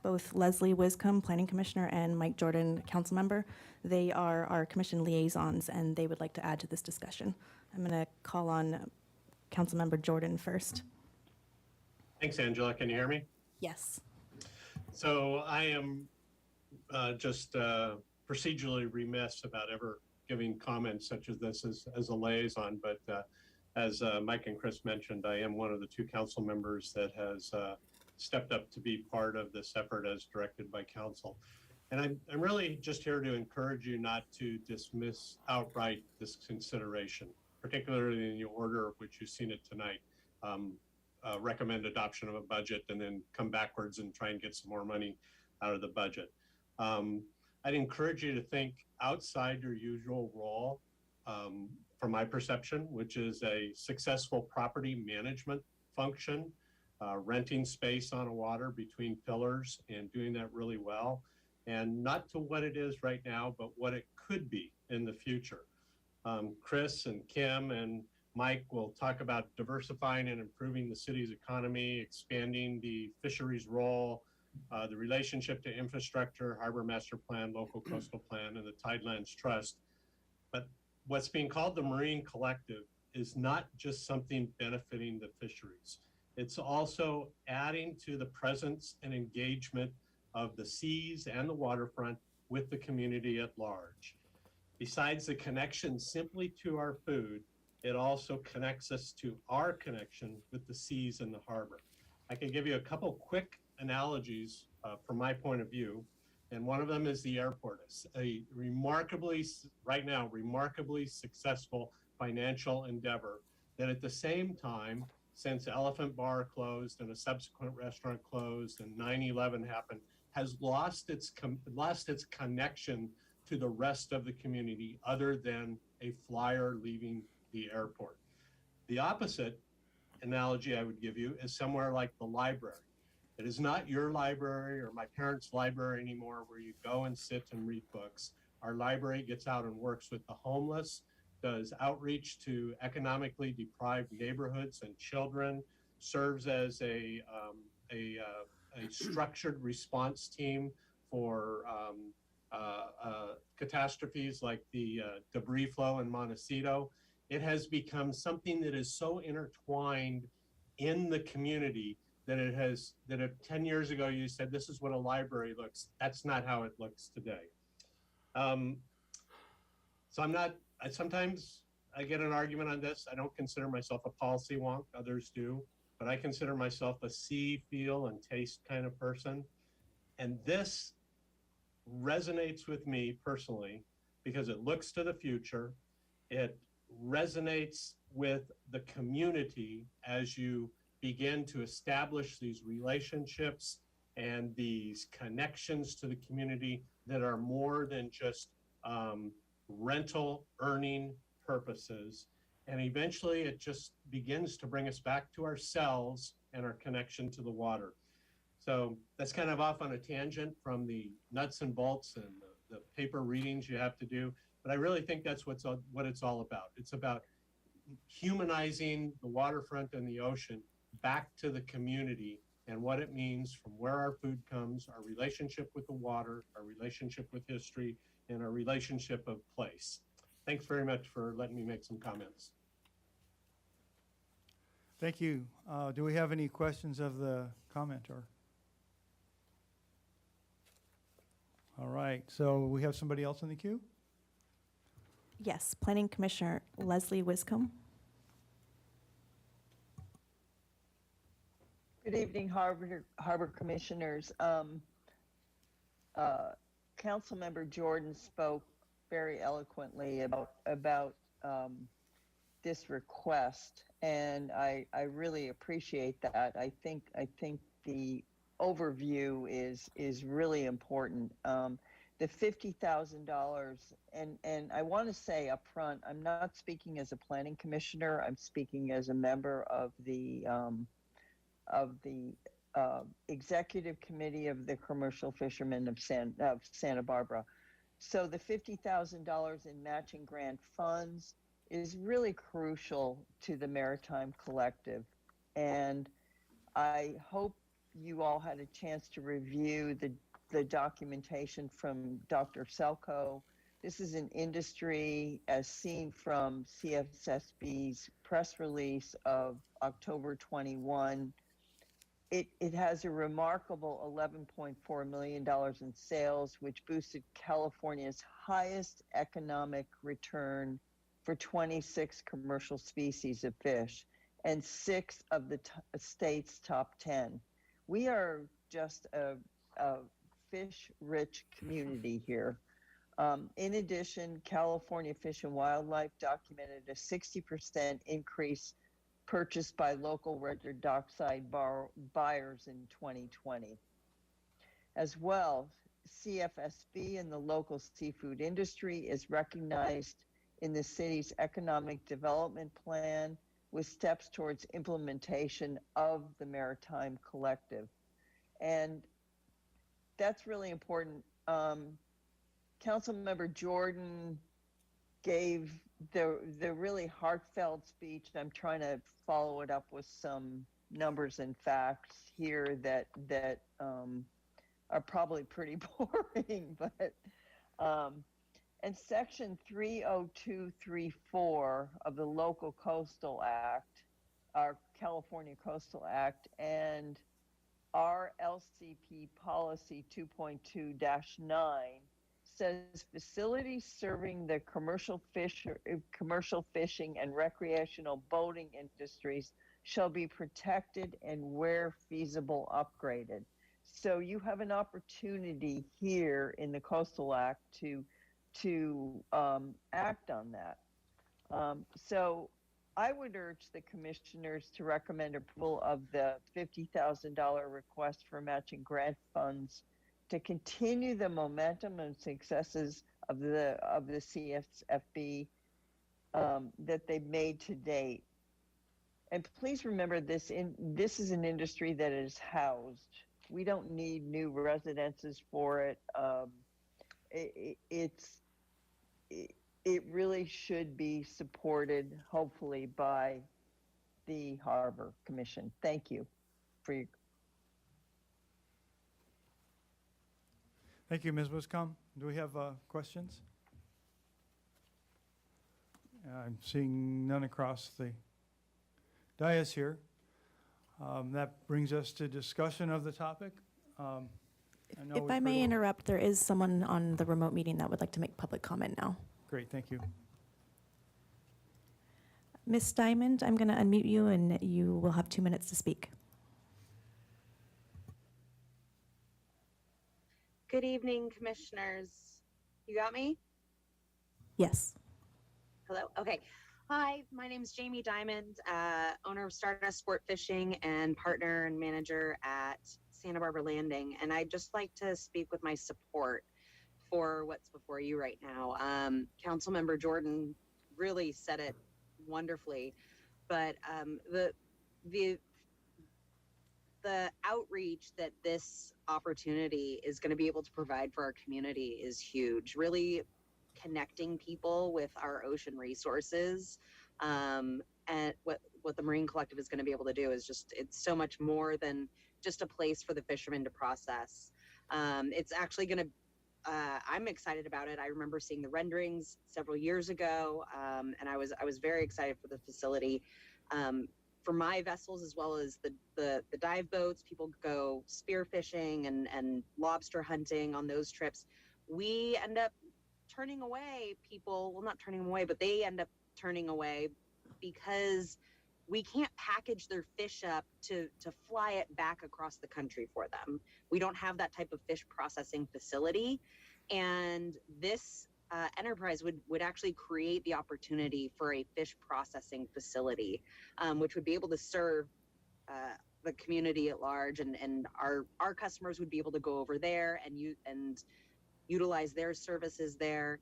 both Leslie Wiscombe, Planning Commissioner, and Mike Jordan, Council Member. They are our commission liaisons, and they would like to add to this discussion. I'm going to call on Councilmember Jordan first. Thanks, Angela. Can you hear me? Yes. So I am just procedurally remiss about ever giving comments such as this as a liaison, but as Mike and Chris mentioned, I am one of the 2 council members that has stepped up to be part of this effort as directed by council. And I'm really just here to encourage you not to dismiss outright this consideration, particularly in the order of which you've seen it tonight. Recommend adoption of a budget and then come backwards and try and get some more money out of the budget. I'd encourage you to think outside your usual role, from my perception, which is a successful property management function, renting space on a water between pillars and doing that really well, and not to what it is right now, but what it could be in the future. Chris and Kim and Mike will talk about diversifying and improving the city's economy, expanding the fisheries role, the relationship to infrastructure, harbor master plan, local coastal plan, and the Tidelands Trust. But what's being called the Marine Collective is not just something benefiting the fisheries. It's also adding to the presence and engagement of the seas and the waterfront with the community at large. Besides the connection simply to our food, it also connects us to our connection with the seas and the harbor. I can give you a couple quick analogies from my point of view, and one of them is the airport. It's a remarkably successful financial endeavor that at the same time, since Elephant Bar closed and a subsequent restaurant closed and 9/11 happened, has lost its connection to the rest of the community other than a flyer leaving the airport. The opposite analogy I would give you is somewhere like the library. It is not your library or my parents' library anymore where you go and sit and read books. Our library gets out and works with the homeless, does outreach to economically deprived neighborhoods and children, serves as a structured response team for catastrophes like the debris flow in Montecito. It has become something that is so intertwined in the community that if 10 years ago you said this is what a library looks, that's not how it looks today. So sometimes I get an argument on this. I don't consider myself a policy wonk, others do, but I consider myself a see, feel, and taste kind of person. And this resonates with me personally because it looks to the future. It resonates with the community as you begin to establish these relationships and these connections to the community that are more than just rental earning purposes. And eventually it just begins to bring us back to ourselves and our connection to the water. So that's kind of off on a tangent from the nuts and bolts and the paper readings you have to do. But I really think that's what it's all about. It's about humanizing the waterfront and the ocean back to the community and what it means from where our food comes, our relationship with the water, our relationship with history, and our relationship of place. Thanks very much for letting me make some comments. Thank you. Do we have any questions of the commenter? All right, so we have somebody else in the queue? Yes, Planning Commissioner Leslie Wiscombe. Good evening, Harbor Commissioners. Councilmember Jordan spoke very eloquently about this request, and I really appreciate that. I think the overview is really important. The $50,000, and I want to say up front, I'm not speaking as a planning commissioner. I'm speaking as a member of the executive committee of the Commercial Fishermen of Santa Barbara. So the $50,000 in matching grant funds is really crucial to the Maritime Collective. And I hope you all had a chance to review the documentation from Dr. Selko. This is an industry, as seen from CFSB's press release of October 21. It has a remarkable $11.4 million in sales, which boosted California's highest economic return for 26 commercial species of fish and 6 of the state's top 10. We are just a fish-rich community here. In addition, California Fish and Wildlife documented a 60% increase purchased by local registered dockside buyers in 2020. As well, CFSB and the local seafood industry is recognized in the city's economic development plan with steps towards implementation of the Maritime Collective. And that's really important. Councilmember Jordan gave the really heartfelt speech. I'm trying to follow it up with some numbers and facts here that are probably pretty boring, but and Section 30234 of the Local Coastal Act, our California Coastal Act, and our LCP Policy 2.2-9 says facilities serving the commercial fishing and recreational boating industries shall be protected and where feasible upgraded. So you have an opportunity here in the Coastal Act to act on that. So I would urge the commissioners to recommend approval of the $50,000 request for matching grant funds to continue the momentum and successes of the CFSB that they've made to date. And please remember this is an industry that is housed. We don't need new residences for it. It really should be supported, hopefully, by the Harbor Commission. Thank you for your. Thank you, Ms. Wiscombe. Do we have questions? I'm seeing none across the dais here. That brings us to discussion of the topic. If I may interrupt, there is someone on the remote meeting that would like to make public comment now. Great, thank you. Ms. Diamond, I'm going to unmute you and you will have 2 minutes to speak. Good evening, commissioners. You got me? Yes. Hello. Okay. Hi, my name is Jamie Diamond, owner of Stardust Sport Fishing and partner and manager at Santa Barbara Landing. And I'd just like to speak with my support for what's before you right now. Councilmember Jordan really said it wonderfully, but the outreach that this opportunity is going to be able to provide for our community is huge. Really connecting people with our ocean resources, and what the Marine Collective is going to be able to do is just, it's so much more than just a place for the fishermen to process. It's actually going to, I'm excited about it. I remember seeing the renderings several years ago, and I was very excited for the facility. For my vessels, as well as the dive boats, people go spearfishing and lobster hunting on those trips. We end up turning away people, well, not turning them away, but they end up turning away because we can't package their fish up to fly it back across the country for them. We don't have that type of fish processing facility. And this enterprise would actually create the opportunity for a fish processing facility, which would be able to serve the community at large, and our customers would be able to go over there and utilize their services there.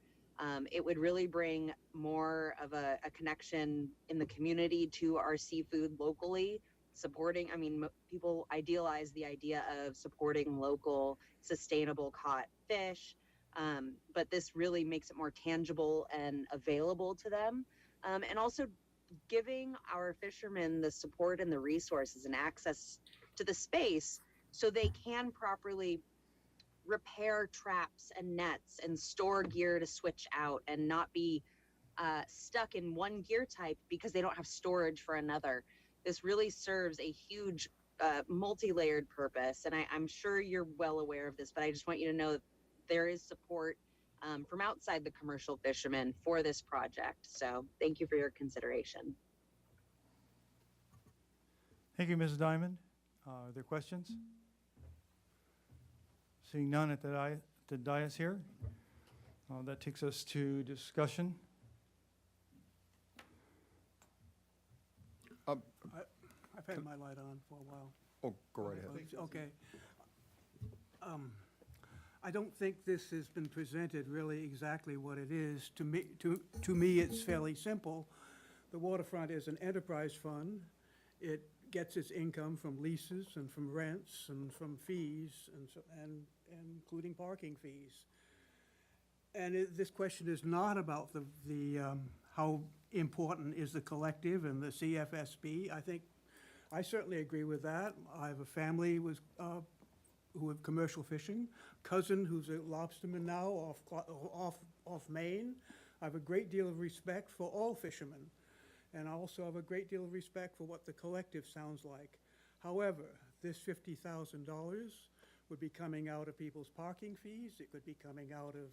It would really bring more of a connection in the community to our seafood locally, supporting, I mean, people idealize the idea of supporting local, sustainable caught fish, but this really makes it more tangible and available to them. And also giving our fishermen the support and the resources and access to the space so they can properly repair traps and nets and store gear to switch out and not be stuck in one gear type because they don't have storage for another. This really serves a huge multi-layered purpose, and I'm sure you're well aware of this, but I just want you to know that there is support from outside the commercial fishermen for this project. So thank you for your consideration. Thank you, Ms. Diamond. Are there questions? Seeing none at the dais here, that takes us to discussion. I've had my light on for a while. Oh, go right ahead. Okay. I don't think this has been presented really exactly what it is. To me, it's fairly simple. The waterfront is an enterprise fund. It gets its income from leases and from rents and from fees and including parking fees. And this question is not about how important is the collective and the CFSB. I certainly agree with that. I have a family who have commercial fishing, cousin who's a lobsterman now off Maine. I have a great deal of respect for all fishermen, and I also have a great deal of respect for what the collective sounds like. However, this $50,000 would be coming out of people's parking fees. It could be coming out of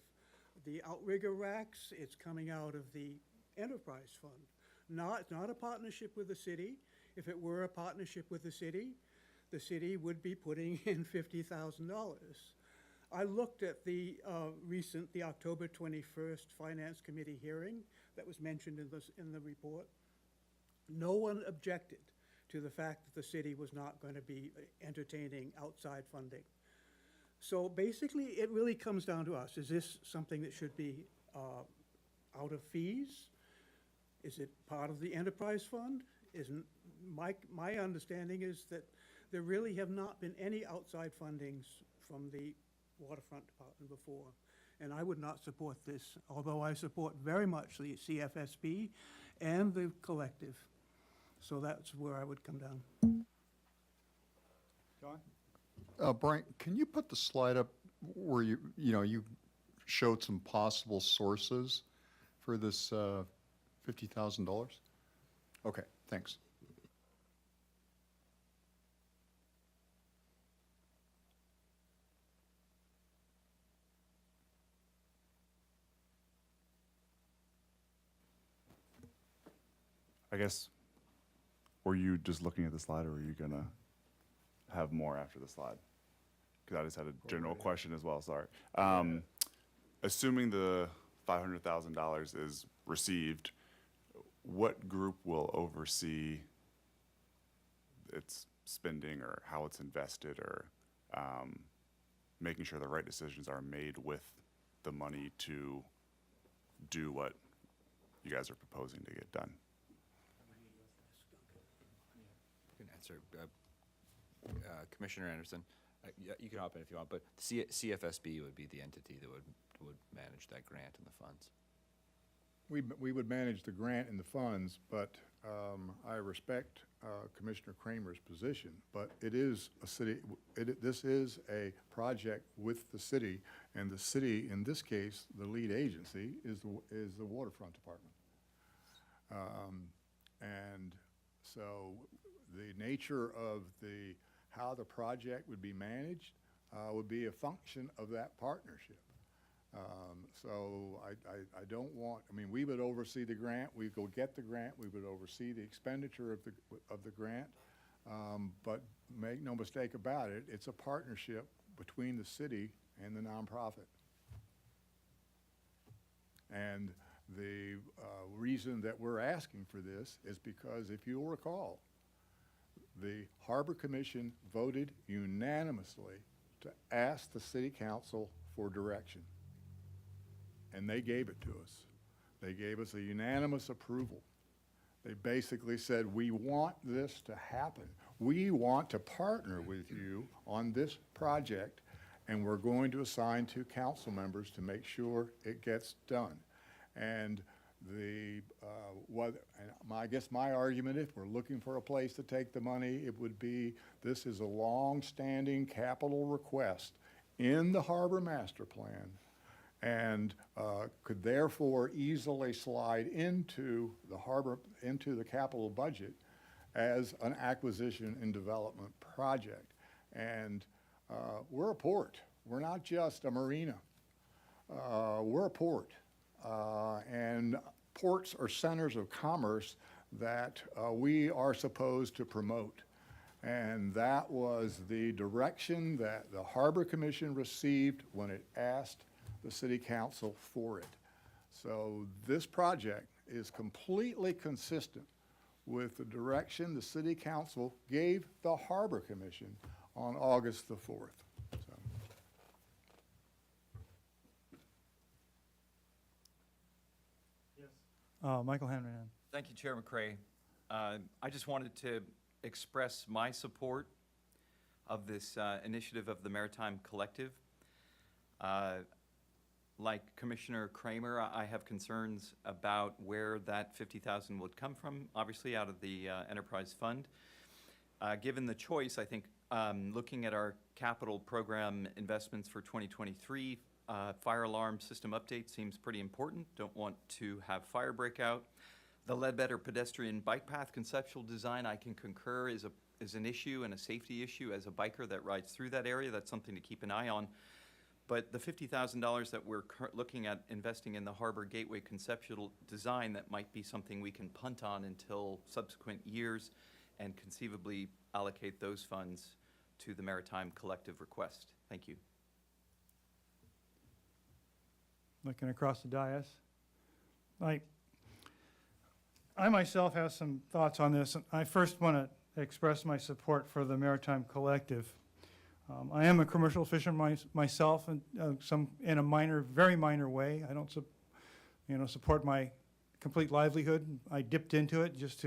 the outrigger racks. It's coming out of the enterprise fund. Not a partnership with the city. If it were a partnership with the city would be putting in $50,000. I looked at the October 21st Finance Committee hearing that was mentioned in the report. No one objected to the fact that the city was not going to be entertaining outside funding. So basically, it really comes down to us. Is this something that should be out of fees? Is it part of the enterprise fund? My understanding is that there really have not been any outside fundings from the waterfront department before. And I would not support this, although I support very much the CFSB and the collective. So that's where I would come down. John? Brian, can you put the slide up where you showed some possible sources for this $50,000? Okay, thanks. I guess, were you just looking at the slide, or were you gonna have more after the slide? Because I just had a general question as well, sorry. Assuming the $500,000 is received, what group will oversee its spending or how it's invested, or making sure the right decisions are made with the money to do what you guys are proposing to get done? I can answer. Commissioner Anderson, yeah, you can hop in if you want, but CFSB would be the entity that would manage that grant and the funds. we would manage the grant and the funds, but I respect Commissioner Kramer's position, but it is a city, this is a project with the city, and the city, in this case, the lead agency is the Waterfront Department. And so the nature of how the project would be managed would be a function of that partnership. So I don't want, I mean, we would oversee the grant, we go get the grant, we would oversee the expenditure of the grant, but make no mistake about it, it's a partnership between the city and the nonprofit. And the reason that we're asking for this is because, if you'll recall, the Harbor Commission voted unanimously to ask the City Council for direction. And they gave it to us. They gave us a unanimous approval. They basically said, we want this to happen. We want to partner with you on this project, and we're going to assign 2 council members to make sure it gets done. And I guess my argument, if we're looking for a place to take the money, it would be, this is a long-standing capital request in the Harbor Master Plan, and could therefore easily slide into the capital budget as an acquisition and development project. And we're a port. We're not just a marina. We're a port. And ports are centers of commerce that we are supposed to promote. And that was the direction that the Harbor Commission received when it asked the City Council for it. So this project is completely consistent with the direction the City Council gave the Harbor Commission on August the 4th. Michael Hanrahan. Thank you, Chair McCray. I just wanted to express my support of this initiative of the Maritime Collective. Like Commissioner Kramer, I have concerns about where that $50,000 would come from, obviously out of the enterprise fund. Given the choice, I think looking at our capital program investments for 2023, fire alarm system update seems pretty important. Don't want to have fire breakout. The Ledbetter pedestrian bike path conceptual design, I can concur, is an issue and a safety issue as a biker that rides through that area. That's something to keep an eye on. But the $50,000 that we're looking at investing in the Harbor Gateway conceptual design, that might be something we can punt on until subsequent years and conceivably allocate those funds to the Maritime Collective request. Thank you. Looking across the dais. I myself have some thoughts on this. I first want to express my support for the Maritime Collective. I am a commercial fisherman myself, and in a very minor way. I don't support my complete livelihood. I dipped into it just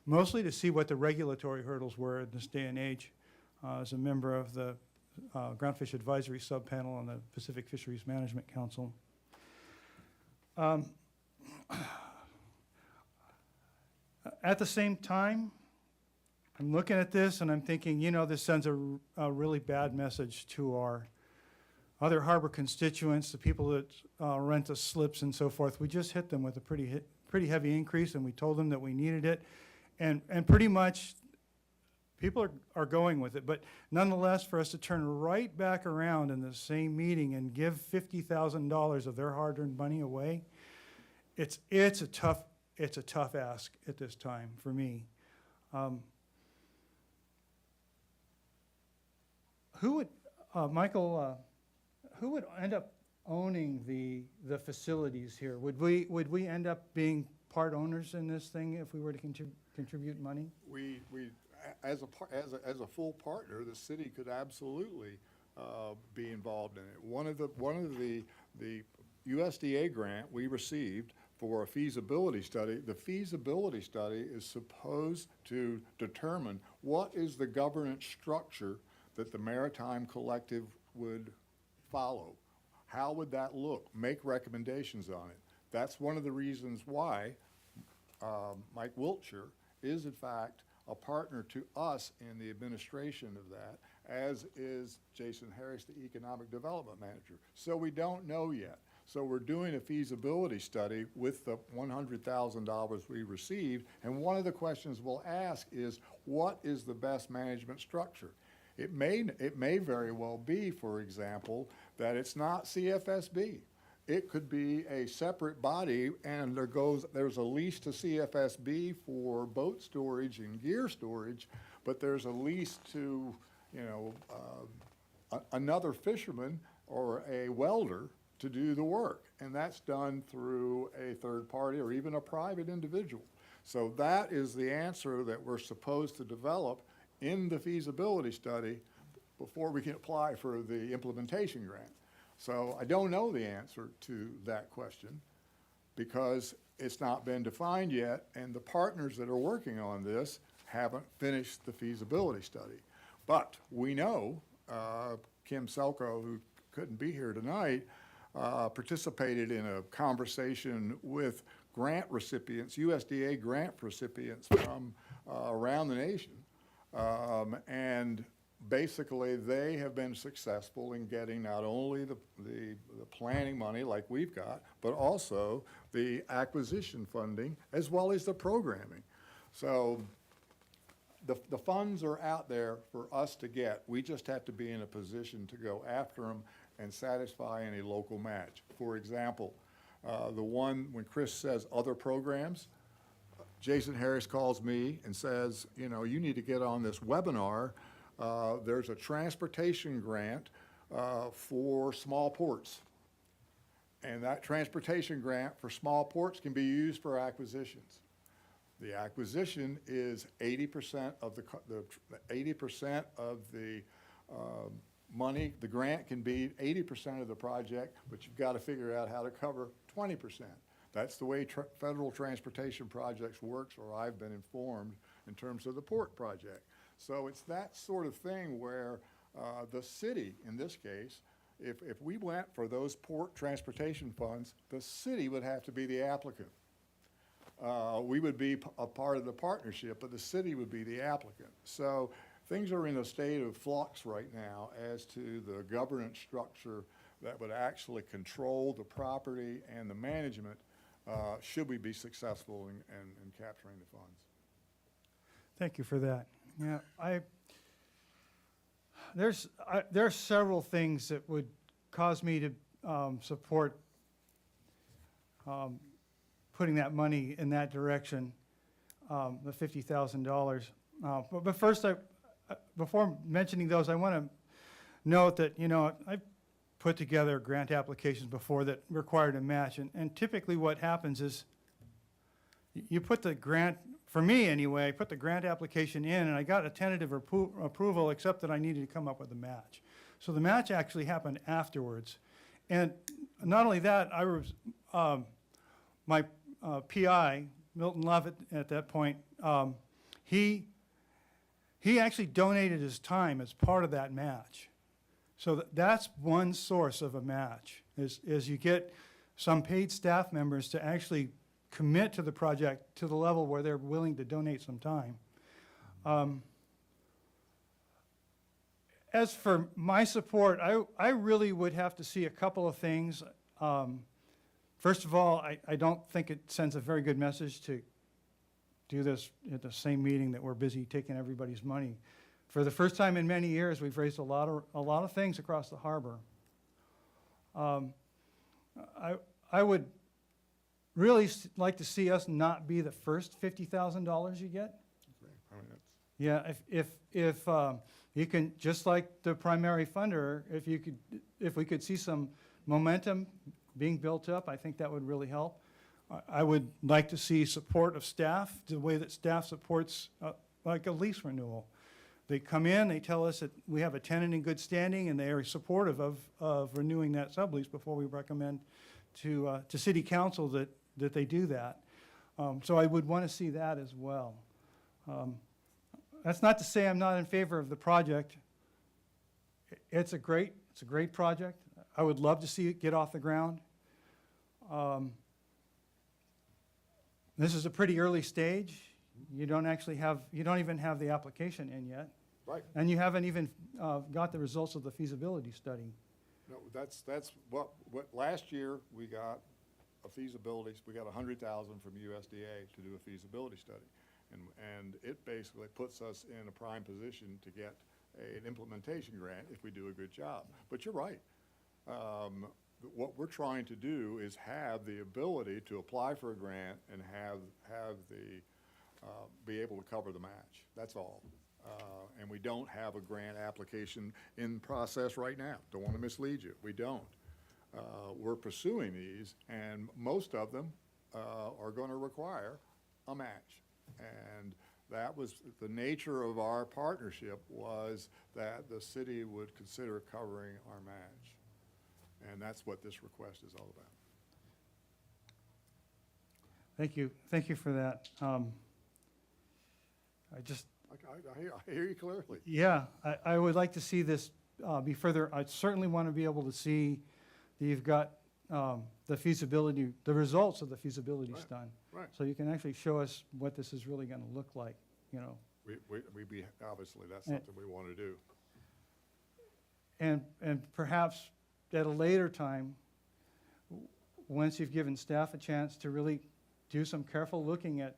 mostly to see what the regulatory hurdles were in this day and age. As a member of the Groundfish Advisory Subpanel on the Pacific Fisheries Management Council. At the same time, I'm looking at this and I'm thinking, this sends a really bad message to our other harbor constituents, the people that rent the slips and so forth. We just hit them with a pretty heavy increase, and we told them that we needed it. And pretty much people are going with it. But nonetheless, for us to turn right back around in the same meeting and give $50,000 of their hard-earned money away, it's a tough ask at this time for me. Michael, who would end up owning the facilities here? Would we end up being part owners in this thing if we were to contribute money? We as a full partner, the city could absolutely be involved in it. One of the USDA grant we received for a feasibility study, the feasibility study is supposed to determine what is the governance structure that the Maritime Collective would follow. How would that look? Make recommendations on it. That's one of the reasons why Mike Wiltshire is in fact a partner to us in the administration of that, as is Jason Harris, the Economic Development Manager. So we don't know yet. So we're doing a feasibility study with the $100,000 we received, and one of the questions we'll ask is, what is the best management structure? It may very well be, for example, that it's not CFSB. It could be a separate body, and there's a lease to CFSB for boat storage and gear storage, but there's a lease to, another fisherman or a welder to do the work, and that's done through a third party or even a private individual. So that is the answer that we're supposed to develop in the feasibility study before we can apply for the implementation grant. So I don't know the answer to that question because it's not been defined yet, and the partners that are working on this haven't finished the feasibility study. But we know Kim Selko, who couldn't be here tonight, participated in a conversation with grant recipients, USDA grant recipients from around the nation. And basically, they have been successful in getting not only the planning money like we've got, but also the acquisition funding as well as the programming. So the funds are out there for us to get. We just have to be in a position to go after them and satisfy any local match. For example, the one, when Chris says other programs, Jason Harris calls me and says, you need to get on this webinar. There's a transportation grant for small ports. And that transportation grant for small ports can be used for acquisitions. The acquisition is 80% of the 80% of the money. The grant can be 80% of the project, but you've got to figure out how to cover 20%. That's the way federal transportation projects works, or I've been informed in terms of the port project. So it's that sort of thing where the city, in this case, if we went for those port transportation funds, the city would have to be the applicant. We would be a part of the partnership, but the city would be the applicant. So things are in a state of flux right now as to the governance structure that would actually control the property and the management should we be successful in capturing the funds. Thank you for that. Yeah, there are several things that would cause me to support putting that money in that direction, the $50,000. But first, before mentioning those, I want to note that, I've put together grant applications before that required a match. And typically what happens is you put the grant, for me anyway, I put the grant application in and I got a tentative approval, except that I needed to come up with a match. So the match actually happened afterwards. And not only that, I was, my PI, Milton Lovett at that point, he actually donated his time as part of that match. So that's one source of a match, is you get some paid staff members to actually commit to the project to the level where they're willing to donate some time. As for my support, I really would have to see a couple of things. First of all, I don't think it sends a very good message to do this at the same meeting that we're busy taking everybody's money. For the first time in many years, we've raised a lot of things across the harbor. I would really like to see us not be the first $50,000 you get. Yeah, if you can, just like the primary funder, if we could see some momentum being built up, I think that would really help. I would like to see support of staff, the way that staff supports like a lease renewal. They come in, they tell us that we have a tenant in good standing, and they are supportive of renewing that sublease before we recommend to city council that they do that. So I would want to see that as well. That's not to say I'm not in favor of the project. It's a great project. I would love to see it get off the ground. This is a pretty early stage. You don't even have the application in yet. Right. And you haven't even got the results of the feasibility study. No, that's what last year we got a feasibility, we got 100,000 from USDA to do a feasibility study. And it basically puts us in a prime position to get an implementation grant if we do a good job. But you're right. What we're trying to do is have the ability to apply for a grant and have the, be able to cover the match. That's all. And we don't have a grant application in process right now. Don't want to mislead you. We don't. We're pursuing these, and most of them are going to require a match. And that was the nature of our partnership, was that the city would consider covering our match. And that's what this request is all about. Thank you. Thank you for that. I hear you clearly. Yeah, I would like to see this be further. I certainly want to be able to see that you've got the feasibility, the results of the feasibilities done. Right. So you can actually show us what this is really going to look like, you know. Obviously, that's something we want to do. And perhaps at a later time, once you've given staff a chance to really do some careful looking at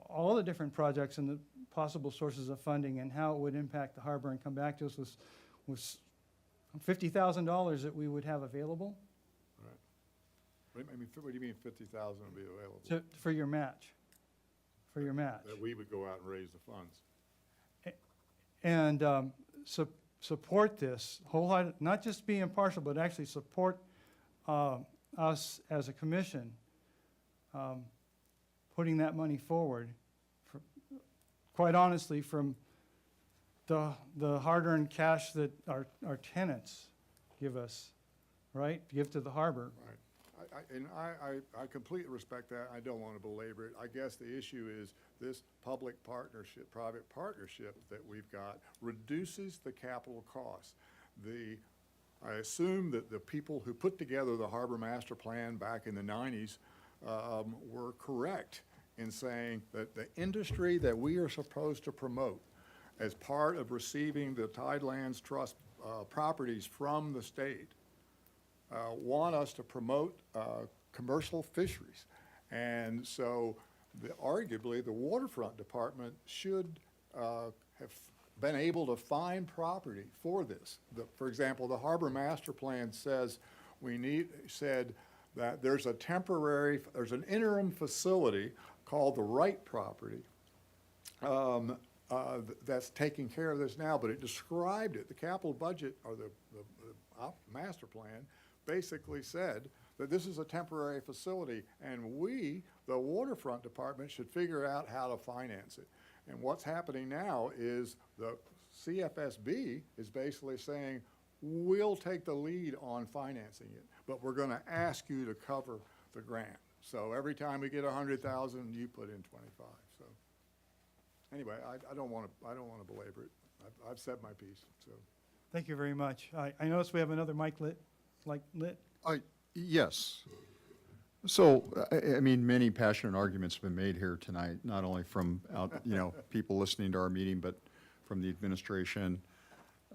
all the different projects and the possible sources of funding and how it would impact the harbor, and come back to us with $50,000 that we would have available Right. What do you mean 50,000 will be available? for your match, That we would go out and raise the funds. And support this wholeheartedly, not just be impartial, but actually support us as a commission putting that money forward. Quite honestly, from the hard-earned cash that our tenants give us, right? Give to the harbor. Right. I completely respect that. I don't want to belabor it. I guess the issue is this public partnership, private partnership that we've got reduces the capital costs. I assume that the people who put together the Harbor Master Plan back in the 90s were correct in saying that the industry that we are supposed to promote as part of receiving the Tidelands Trust properties from the state want us to promote commercial fisheries. And so arguably the waterfront department should have been able to find property for this. For example, the Harbor Master Plan says said that there's an interim facility called the Wright property that's taking care of this now, but it described it. The capital budget, or the master plan, basically said that this is a temporary facility, and we, the waterfront department, should figure out how to finance it. And what's happening now is the CFSB is basically saying, we'll take the lead on financing it, but we're going to ask you to cover the grant. So every time we get 100,000, you put in 25. So anyway, I don't want to belabor it. I've said my piece. So Thank you very much. I notice we have another mic lit. Yes. So, I mean, many passionate arguments have been made here tonight, not only from people listening to our meeting, but from the administration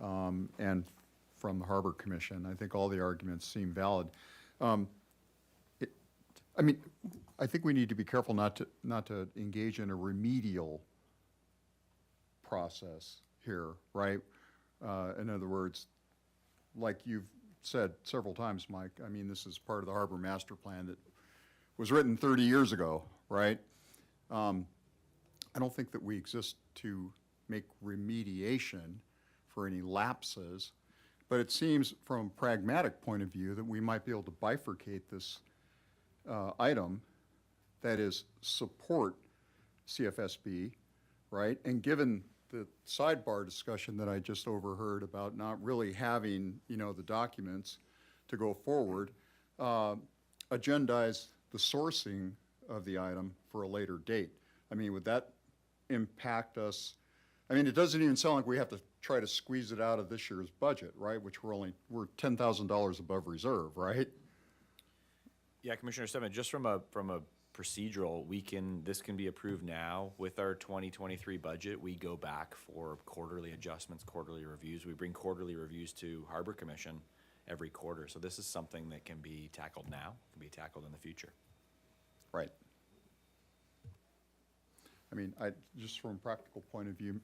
and from the Harbor Commission. I think all the arguments seem valid. I think we need to be careful not to engage in a remedial process here, right? In other words, like you've said several times, Mike, I mean, this is part of the Harbor Master Plan that was written 30 years ago, right? I don't think that we exist to make remediation for any lapses, but it seems from a pragmatic point of view that we might be able to bifurcate this item, that is support CFSB, right? And given the sidebar discussion that I just overheard about not really having, the documents to go forward, agendize the sourcing of the item for a later date. I mean, would that impact us? I mean, it doesn't even sound like we have to try to squeeze it out of this year's budget, right? Which we're $10,000 above reserve, right? Yeah, Commissioner Stedman, just from a procedural, this can be approved now. With our 2023 budget, we go back for quarterly adjustments, quarterly reviews. We bring quarterly reviews to Harbor Commission every quarter. So this is something that can be tackled now, can be tackled in the future. Right. I mean, just from a practical point of view,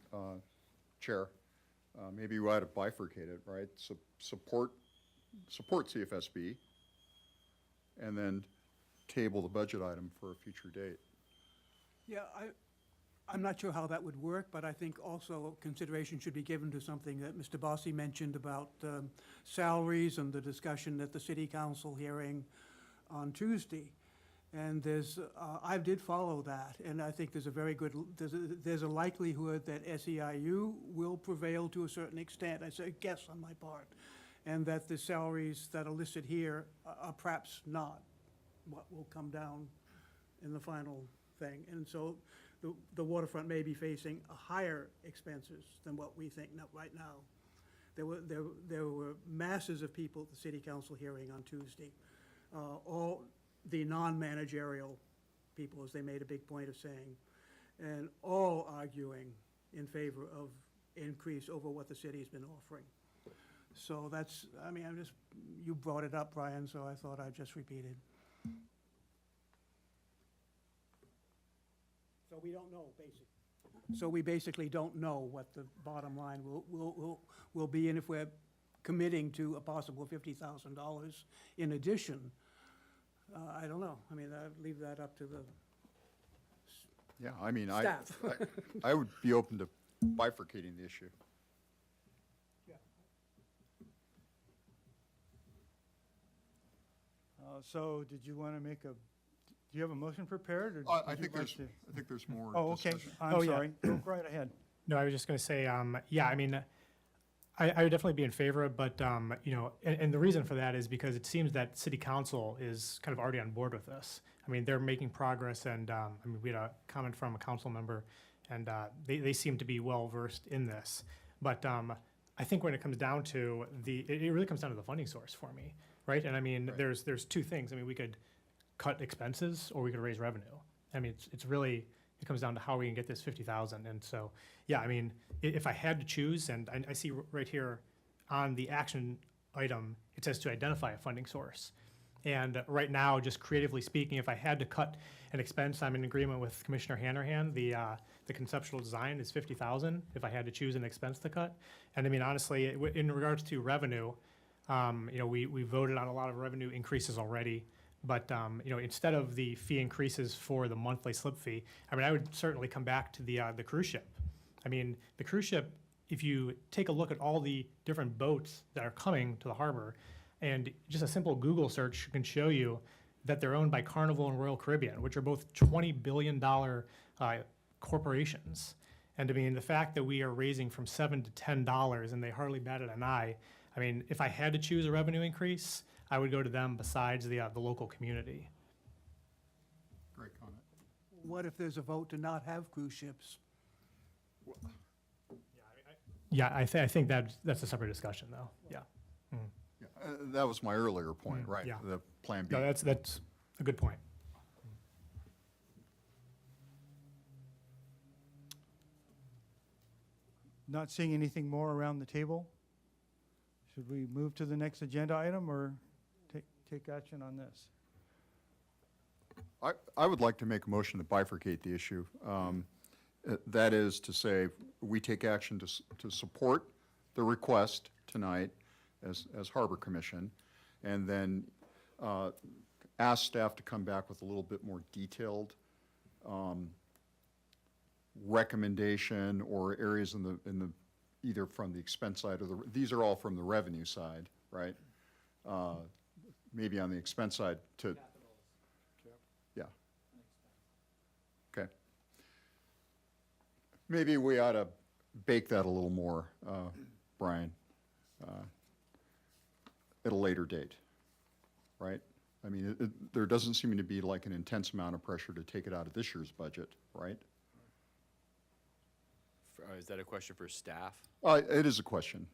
Chair, maybe we ought to bifurcate it, right? Support CFSB, and then table the budget item for a future date. Yeah, I'm not sure how that would work, but I think also consideration should be given to something that Mr. Bossy mentioned about salaries and the discussion at the city council hearing on Tuesday. And I did follow that, and I think there's a very good, there's a likelihood that SEIU will prevail to a certain extent. I say a guess on my part, and that the salaries that are listed here are perhaps not what will come down in the final thing. And so the waterfront may be facing higher expenses than what we think right now. There were masses of people at the city council hearing on Tuesday. All the non-managerial people, as they made a big point of saying, and all arguing in favor of increase over what the city's been offering. So that's, I mean, you brought it up, Brian, so I thought I'd just repeat it. So we don't know, basically. So we basically don't know what the bottom line will be, and if we're committing to a possible $50,000 in addition, I don't know. I mean, I'd leave that up to the Yeah, I mean, staff. I would be open to bifurcating the issue. So did you want to make do you have a motion prepared? Or I would you think like to- I think there's more Oh, okay. discussion. I'm sorry. Go right ahead. No, I was just going to say, yeah, I mean, I would definitely be in favor of, but, you know, and the reason for that is because it seems that city council is kind of already on board with this. I mean, they're making progress, and, I mean, we had a comment from a council member, and they seem to be well-versed in this. But I think when it comes down to it really comes down to the funding source for me, right? And I mean, there's two things. I mean, we could cut expenses, or we could raise revenue. I mean, it's really, it comes down to how we can get this 50,000. And so, yeah, I mean, if I had to choose, and I see right here on the action item, it says to identify a funding source. And right now, just creatively speaking, if I had to cut an expense, I'm in agreement with Commissioner Hanrahan. The conceptual design is 50,000 if I had to choose an expense to cut. And I mean, honestly, in regards to revenue, you know, we voted on a lot of revenue increases already. But, you know, instead of the fee increases for the monthly slip fee, I mean, I would certainly come back to the cruise ship. I mean, the cruise ship, if you take a look at all the different boats that are coming to the harbor, and just a simple Google search can show you that they're owned by Carnival and Royal Caribbean, which are both $20 billion corporations. And I mean, the fact that we are raising from $7 to $10 and they hardly batted an eye, I mean, if I had to choose a revenue increase, I would go to them besides the local community. Great comment. What if there's a vote to not have cruise ships? Yeah, I think that's a separate discussion, though. Yeah. Mm. Yeah, that was my earlier point, right? Yeah. The Plan B. No, that's a good point. Not seeing anything more around the table? Should we move to the next agenda item or take action on this? I would like to make a motion to bifurcate the issue. That is to say, we take action to support the request tonight as Harbor Commission, and then ask staff to come back with a little bit more detailed recommendation or areas in the either from the expense side or these are all from the revenue side, right? Maybe on the expense side to. Yeah. Okay. Maybe we ought to bake that a little more, Brian, at a later date, right? I mean, there doesn't seem to be like an intense amount of pressure to take it out of this year's budget, right? Is that a question for staff? It is a question.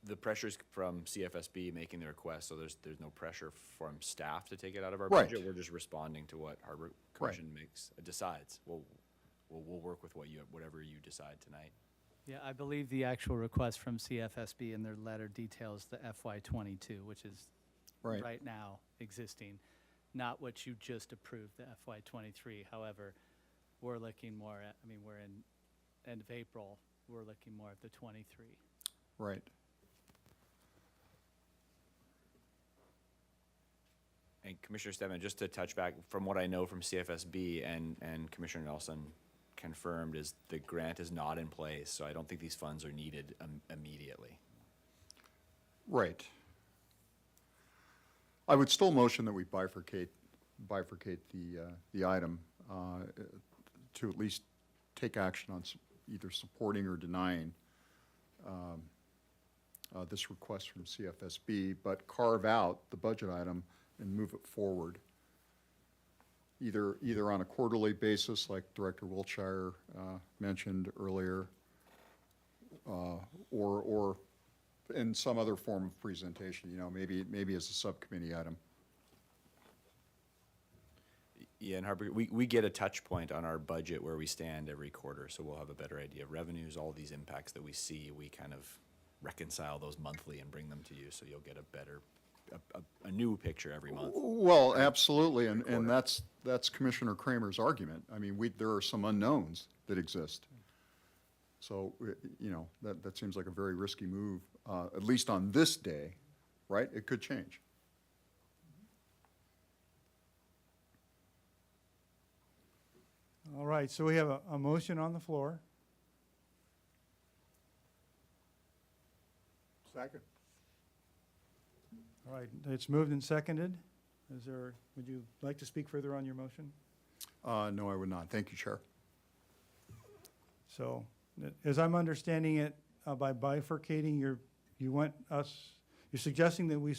The pressure's from CFSB making the request, so there's no pressure from staff to take it out of our Right. budget. We're just responding to what Harbor Commission decides. We'll work with whatever you decide tonight. Yeah, I believe the actual request from CFSB in their letter details the FY '22, which is Right. right now existing, not what you just approved, the FY '23. However, we're looking more at, I mean, we're in end of April, we're looking more at the '23. Right. And Commissioner Stedman, just to touch back, from what I know from CFSB and Commissioner Nelson confirmed, is the grant is not in place, so I don't think these funds are needed immediately. Right. I would still motion that we bifurcate the item to at least take action on either supporting or denying this request from CFSB, but carve out the budget item and move it forward. Either on a quarterly basis, like Director Wiltshire mentioned earlier, or in some other form of presentation, maybe as a subcommittee item. Yeah, and Harbor, we get a touch point on our budget where we stand every quarter, so we'll have a better idea of revenues, all these impacts that we see. We kind of reconcile those monthly and bring them to you, so you'll get a new picture every month. Well, absolutely, and that's Commissioner Kramer's argument. I mean, there are some unknowns that exist. So, that seems like a very risky move, at least on this day, right? It could change. All right, so we have a motion on the floor. Second. All right, it's moved and seconded. Would you like to speak further on your motion? No, I would not. Thank you, Chair. So, as I'm understanding it, by bifurcating, you're suggesting that we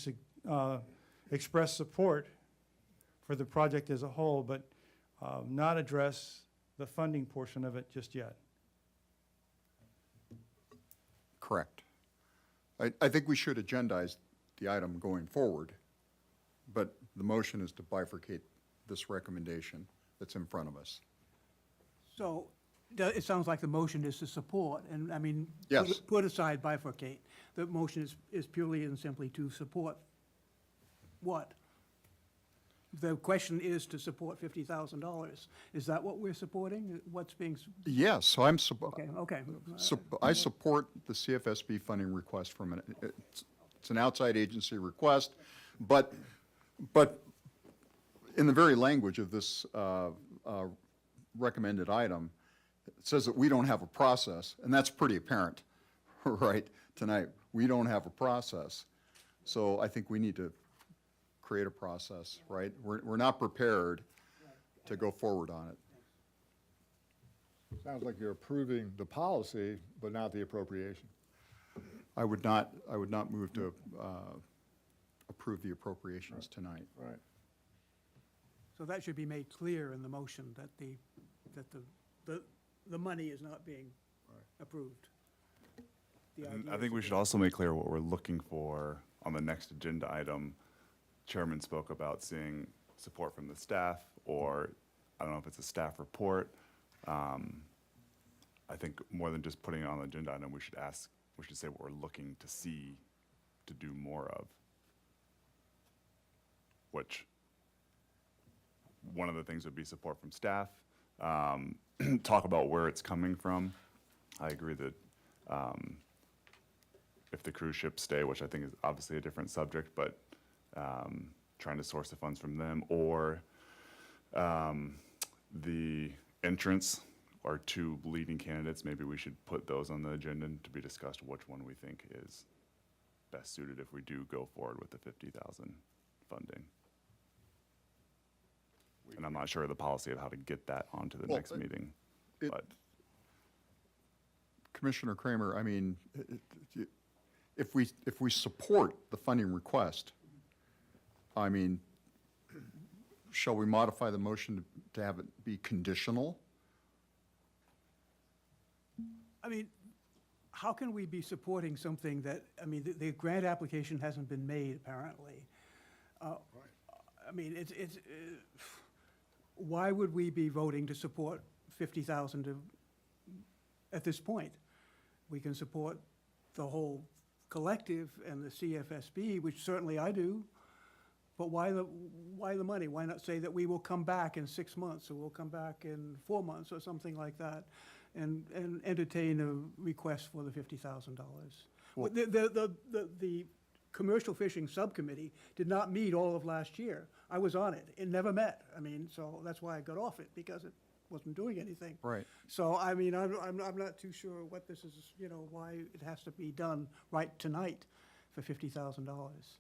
express support for the project as a whole, but not address the funding portion of it just yet. Correct. I think we should agendize the item going forward, but the motion is to bifurcate this recommendation that's in front of us. So it sounds like the motion is to support, and I mean, Yes. put aside bifurcate. The motion is purely and simply to support what? The question is to support $50,000. Is that what we're supporting? What's being? Yes, so I'm, Okay. I support the CFSB funding request it's an outside agency request, but in the very language of this recommended item, it says that we don't have a process, and that's pretty apparent, right, tonight. We don't have a process. So I think we need to create a process, right? We're not prepared to go forward on it. Sounds like you're approving the policy, but not the appropriation. I would not move to approve the appropriations tonight. Right. So that should be made clear in the motion that the money is not being approved. The And idea I is think we to- should also make clear what we're looking for on the next agenda item. Chairman spoke about seeing support from the staff, or I don't know if it's a staff report. I think more than just putting it on the agenda item, we should say what we're looking to see to do more of. Which, one of the things would be support from staff, talk about where it's coming from. I agree that if the cruise ships stay, which I think is obviously a different subject, but trying to source the funds from them, or the entrance are two leading candidates. Maybe we should put those on the agenda to be discussed, which one we think is best suited if we do go forward with the 50,000 funding. And I'm not sure of the policy of how to get that onto the Well, next meeting, it- but. Commissioner Kramer, I mean, if we support the funding request, I mean, shall we modify the motion to have it be conditional? I mean, how can we be supporting something that, I mean, the grant application hasn't been made, apparently. I mean, why would we be voting to support 50,000 at this point? We can support the whole collective and the CFSB, which certainly I do, but why the money? Why not say that we will come back in 6 months, or we'll come back in 4 months, or something like that, and entertain a request for the $50,000? Well- The Commercial Fishing Subcommittee did not meet all of last year. I was on it. It never met. I mean, so that's why I got off it, because it wasn't doing anything. Right. So, I mean, I'm not too sure what this is, you know, why it has to be done right tonight for $50,000.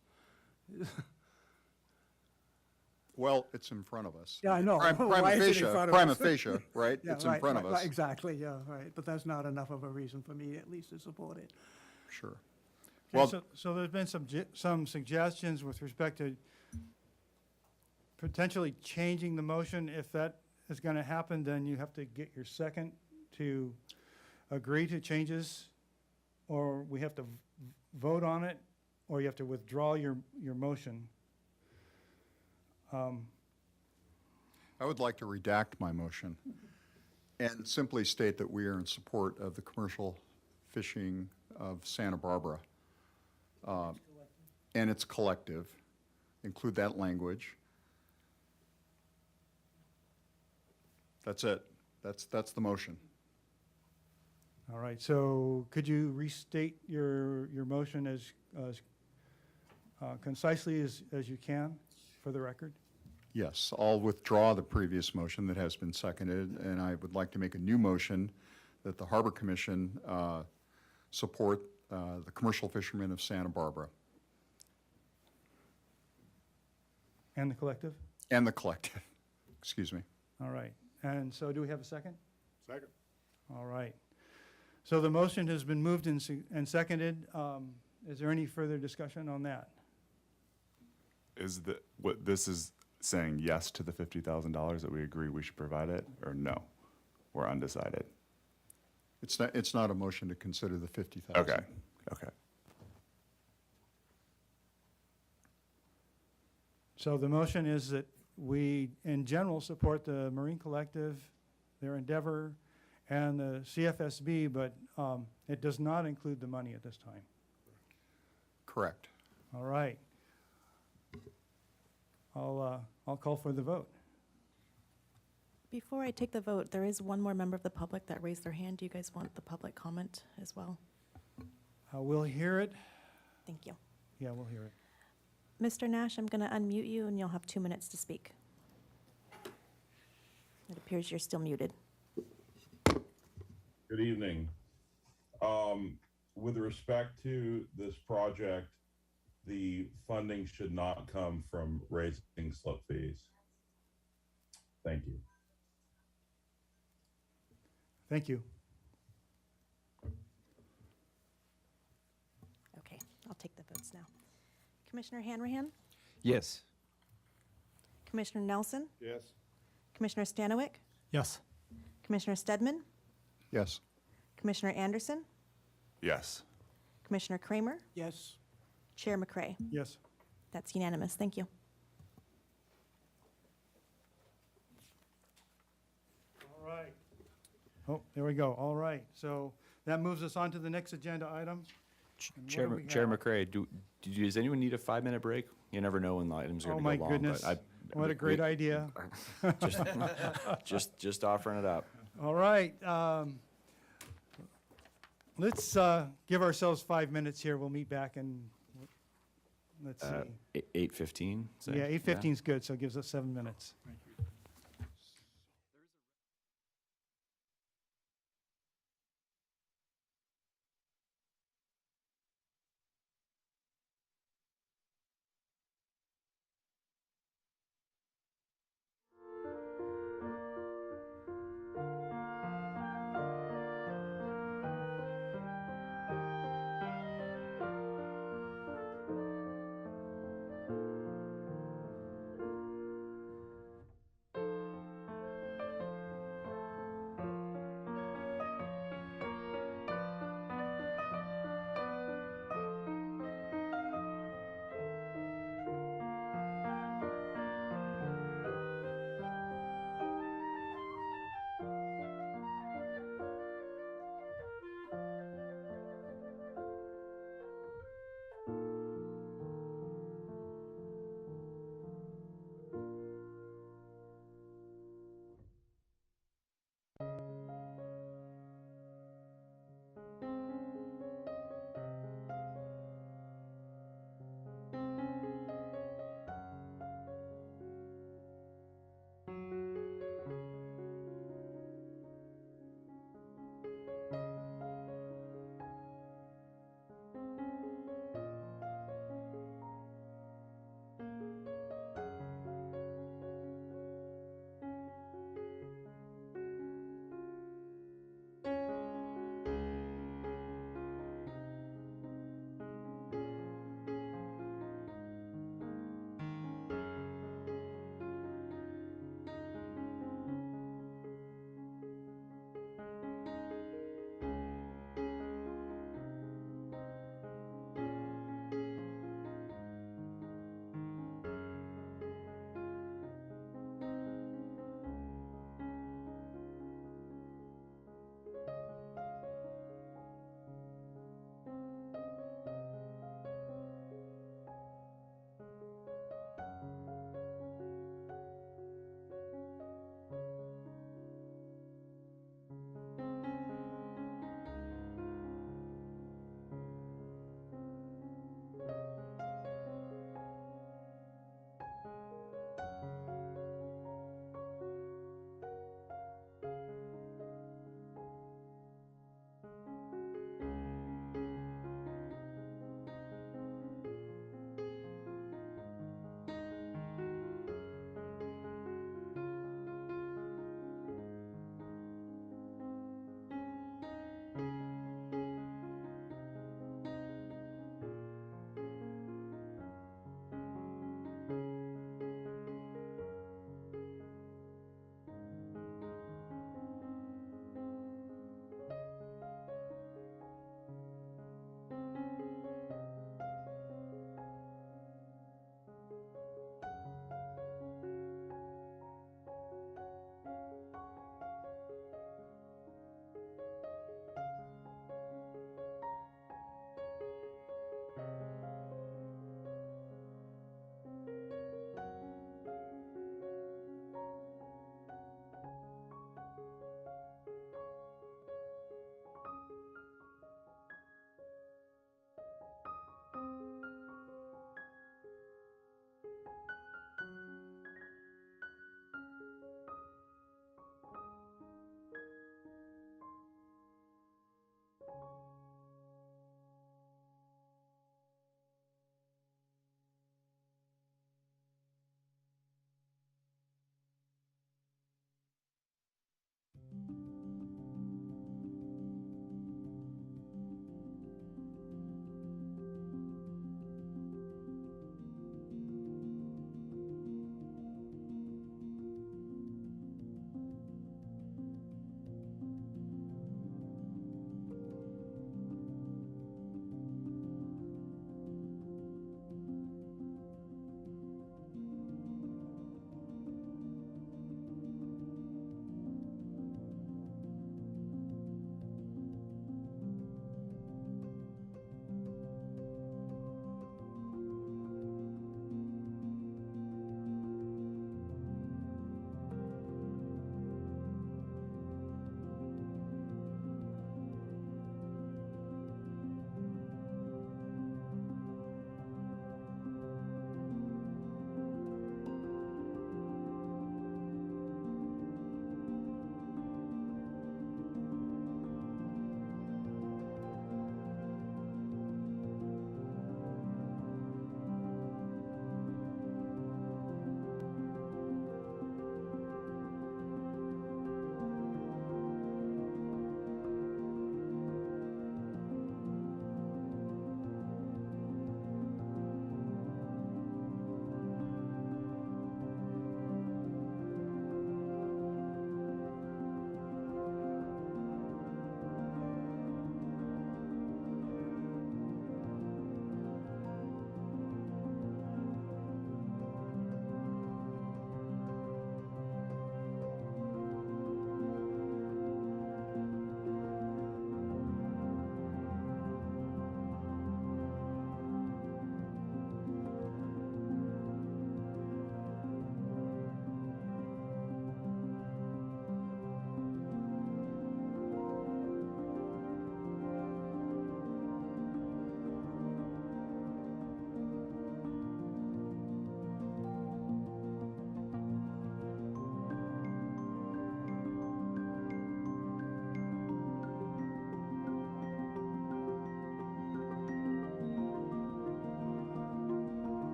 Well, it's in front of us. Yeah, I know. Prima Why is it in facie, front of prima us? facie, right? Yeah, It's in right, front of right, us. Exactly, yeah, right. But that's not enough of a reason for me, at least, to support it. Sure. Okay, Well, so there's been some suggestions with respect to potentially changing the motion. If that is going to happen, then you have to get your second to agree to changes, or we have to vote on it, or you have to withdraw your motion. I would like to redact my motion and simply state that we are in support of the commercial fishing of Santa Barbara. And its collective, include that language. That's it. That's the motion. All right, so could you restate your motion as concisely as you can for the record? Yes, I'll withdraw the previous motion that has been seconded, and I would like to make a new motion that the Harbor Commission support the commercial fishermen of Santa Barbara And the collective? and the collective. Excuse me. All right, and so do we have a second? Second. All right. So the motion has been moved and seconded. Is there any further discussion on that? Is what this is saying yes to the $50,000 that we agree we should provide it, or no? We're undecided. It's not a motion to consider the 50,000. Okay, okay. So the motion is that we, in general, support the Marine Collective, their endeavor, and the CFSB, but it does not include the money at this time. Correct. All right. I'll call for the vote. Before I take the vote, there is one more member of the public that raised their hand. Do you guys want the public comment as well? We'll hear it. Thank you. Yeah, we'll hear it. Mr. Nash, I'm going to unmute you, and you'll have 2 minutes to speak. It appears you're still muted. Good evening. With respect to this project, the funding should not come from raising slip fees. Thank you. Thank you. Okay, I'll take the votes now. Commissioner Hanrahan? Yes. Commissioner Nelson? Yes. Commissioner Stanowicz? Yes. Commissioner Stedman? Yes. Commissioner Anderson? Yes. Commissioner Kramer? Yes. Chair McCray? Yes. That's unanimous. Thank you. All right. Oh, there we go. All right. So that moves us on to the next agenda item. And what do we Chair have? McCray, does anyone need a 5-minute break? You never know when the item's going Oh, to my go long. goodness. But What a great idea. just offering it up. All right. Let's give ourselves 5 minutes here. We'll meet back in, let's see. 8:15. Yeah, 8:15 is good, so it gives us 7 minutes.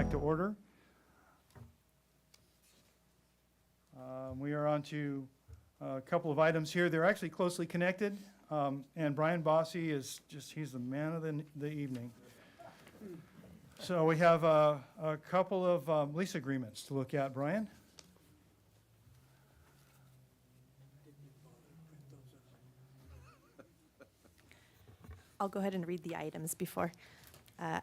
back to order. We are on to a couple of items here. They're actually closely connected. And Brian Bossy is just, he's the man of the evening. So we have a couple of lease agreements to look at, Brian. I'll go ahead and read the items before.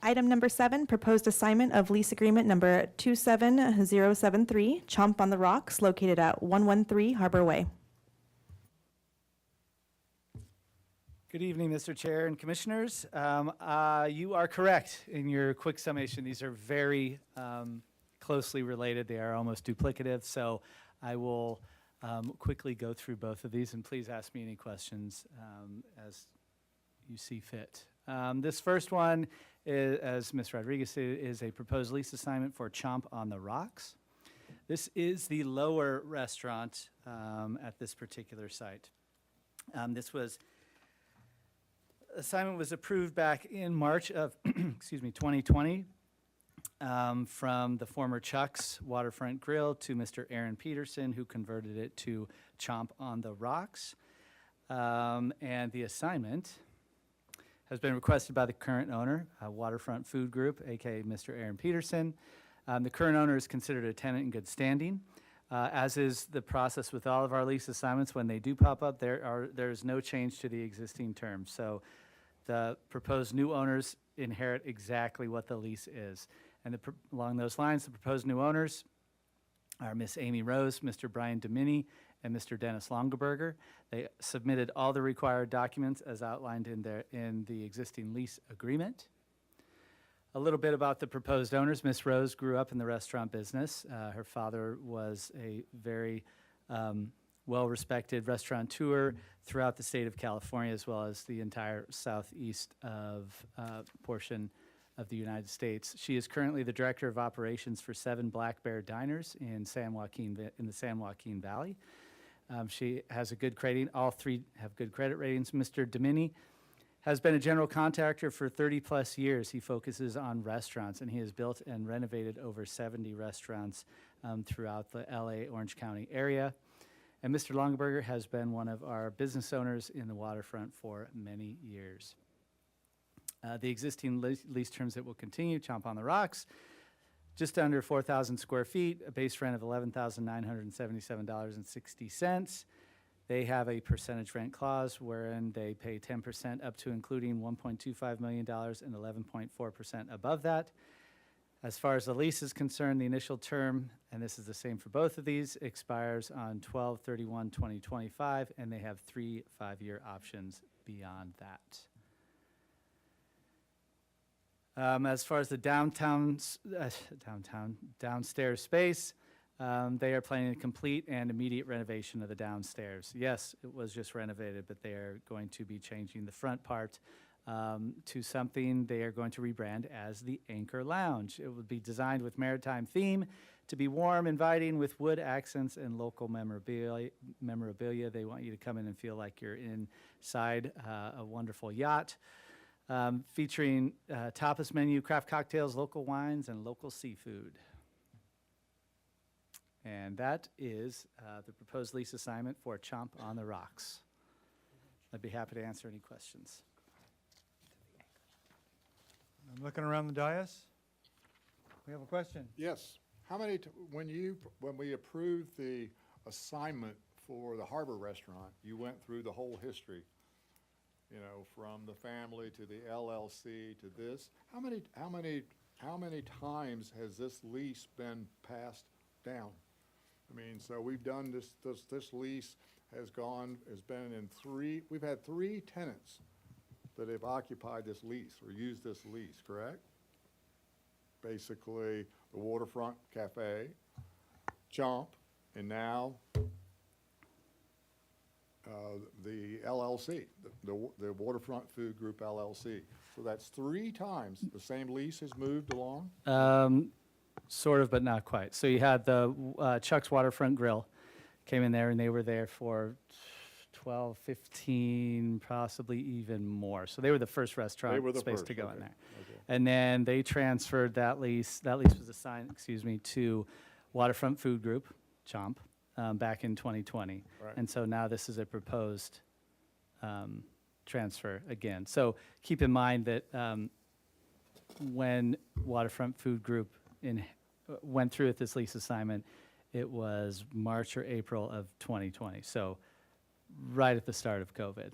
Item number 7, proposed assignment of lease agreement number 27073, Chomp on the Rocks, located at 113 Harbor Way. Good evening, Mr. Chair and Commissioners. You are correct in your quick summation. These are very closely related. They are almost duplicative, so I will quickly go through both of these, and please ask me any questions as you see fit. This first one, is, as Ms. Rodriguez stated, is a proposed lease assignment for Chomp on the Rocks. This is the lower restaurant at this particular site. Assignment was approved back in March of 2020 from the former Chuck's Waterfront Grill to Mr. Aaron Peterson, who converted it to Chomp on the Rocks. And the assignment has been requested by the current owner, Waterfront Food Group, aka Mr. Aaron Peterson. The current owner is considered a tenant in good standing. As is the process with all of our lease assignments, when they do pop up, there's no change to the existing terms. So the proposed new owners inherit exactly what the lease is. And along those lines, the proposed new owners are Miss Amy Rose, Mr. Brian Domini, and Mr. Dennis Longaberger. They submitted all the required documents as outlined in the existing lease agreement. A little bit about the proposed owners. Miss Rose grew up in the restaurant business. Her father was a very well-respected restaurateur throughout the state of California, as well as the entire southeast of portion of the United States. She is currently the director of operations for 7 Black Bear Diners in the San Joaquin Valley. She has a good credit. All 3 have good credit ratings. Mr. Domini has been a general contractor for 30-plus years. He focuses on restaurants, and he has built and renovated over 70 restaurants throughout the LA Orange County area. And Mr. Longaberger has been one of our business owners in the waterfront for many years. The existing lease terms that will continue, Chomp on the Rocks, just under 4,000 square feet, a base rent of $11,977.60. They have a percentage rent clause wherein they pay 10% up to including $1.25 million and 11.4% above that. As far as the lease is concerned, the initial term, and this is the same for both of these, expires on 12/31/2025, and they have 3 5-year options beyond that. As far as the downstairs space, they are planning a complete and immediate renovation of the downstairs. Yes, it was just renovated, but they are going to be changing the front part to something they are going to rebrand as the Anchor Lounge. It would be designed with maritime theme to be warm, inviting, with wood accents and local memorabilia. They want you to come in and feel like you're inside a wonderful yacht. Featuring tapas menu, craft cocktails, local wines, and local seafood. And that is the proposed lease assignment for Chomp on the Rocks. I'd be happy to answer any questions. I'm looking around the dais. We have a question. Yes. How many, when we approved the assignment for the Harbor Restaurant, you went through the whole history, you know, from the family to the LLC to this. How many times has this lease been passed down? I mean, so we've done this lease has been in 3, we've had 3 tenants that have occupied this lease or used this lease, correct? Basically, the Waterfront Cafe, Chomp, and now the LLC, the Waterfront Food Group LLC. So that's 3 times the same lease has moved along? Sort of, but not quite. So you had the Chuck's Waterfront Grill came in there, and they were there for 12, 15, possibly even more. So they were the first restaurant were the space first, to go in okay, there. okay. And then they transferred that lease was assigned, to Waterfront Food Group, Chomp, back in 2020. Right. And so now this is a proposed transfer again. So keep in mind that when Waterfront Food Group went through with this lease assignment, it was March or April of 2020. So right at the start of COVID.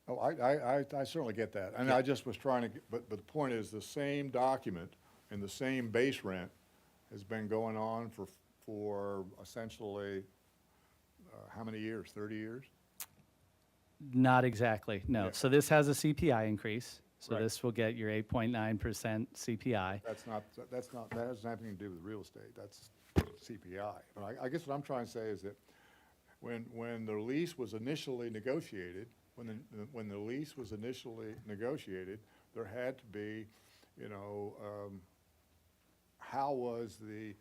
Oh, I certainly get that. And I just was trying to, but the point is, the same document and the same base rent has been going on for essentially, how many years? 30 years? Not exactly, no. Yeah. So this has a CPI increase. So Right. this will get your 8.9% CPI. That has nothing to do with real estate. That's CPI. But I guess what I'm trying to say is that when the lease was initially negotiated, when the lease was initially negotiated, there had to be, how was the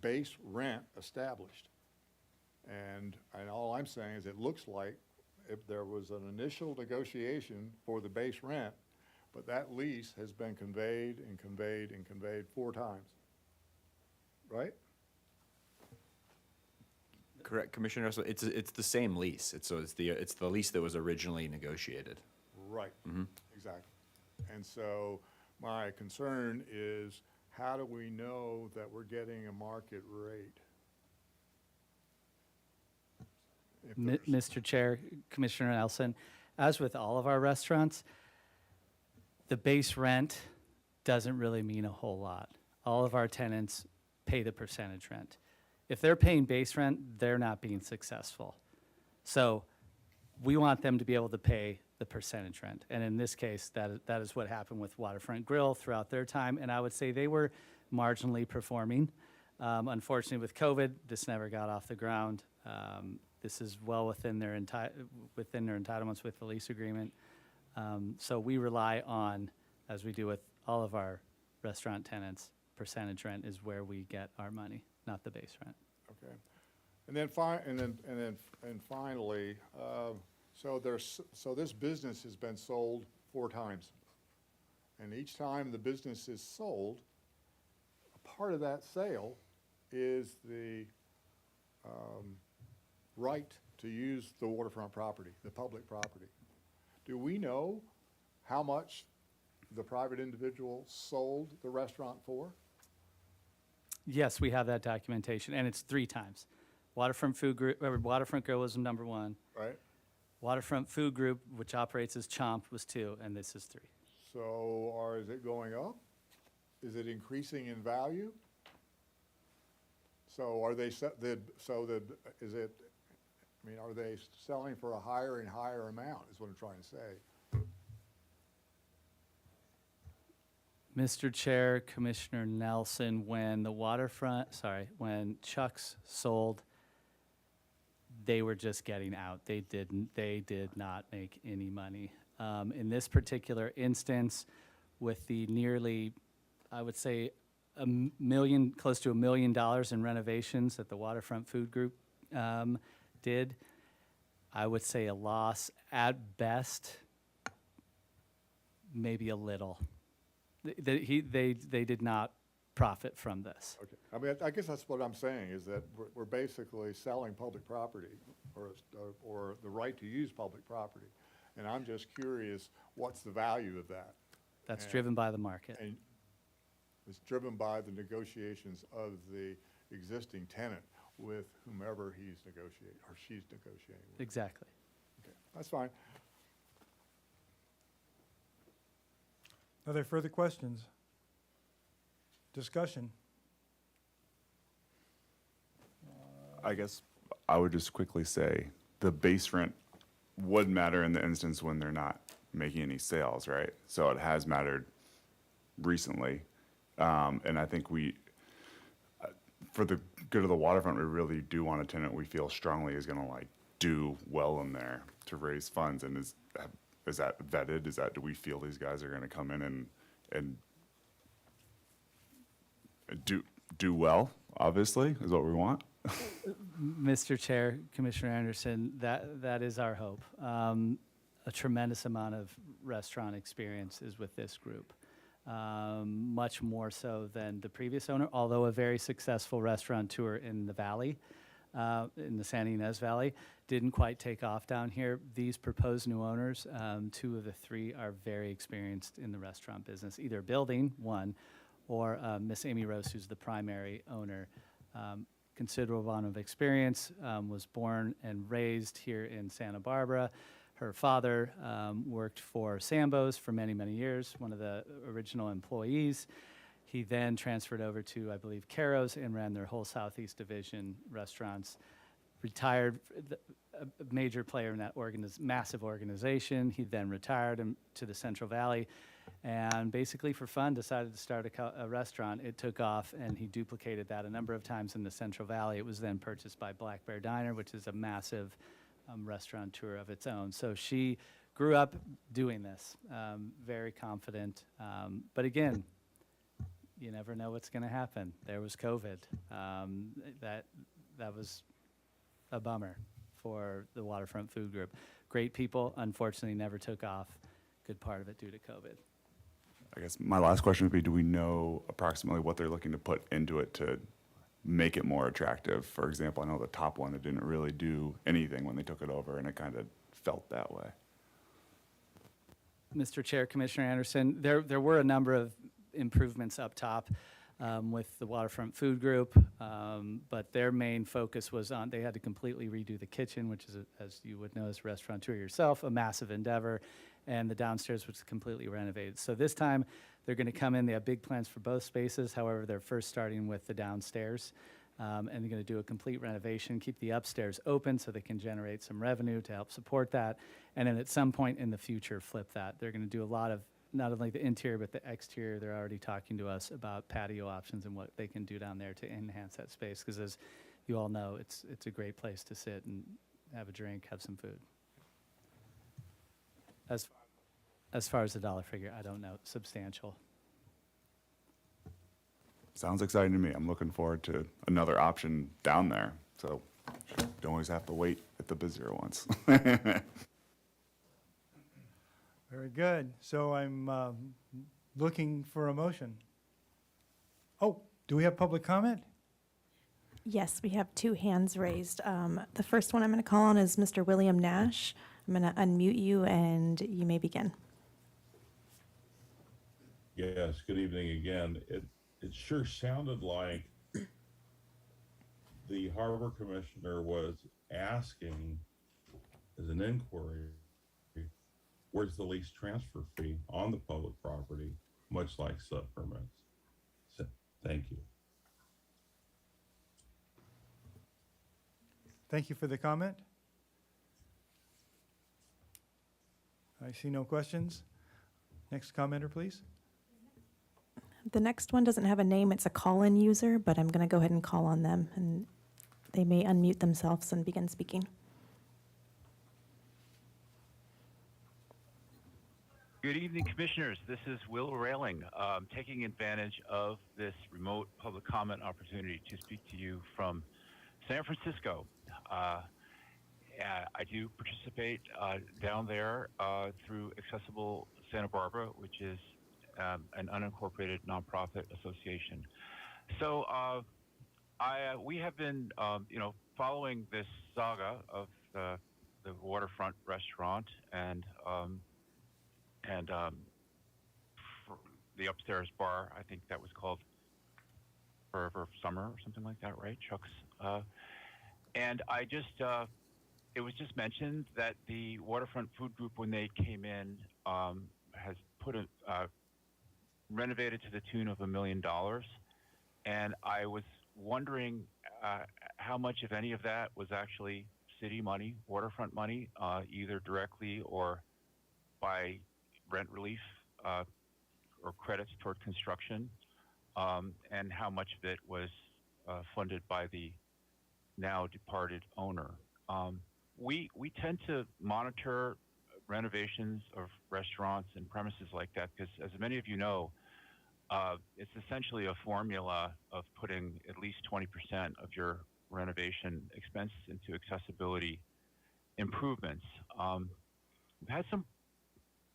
base rent established? And all I'm saying is it looks like if there was an initial negotiation for the base rent, but that lease has been conveyed and conveyed and conveyed 4 times, right? Correct, Commissioner. So it's the same lease. It's the lease that was originally negotiated. Right, exactly. And so my concern is, how do we know that we're getting a market rate? If there's- Mr. Chair, Commissioner Nelson, as with all of our restaurants, the base rent doesn't really mean a whole lot. All of our tenants pay the percentage rent. If they're paying base rent, they're not being successful. So we want them to be able to pay the percentage rent. And in this case, that is what happened with Waterfront Grill throughout their time. And I would say they were marginally performing. Unfortunately, with COVID, this never got off the ground. This is well within their entitlements with the lease agreement. So we rely on, as we do with all of our restaurant tenants, percentage rent is where we get our money, not the base rent. Okay. And then finally, so this business has been sold 4 times. And each time the business is sold, a part of that sale is the right to use the waterfront property, the public property. Do we know how much the private individual sold the restaurant for? Yes, we have that documentation, and it's 3 times. Waterfront Grill was number 1. Right. Waterfront Food Group, which operates as Chomp, was 2, and this is 3. So, is it going up? Is it increasing in value? So are they, are they selling for a higher and higher amount, is what I'm trying to say. Mr. Chair, Commissioner Nelson, when Chuck's sold, they were just getting out. They did not make any money. In this particular instance, with the nearly, I would say, close to $1 million in renovations that the Waterfront Food Group did, I would say a loss at best, maybe a little. They did not profit from this. Okay, I mean, I guess that's what I'm saying, is that we're basically selling public property, or the right to use public property. And I'm just curious, what's the value of that? That's driven by the market. And it's driven by the negotiations of the existing tenant with whomever he's negotiating, or she's negotiating with. Exactly. Okay, that's fine. Are there further questions? Discussion? I guess I would just quickly say the base rent would matter in the instance when they're not making any sales, right? So it has mattered recently. And I think for the good of the waterfront, we really do want a tenant we feel strongly is gonna do well in there to raise funds. And is that vetted? Do we feel these guys are gonna come in and do well, obviously, is what we want? Mr. Chair, Commissioner Anderson, that is our hope. A tremendous amount of restaurant experience is with this group, much more so than the previous owner, although a very successful restaurateur in the valley, in the Santa Ynez Valley, didn't quite take off down here. These proposed new owners, 2 of the 3 are very experienced in the restaurant business, either building one or Miss Amy Rose, who's the primary owner. Considerable amount of experience, was born and raised here in Santa Barbara. Her father worked for Sambo's for many, many years, one of the original employees. He then transferred over to, I believe, Caro's and ran their whole Southeast Division restaurants. Retired, a major player in that massive organization. He then retired to the Central Valley and basically for fun decided to start a restaurant. It took off and he duplicated that a number of times in the Central Valley. It was then purchased by Black Bear Diner, which is a massive restaurateur of its own. So she grew up doing this, very confident. But again, you never know what's going to happen. There was COVID. That was a bummer for the Waterfront Food Group. Great people, unfortunately never took off. Good part of it due to COVID. I guess my last question would be, do we know approximately what they're looking to put into it to make it more attractive? For example, I know the top one, it didn't really do anything when they took it over, and it kind of felt that way. Mr. Chair, Commissioner Anderson, there were a number of improvements up top with the Waterfront Food Group, but their main focus was on, they had to completely redo the kitchen, which is, as you would know as a restaurateur yourself, a massive endeavor, and the downstairs was completely renovated. So this time, they're going to come in, they have big plans for both spaces, however, they're first starting with the downstairs, and they're going to do a complete renovation, keep the upstairs open so they can generate some revenue to help support that, and then at some point in the future, flip that. They're going to do a lot of not only the interior, but the exterior. They're already talking to us about patio options and what they can do down there to enhance that space, because as you all know, it's a great place to sit and have a drink, have some food. As far as the dollar figure, I don't know, substantial. Sounds exciting to me. I'm looking forward to another option down there. So don't always have to wait at the busier ones. Very good. So I'm looking for a motion. Oh, do we have public comment? Yes, we have 2 hands raised. The first one I'm going to call on is Mr. William Nash. I'm going to unmute you and you may begin. Yes, good evening again. It sure sounded like the harbor commissioner was asking as an inquiry, where's the lease transfer fee on the public property, much like sub permits? So, thank you. Thank you for the comment. I see no questions. Next commenter, please. The next one doesn't have a name. It's a call-in user, but I'm going to go ahead and call on them, and they may unmute themselves and begin speaking. Good evening, Commissioners. This is Will Railing, taking advantage of this remote public comment opportunity to speak to you from San Francisco. I do participate down there through Accessible Santa Barbara, which is an unincorporated nonprofit association. So we have been, following this saga of the waterfront restaurant and the upstairs bar. I think that was called Forever Summer or something like that, right, Chuck's? And I just, it was just mentioned that the Waterfront Food Group, when they came in, has put renovated to the tune of $1 million. And I was wondering how much, if any of that, was actually city money, waterfront money, either directly or by rent relief or credits toward construction, and how much of it was funded by the now departed owner. We tend to monitor renovations of restaurants and premises like that because, as many of you know, it's essentially a formula of putting at least 20% of your renovation expense into accessibility improvements. We've had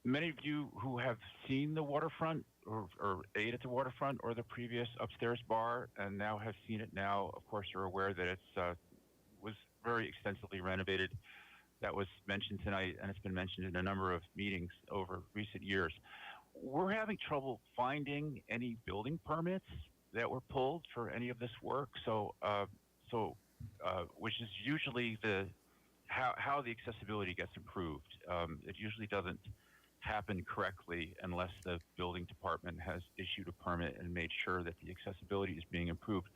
many of you who have seen the waterfront or ate at the waterfront or the previous upstairs bar and now have seen it now, of course, are aware that it's was very extensively renovated. That was mentioned tonight, and it's been mentioned in a number of meetings over recent years. We're having trouble finding any building permits that were pulled for any of this work. Which is usually how the accessibility gets improved. It usually doesn't happen correctly unless the building department has issued a permit and made sure that the accessibility is being improved.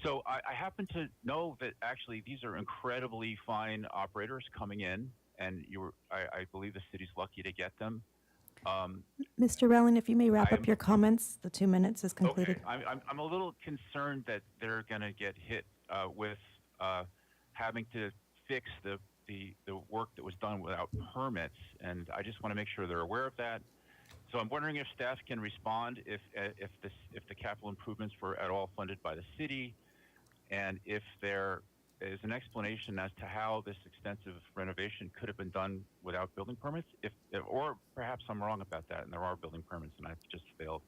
So I happen to know that actually these are incredibly fine operators coming in, and I believe the city's lucky to get them. Mr. Rowland, if you may wrap up your comments, the 2 minutes is completed. Okay. I'm a little concerned that they're going to get hit with having to fix the work that was done without permits, and I just want to make sure they're aware of that. So I'm wondering if staff can respond if the capital improvements were at all funded by the city, and if there is an explanation as to how this extensive renovation could have been done without building permits, or perhaps I'm wrong about that and there are building permits and I've just failed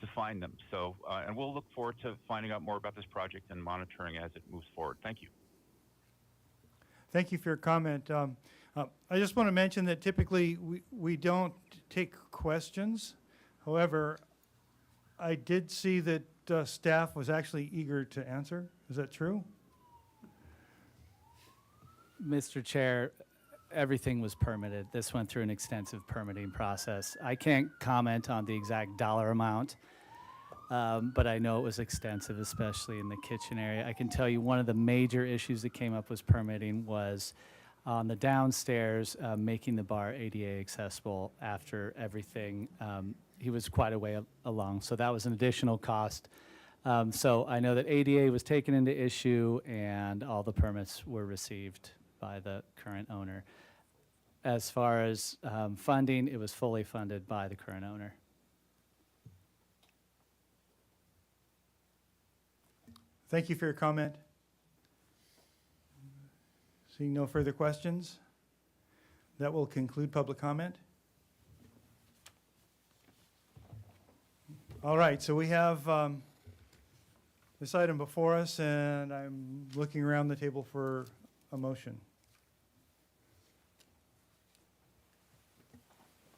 to find them. So, and we'll look forward to finding out more about this project and monitoring as it moves forward. Thank you. Thank you for your comment. I just want to mention that typically we don't take questions. However, I did see that staff was actually eager to answer. Is that true? Mr. Chair, everything was permitted. This went through an extensive permitting process. I can't comment on the exact dollar amount, but I know it was extensive, especially in the kitchen area. I can tell you one of the major issues that came up with permitting was on the downstairs, making the bar ADA accessible after everything. He was quite a way along, so that was an additional cost. So I know that ADA was taken into issue and all the permits were received by the current owner. As far as funding, it was fully funded by the current owner. Thank you for your comment. Seeing no further questions, that will conclude public comment. All right, so we have this item before us, and I'm looking around the table for a motion.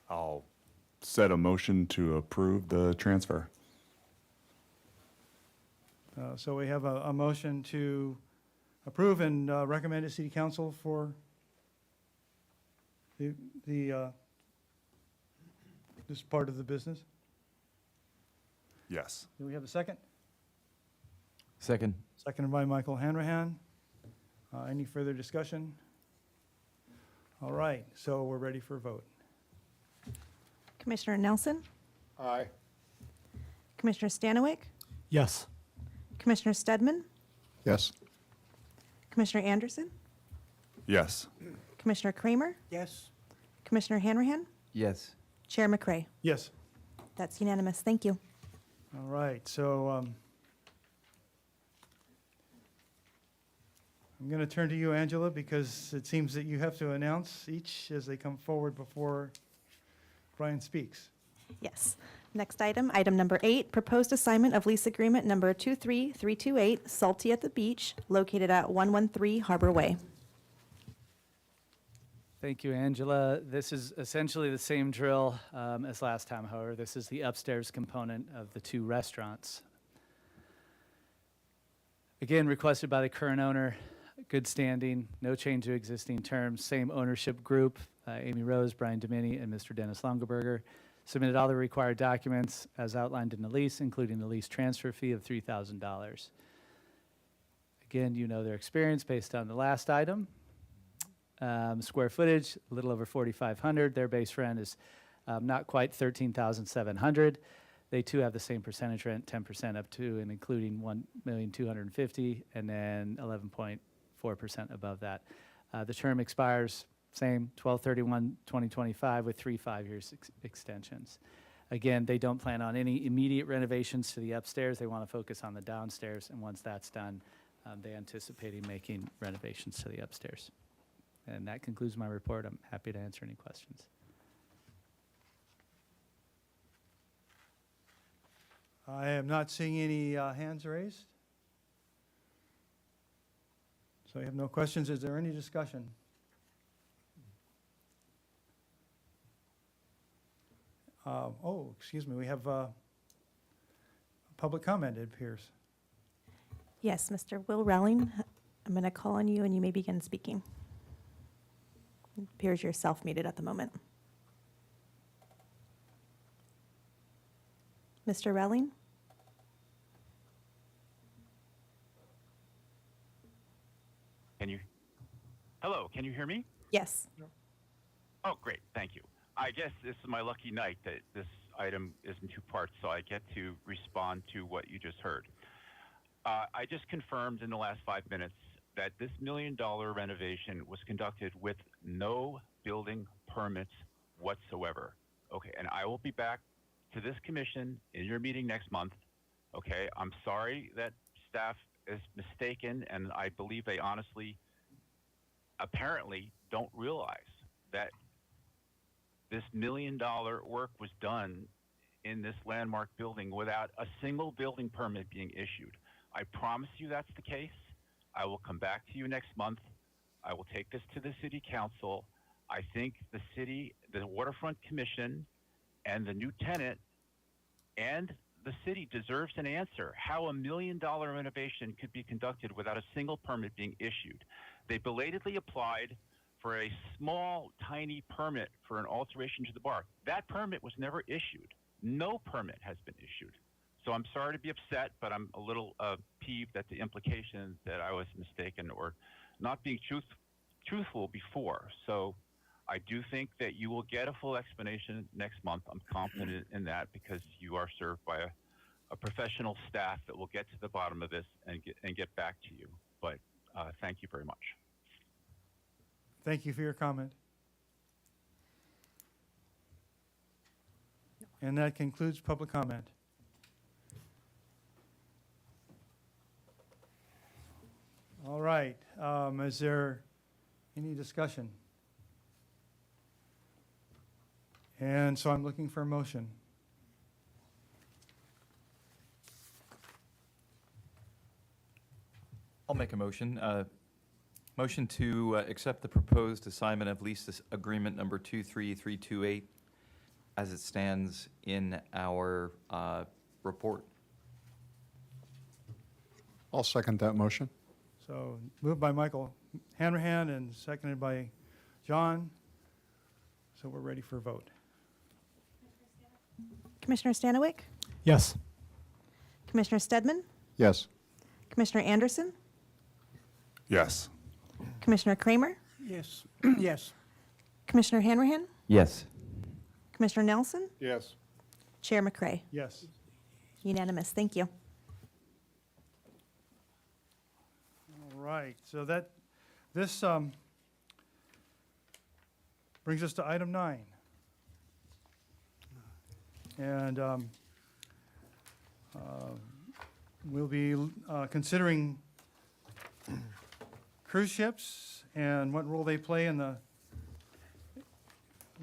I'll set a motion to approve the transfer. So we have a motion to approve and recommend to City Council for this part of the business. Yes. Do we have a second? Second. Seconded by Michael Hanrahan. Any further discussion? All right, so we're ready for a vote. Commissioner Nelson, Aye. Commissioner Stanwyck, Yes. Commissioner Stedman, Yes. Commissioner Anderson, Yes. Commissioner Kramer, Yes. Commissioner Hanrahan, Yes. Chair McCray. Yes. That's unanimous. Thank you. All right, so I'm going to turn to you, Angela, because it seems that you have to announce each as they come forward before Brian speaks. Yes. Next item, item number 8, proposed assignment of lease agreement number 23328, Salty at the Beach, located at 113 Harbor Way. Thank you, Angela. This is essentially the same drill as last time, however. This is the upstairs component of the 2 restaurants. Again, requested by the current owner, good standing, no change to existing terms, same ownership group, Amy Rose, Brian Domini, and Mr. Dennis Longaberger. Submitted all the required documents as outlined in the lease, including the lease transfer fee of $3,000. Again, you know their experience based on the last item. Square footage, a little over 4,500. Their base rent is not quite 13,700. They too have the same percentage rent, 10% up to and including 1,250,000, and then 11.4% above that. The term expires same 12/31/2025 with 3 5-year extensions. Again, they don't plan on any immediate renovations to the upstairs. They want to focus on the downstairs, and once that's done, they anticipating making renovations to the upstairs. And that concludes my report. I'm happy to answer any questions. I am not seeing any hands raised. So we have no questions. Is there any discussion? Excuse me, we have public comment, it appears. Yes, Mr. Will Rowling, I'm going to call on you and you may begin speaking. It appears you're self-muted at the moment. Mr. Rowling? Hello, can you hear me? Yes. Oh, great, thank you. I guess this is my lucky night that this item is in two parts, so I get to respond to what you just heard. I just confirmed in the last 5 minutes that this $1 million renovation was conducted with no building permits whatsoever. Okay, and I will be back to this commission in your meeting next month. Okay, I'm sorry that staff is mistaken, and I believe they honestly, apparently, don't realize that this $1 million work was done in this landmark building without a single building permit being issued. I promise you that's the case. I will come back to you next month. I will take this to the city council. I think the city, the Waterfront Commission, and the new tenant and the city deserves an answer how a $1 million renovation could be conducted without a single permit being issued. They belatedly applied for a small, tiny permit for an alteration to the bar. That permit was never issued. No permit has been issued. So I'm sorry to be upset, but I'm a little peeved at the implication that I was mistaken or not being truthful before. So I do think that you will get a full explanation next month. I'm confident in that because you are served by a professional staff that will get to the bottom of this and get back to you. But thank you very much. Thank you for your comment. And that concludes public comment. All right, is there any discussion? And so I'm looking for a motion. I'll make a motion. Motion to accept the proposed assignment of lease agreement number 23328 as it stands in our report. I'll second that motion. So moved by Michael Hanrahan and seconded by John. So we're ready for a vote. Commissioner Stanwyck? Yes. Commissioner Stedman? Yes. Commissioner Anderson? Yes. Commissioner Kramer? Yes, yes. Commissioner Hanrahan? Yes. Commissioner Nelson? Yes. Chair McCray? Yes. Unanimous. Thank you. All right, so this brings us to item 9. And we'll be considering cruise ships and what role they play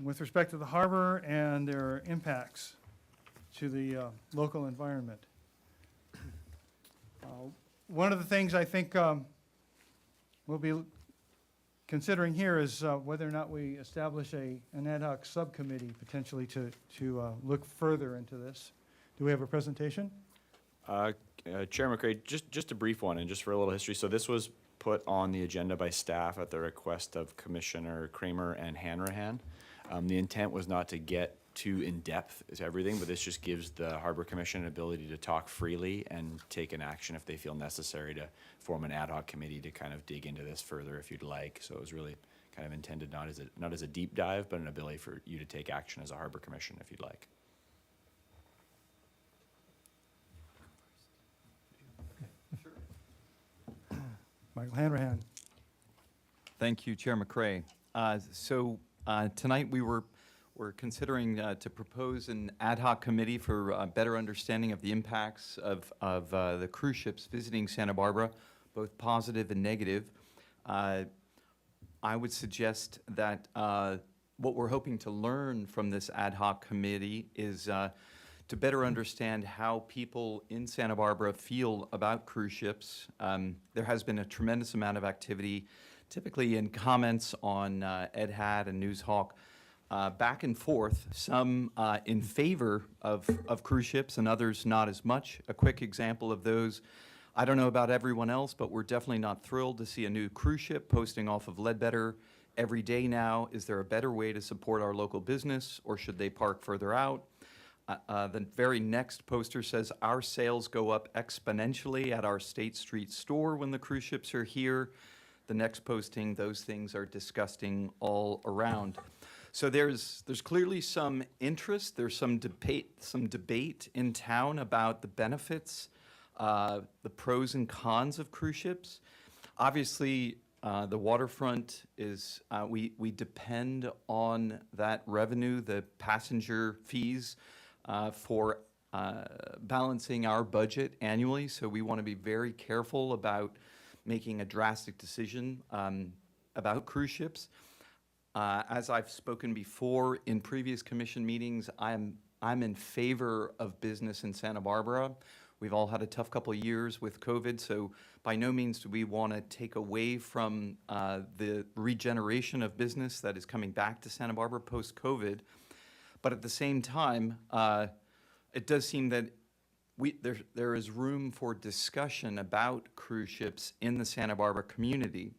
with respect to the harbor and their impacts to the local environment. One of the things I think we'll be considering here is whether or not we establish an ad hoc subcommittee potentially to look further into this. Do we have a presentation? Chair McCray, just a brief one and just for a little history. So this was put on the agenda by staff at the request of Commissioner Kramer and Hanrahan. The intent was not to get too in-depth to everything, but this just gives the Harbor Commission an ability to talk freely and take an action if they feel necessary to form an ad hoc committee to kind of dig into this further if you'd like. So it was really kind of intended not as a deep dive, but an ability for you to take action as a Harbor Commission if you'd like. Michael Hanrahan. Thank you, Chair McCray. Tonight we're considering to propose an ad hoc committee for better understanding of the impacts of the cruise ships visiting Santa Barbara, both positive and negative. I would suggest that what we're hoping to learn from this ad hoc committee is to better understand how people in Santa Barbara feel about cruise ships. There has been a tremendous amount of activity, typically in comments on Ed Hat and Newshawk, back and forth, some in favor of cruise ships and others not as much. A quick example of those, I don't know about everyone else, but we're definitely not thrilled to see a new cruise ship posting off of Ledbetter every day now. Is there a better way to support our local business, or should they park further out? The very next poster says, our sales go up exponentially at our State Street store when the cruise ships are here. The next posting, those things are disgusting all around. So there's clearly some interest, there's some debate in town about the benefits, the pros and cons of cruise ships. Obviously, the waterfront is, we depend on that revenue, the passenger fees, for balancing our budget annually. So we want to be very careful about making a drastic decision about cruise ships. As I've spoken before in previous commission meetings, I'm in favor of business in Santa Barbara. We've all had a tough couple of years with COVID, so by no means do we want to take away from the regeneration of business that is coming back to Santa Barbara post-COVID. But at the same time, it does seem that there is room for discussion about cruise ships in the Santa Barbara community.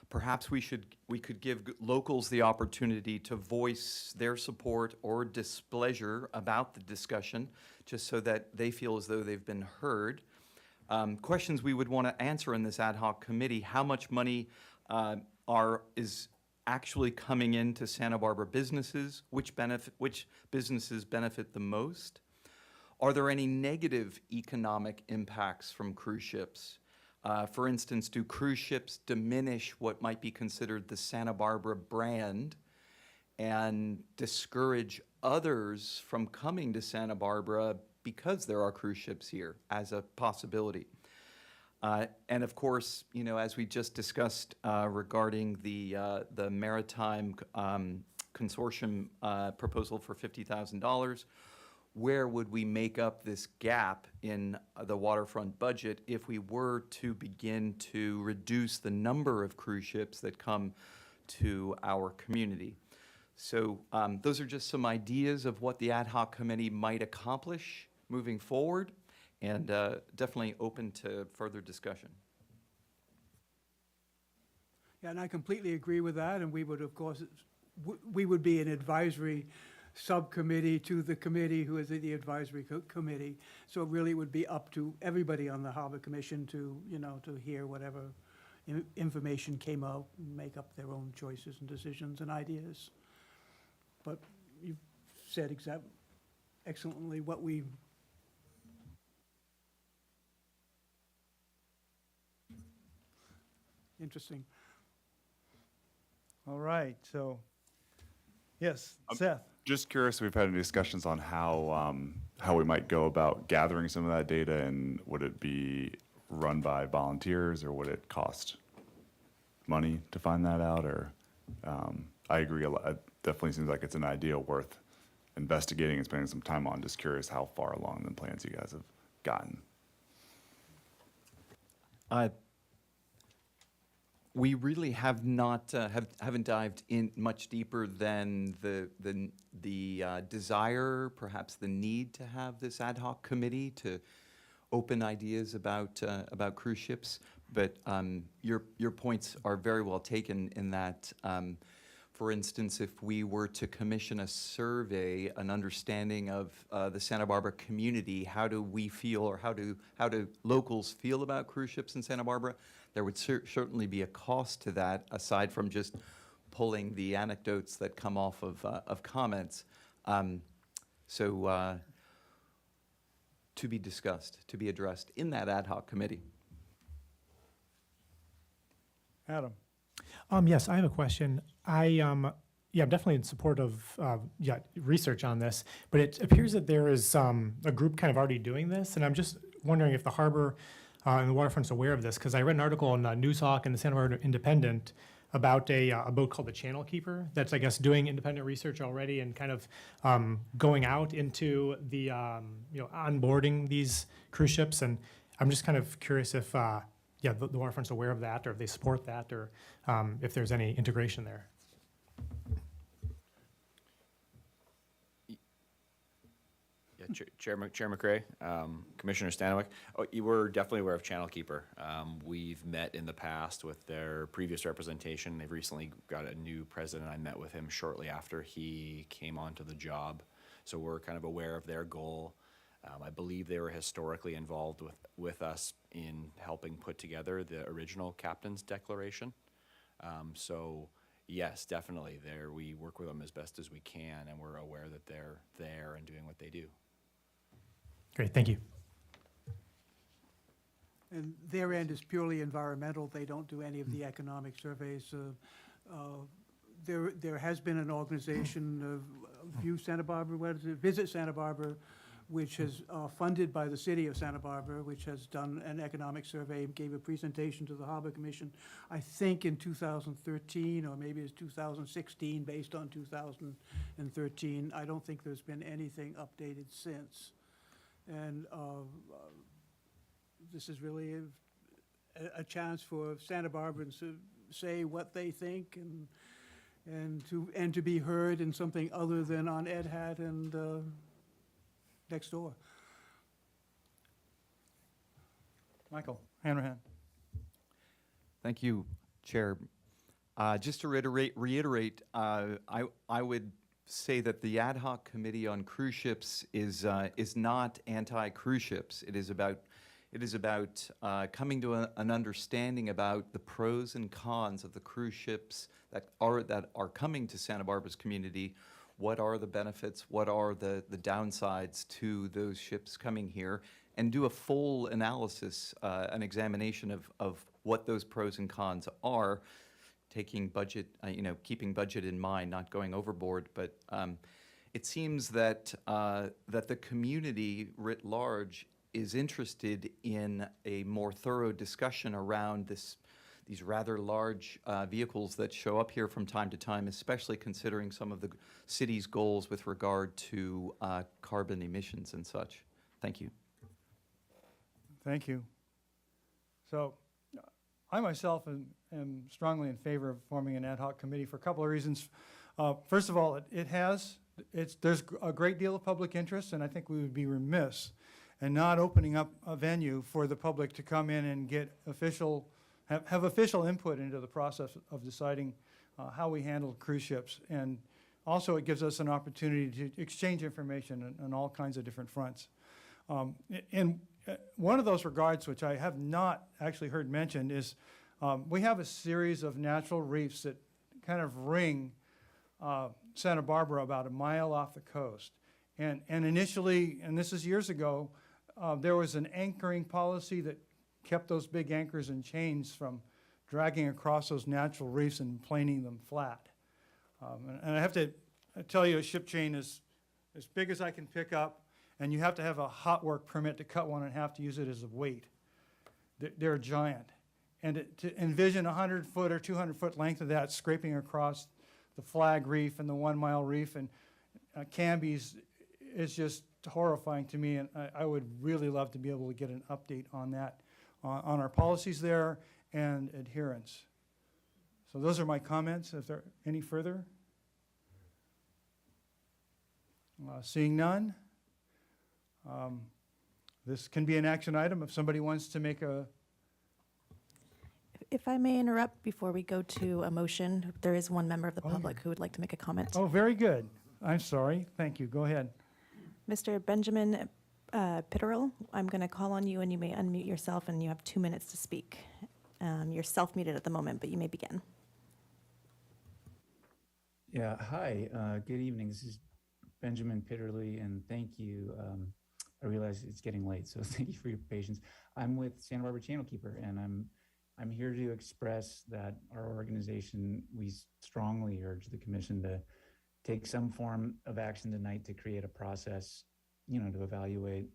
Perhaps we could give locals the opportunity to voice their support or displeasure about the discussion, just so that they feel as though they've been heard. Questions we would want to answer in this ad hoc committee: how much money is actually coming into Santa Barbara businesses? Which businesses benefit the most? Are there any negative economic impacts from cruise ships? For instance, do cruise ships diminish what might be considered the Santa Barbara brand and discourage others from coming to Santa Barbara because there are cruise ships here as a possibility? And of course, you know, as we just discussed regarding the Maritime Consortium proposal for $50,000, where would we make up this gap in the waterfront budget if we were to begin to reduce the number of cruise ships that come to our community? So those are just some ideas of what the ad hoc committee might accomplish moving forward, and definitely open to further discussion. Yeah, and I completely agree with that, and we would, of course, we would be an advisory subcommittee to the committee who is the advisory committee. So it really would be up to everybody on the Harbor Commission to, you know, to hear whatever information came out and make up their own choices and decisions and ideas. But you said excellently what we interesting. All right, so, yes, Seth. Just curious, we've had any discussions on how we might go about gathering some of that data, and would it be run by volunteers, or would it cost money to find that out? Or I agree, it definitely seems like it's an idea worth investigating and spending some time on. Just curious how far along the plans you guys have gotten. We really have not haven't dived in much deeper than the desire, perhaps the need to have this ad hoc committee to open ideas about cruise ships. But your points are very well taken in that, for instance, if we were to commission a survey, an understanding of the Santa Barbara community, how do we feel, or how do locals feel about cruise ships in Santa Barbara? There would certainly be a cost to that, aside from just pulling the anecdotes that come off of comments. So to be discussed, to be addressed in that ad hoc committee. Adam. Yes, I have a question. I'm definitely in support of research on this, but it appears that there is a group kind of already doing this, and I'm just wondering if the harbor and the waterfront's aware of this, because I read an article in Newshawk and the Santa Barbara Independent about a boat called the Channel Keeper that's, I guess, doing independent research already and kind of going out into the, onboarding these cruise ships. And I'm just kind of curious if, the waterfront's aware of that, or if they support that, or if there's any integration there. Yeah, Chair McCray, Commissioner Stanwyck, you were definitely aware of Channel Keeper. We've met in the past with their previous representation. They've recently got a new president. I met with him shortly after he came onto the job. So we're kind of aware of their goal. I believe they were historically involved with us in helping put together the original Captain's Declaration. So yes, definitely, we work with them as best as we can, and we're aware that they're there and doing what they do. Great, thank you. And their end is purely environmental. They don't do any of the economic surveys. There has been an organization, View Santa Barbara, what is it? Visit Santa Barbara, which is funded by the city of Santa Barbara, which has done an economic survey, gave a presentation to the Harbor Commission, I think in 2013, or maybe it's 2016, based on 2013. I don't think there's been anything updated since. And this is really a chance for Santa Barbarans to say what they think and to be heard in something other than on Ed Hat and next door. Michael Hanrahan. Thank you, Chair. Just to reiterate, I would say that the ad hoc committee on cruise ships is not anti-cruise ships. It is about coming to an understanding about the pros and cons of the cruise ships that are coming to Santa Barbara's community. What are the benefits? What are the downsides to those ships coming here? And do a full analysis, an examination of what those pros and cons are, taking budget, keeping budget in mind, not going overboard. But it seems that that the community writ large is interested in a more thorough discussion around these rather large vehicles that show up here from time to time, especially considering some of the city's goals with regard to carbon emissions and such. Thank you. Thank you. So I myself am strongly in favor of forming an ad hoc committee for a couple of reasons. First of all, there's a great deal of public interest, and I think we would be remiss in not opening up a venue for the public to come in and get have official input into the process of deciding how we handle cruise ships. And also it gives us an opportunity to exchange information on all kinds of different fronts. In one of those regards, which I have not actually heard mentioned, is we have a series of natural reefs that kind of ring Santa Barbara about a mile off the coast. And initially, and this is years ago, there was an anchoring policy that kept those big anchors and chains from dragging across those natural reefs and planing them flat. And I have to tell you, a ship chain is as big as I can pick up, and you have to have a hot work permit to cut one in half to use it as a weight. They're giant. And to envision a 100-foot or 200-foot length of that scraping across the Flag Reef and the 1 Mile Reef and Canby's is just horrifying to me, and I would really love to be able to get an update on that, on our policies there and adherence. So those are my comments. Is there any further? Seeing none, this can be an action item if somebody wants to make a... If I may interrupt before we go to a motion, there is one member of the public who would like to make a comment. Oh, very good. I'm sorry. Thank you. Go ahead. Mr. Benjamin Pitterell, I'm going to call on you, and you may unmute yourself, and you have 2 minutes to speak. You're self-muted at the moment, but you may begin. Yeah, hi, good evening. This is Benjamin Pitterly, and thank you. I realize it's getting late, so thank you for your patience. I'm with Santa Barbara Channel Keeper, and I'm here to express that our organization, we strongly urge the commission to take some form of action tonight to create a process, to evaluate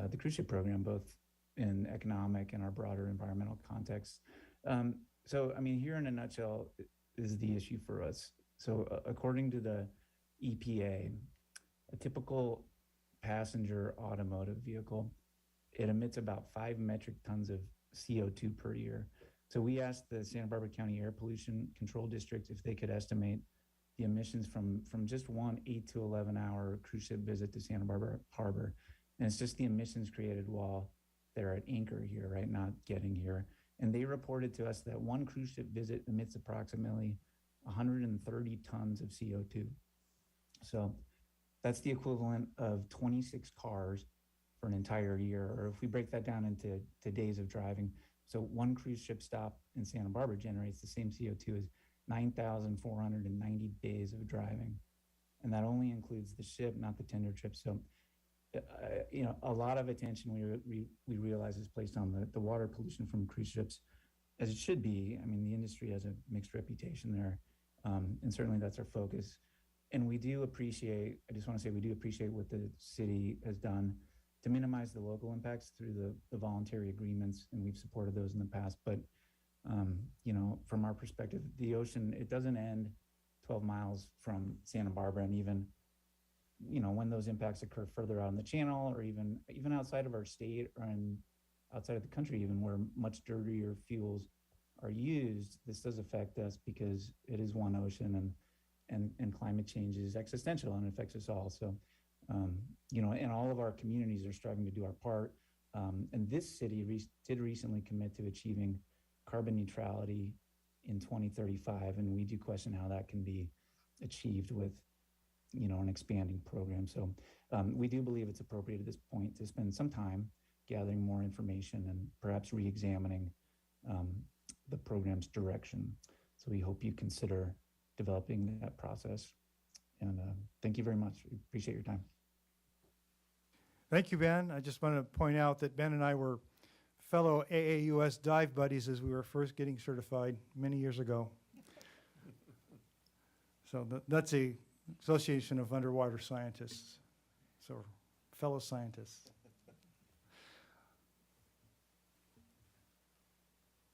the cruise ship program, both in economic and our broader environmental context. So, I mean, here in a nutshell is the issue for us. So, according to the EPA, a typical passenger automotive vehicle, it emits about 5 metric tons of CO2 per year. So we asked the Santa Barbara County Air Pollution Control District if they could estimate the emissions from just one 8 to 11 hour cruise ship visit to Santa Barbara Harbor. And it's just the emissions created while they're at anchor here, right? Not getting here. And they reported to us that one cruise ship visit emits approximately 130 tons of CO2. So that's the equivalent of 26 cars for an entire year. Or if we break that down into days of driving, so one cruise ship stop in Santa Barbara generates the same CO2 as 9,490 days of driving. And that only includes the ship, not the tender trip. So, you know, a lot of attention we realize is placed on the water pollution from cruise ships, as it should be. I mean, the industry has a mixed reputation there, and certainly that's our focus. And we do appreciate, I just want to say, we do appreciate what the city has done to minimize the local impacts through the voluntary agreements, and we've supported those in the past. But, you know, from our perspective, the ocean, it doesn't end 12 miles from Santa Barbara, and even, you know, when those impacts occur further out in the channel, or even outside of our state, or outside of the country, even where much dirtier fuels are used, this does affect us because it is one ocean, and climate change is existential and affects us all. So, you know, and all of our communities are striving to do our part. And this city did recently commit to achieving carbon neutrality in 2035, and we do question how that can be achieved with, you know, an expanding program. So we do believe it's appropriate at this point to spend some time gathering more information and perhaps re-examining the program's direction. So we hope you consider developing that process. And thank you very much. We appreciate your time. Thank you, Ben. I just want to point out that Ben and I were fellow AAUS dive buddies as we were first getting certified many years ago. So that's the Association of Underwater Scientists, so fellow scientists.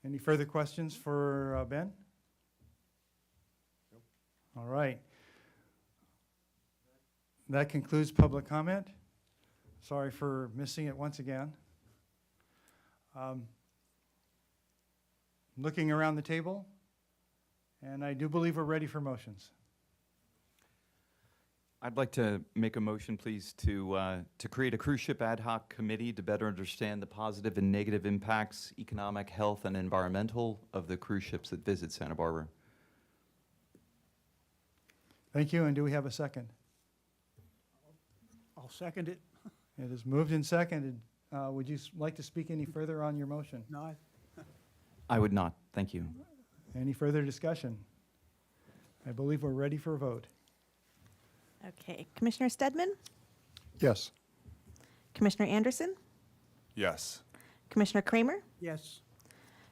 Any further questions for Ben? Nope. All right. That concludes public comment. Sorry for missing it once again. Looking around the table, and I do believe we're ready for motions. I'd like to make a motion, please, to create a cruise ship ad hoc committee to better understand the positive and negative impacts, economic, health, and environmental, of the cruise ships that visit Santa Barbara. Thank you, and do we have a second? I'll second it. It is moved and seconded. Would you like to speak any further on your motion? No, I would not. Thank you. Any further discussion? I believe we're ready for a vote. Okay, Commissioner Stedman, Yes. Commissioner Anderson, Yes. Commissioner Kramer, yes.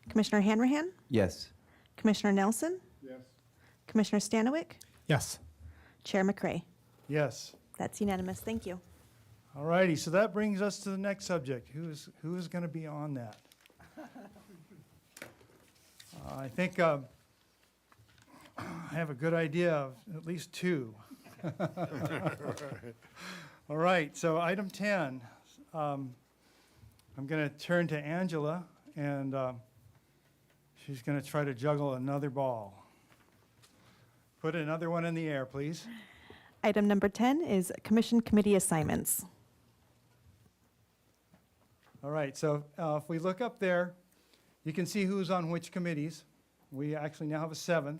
Commissioner Hanrahan, Yes. Commissioner Nelson, Yes. Commissioner Stanowick, Yes. Chair McCray. Yes. That's unanimous. Thank you. All righty, so that brings us to the next subject. Who is going to be on that? I think I have a good idea of at least two. All right, so item 10. I'm going to turn to Angela, and she's going to try to juggle another ball. Put another one in the air, please. Item number 10 is Commission Committee Assignments. All right, so if we look up there, you can see who's on which committees. We actually now have a 7th.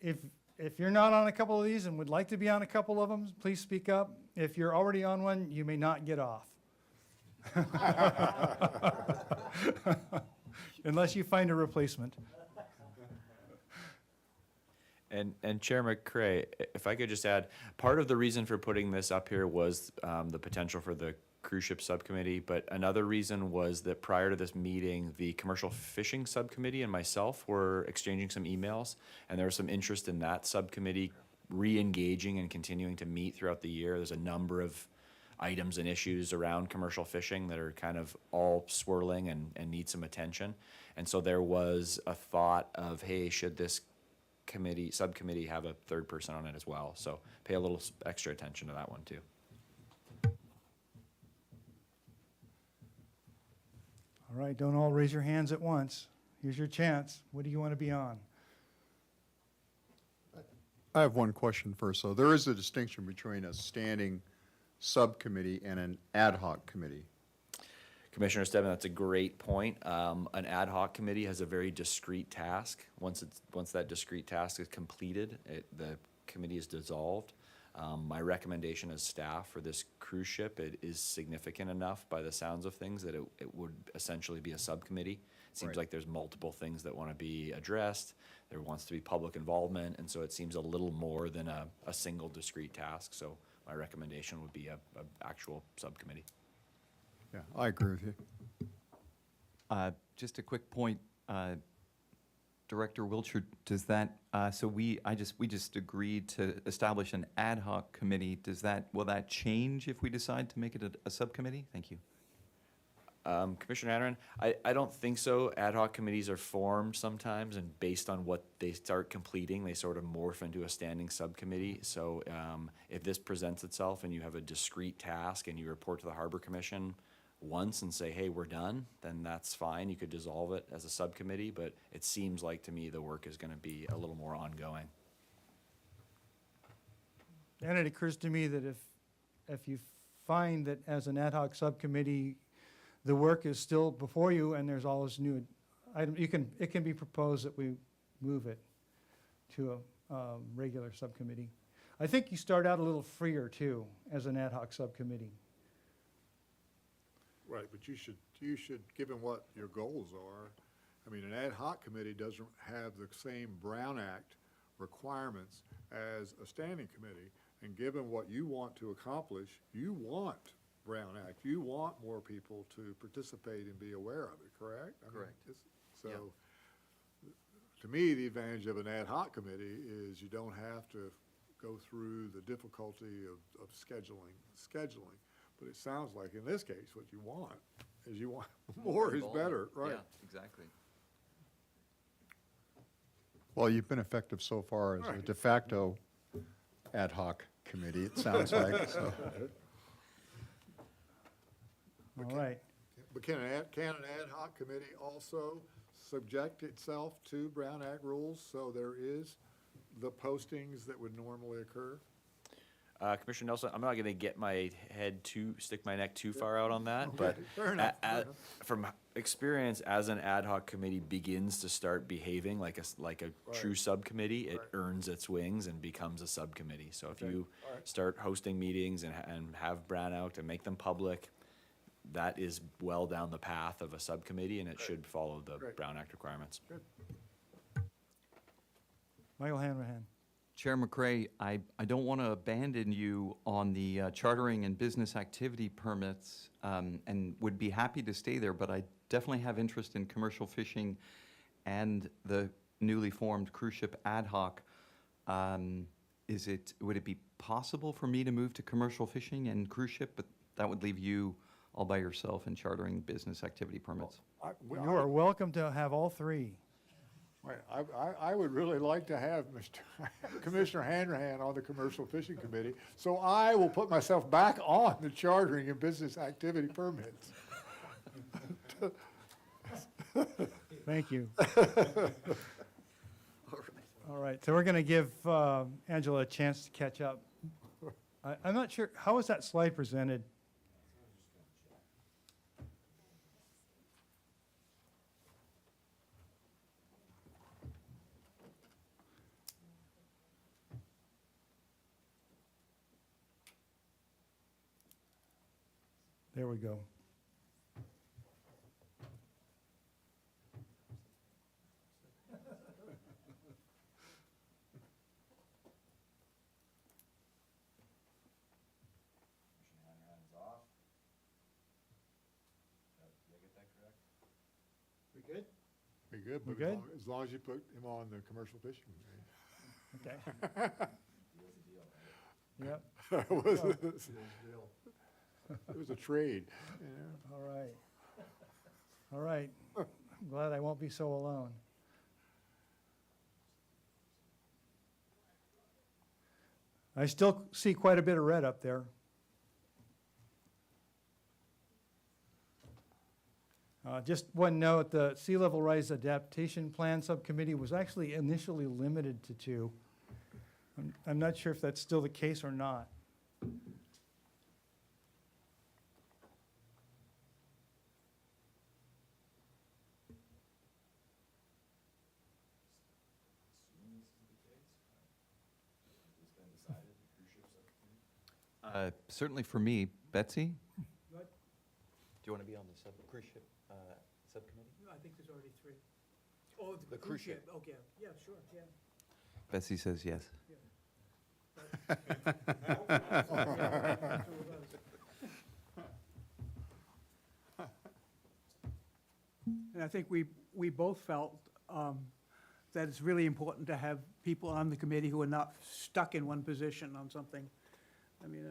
If you're not on a couple of these and would like to be on a couple of them, please speak up. If you're already on one, you may not get off. Unless you find a replacement. And Chair McCray, if I could just add, part of the reason for putting this up here was the potential for the cruise ship subcommittee, but another reason was that prior to this meeting, the commercial fishing subcommittee and myself were exchanging some emails, and there was some interest in that subcommittee re-engaging and continuing to meet throughout the year. There's a number of items and issues around commercial fishing that are kind of all swirling and need some attention. And so there was a thought of, hey, should this subcommittee have a third person on it as well? So pay a little extra attention to that one too. All right, don't all raise your hands at once. Here's your chance. What do you want to be on? I have one question first. So there is a distinction between a standing subcommittee and an ad hoc committee. Commissioner Stebbins, that's a great point. An ad hoc committee has a very discrete task. Once that discrete task is completed, the committee is dissolved. My recommendation as staff for this cruise ship, it is significant enough by the sounds of things that it would essentially be a subcommittee. It seems Right. like there's multiple things that want to be addressed. There wants to be public involvement, and so it seems a little more than a single discrete task. So my recommendation would be a actual subcommittee. Yeah, I agree with you. Just a quick point, Director Wiltshire, does that, so we just agreed to establish an ad hoc committee. Will that change if we decide to make it a subcommittee? Thank you. Commissioner Hanrahan, I don't think so. Ad hoc committees are formed sometimes, and based on what they start completing, they sort of morph into a standing subcommittee. So if this presents itself and you have a discrete task and you report to the Harbor Commission once and say, hey, we're done, then that's fine. You could dissolve it as a subcommittee, but it seems like to me the work is going to be a little more ongoing. And it occurs to me that if you find that as an ad hoc subcommittee, the work is still before you and there's always new item, it can be proposed that we move it to a regular subcommittee. I think you start out a little freer too as an ad hoc subcommittee. Right, but you should, given what your goals are, I mean, an ad hoc committee doesn't have the same Brown Act requirements as a standing committee. And given what you want to accomplish, you want Brown Act. You want more people to participate and be aware of it, correct? I mean, Correct. So, to me, the advantage of an ad hoc committee is you don't have to go through the difficulty of scheduling. But it sounds like in this case, what you want is more is better, right? Yeah, exactly. Well, you've been effective so far as a de facto ad hoc committee, it sounds like, so. All right. But can an ad hoc committee also subject itself to Brown Act rules, so there is the postings that would normally occur? Commissioner Nelson, I'm not going to stick my neck too far out on that, but fair enough, from experience, as an ad hoc committee begins to start behaving like a true subcommittee, it earns its wings and becomes a subcommittee. So if you start hosting meetings and have Brown Act and make them public, that is well down the path of a subcommittee, and it should follow the Brown Act requirements. Good. Michael Hanrahan. Chair McCray, I don't want to abandon you on the chartering and business activity permits, and would be happy to stay there, but I definitely have interest in commercial fishing and the newly formed cruise ship ad hoc. Would it be possible for me to move to commercial fishing and cruise ship, but that would leave you all by yourself in chartering business activity permits? You are welcome to have all three. Right, I would really like to have Commissioner Hanrahan on the Commercial Fishing Committee, so I will put myself back on the chartering and business activity permits. Thank you. All right, so we're going to give Angela a chance to catch up. I'm not sure, how was that slide presented? There we go. We good? Be good, We but good? as long as you put him on the Commercial Fishing Committee. Okay. Yep. It was it was a trade. All right. All right. I'm glad I won't be so alone. I still see quite a bit of red up there. Just one note, the Sea Level Rise Adaptation Plan Subcommittee was actually initially limited to 2. I'm not sure if that's still the case or not. Certainly for me. Betsy? Do you want to be on the cruise ship subcommittee? No, I think there's already 3. Oh, The cruise ship. Okay, yeah, sure, yeah. Betsy says yes. And I think we both felt that it's really important to have people on the committee who are not stuck in one position on something. I mean,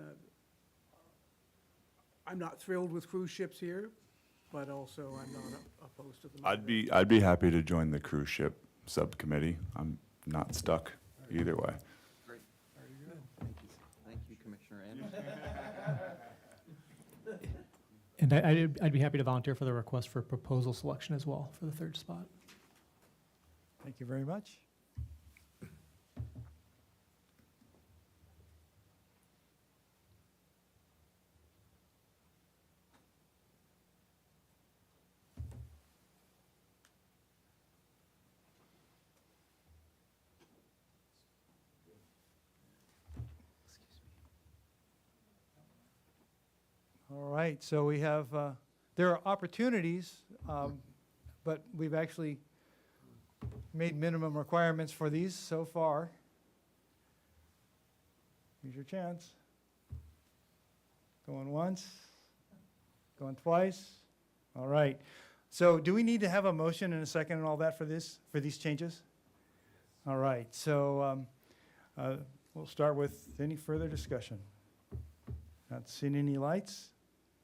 I'm not thrilled with cruise ships here, but also I'm not opposed to them. I'd be happy to join the cruise ship subcommittee. I'm not stuck either way. Great. Very good. Thank you, Commissioner Anderson. And I'd be happy to volunteer for the request for proposal selection as well for the 3rd spot. Thank you very much. All right, so we have, there are opportunities, but we've actually made minimum requirements for these so far. Here's your chance. Going once, going twice. All right. So do we need to have a motion and a second and all that for this, for these changes? All right, so we'll start with any further discussion. Not seeing any lights?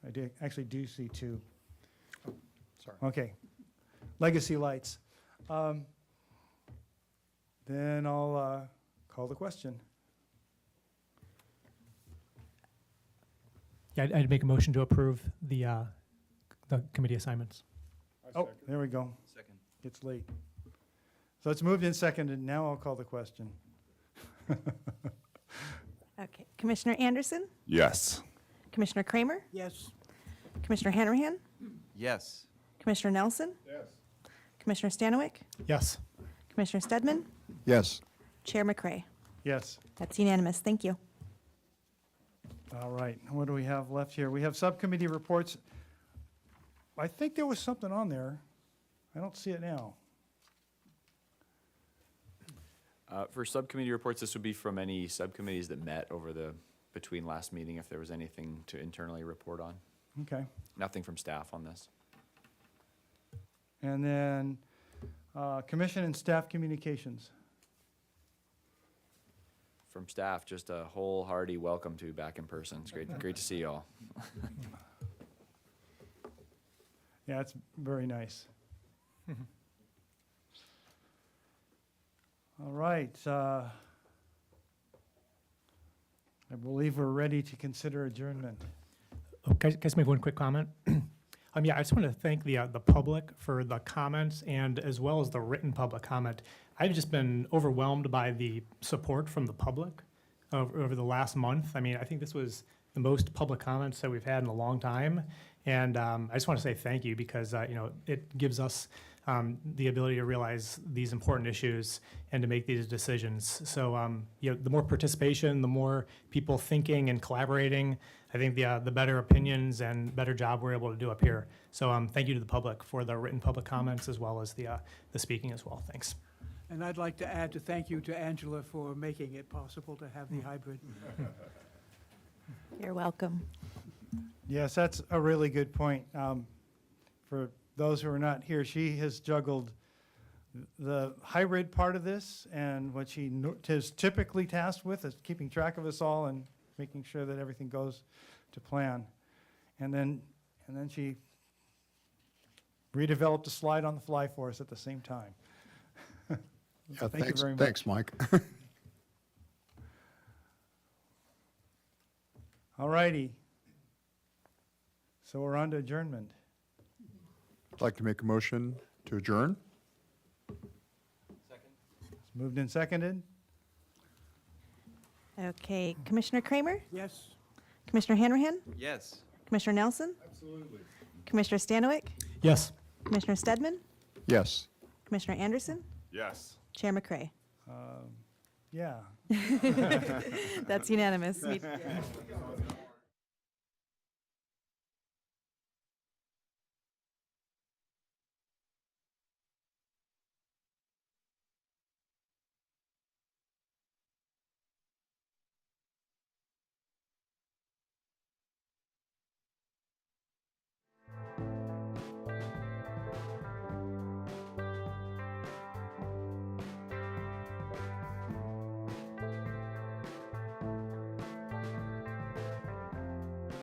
I actually do see 2. Sorry. Okay. Legacy lights. Then I'll call the question. Yeah, I'd make a motion to approve the committee assignments. Oh, there we go. Second. It's late. So it's moved and seconded. Now I'll call the question. Okay. Commissioner Anderson? Yes. Commissioner Kramer? Yes. Commissioner Hanrahan? Yes. Commissioner Nelson? Yes. Commissioner Stanwyck? Yes. Commissioner Stedman? Yes. Chair McCray? Yes. That's unanimous. Thank you. All right. What do we have left here? We have subcommittee reports. I think there was something on there. I don't see it now. For subcommittee reports, this would be from any subcommittees that met between last meeting, if there was anything to internally report on. Okay. Nothing from staff on this. And then commission and staff communications. From staff, just a wholehearty welcome to back in person. It's great to see you all. Yeah, it's very nice. All right. I believe we're ready to consider adjournment. Oh, can I just make one quick comment? Yeah, I just want to thank the public for the comments and as well as the written public comment. I've just been overwhelmed by the support from the public over the last month. I mean, I think this was the most public comments that we've had in a long time. And I just want to say thank you because, it gives us the ability to realize these important issues and to make these decisions. So, the more participation, the more people thinking and collaborating, I think the better opinions and better job we're able to do up here. So thank you to the public for the written public comments as well as the speaking as well. Thanks. And I'd like to add to thank you to Angela for making it possible to have the hybrid. You're welcome. Yes, that's a really good point. For those who are not here, she has juggled the hybrid part of this and what she is typically tasked with is keeping track of us all and making sure that everything goes to plan. And then she redeveloped a slide on the fly for us at the same time. Yeah, Thank you very much. thanks, Mike. All righty. So we're on to adjournment. I'd like to make a motion to adjourn. It's moved and seconded. Okay, Commissioner Kramer? Yes? Commissioner Hanrahan? Yes. Commissioner Nelson? Absolutely. Commissioner Stanowick? Yes. Commissioner Stedman? Yes. Commissioner Anderson? Yes. Chair McCray? Yeah. That's unanimous.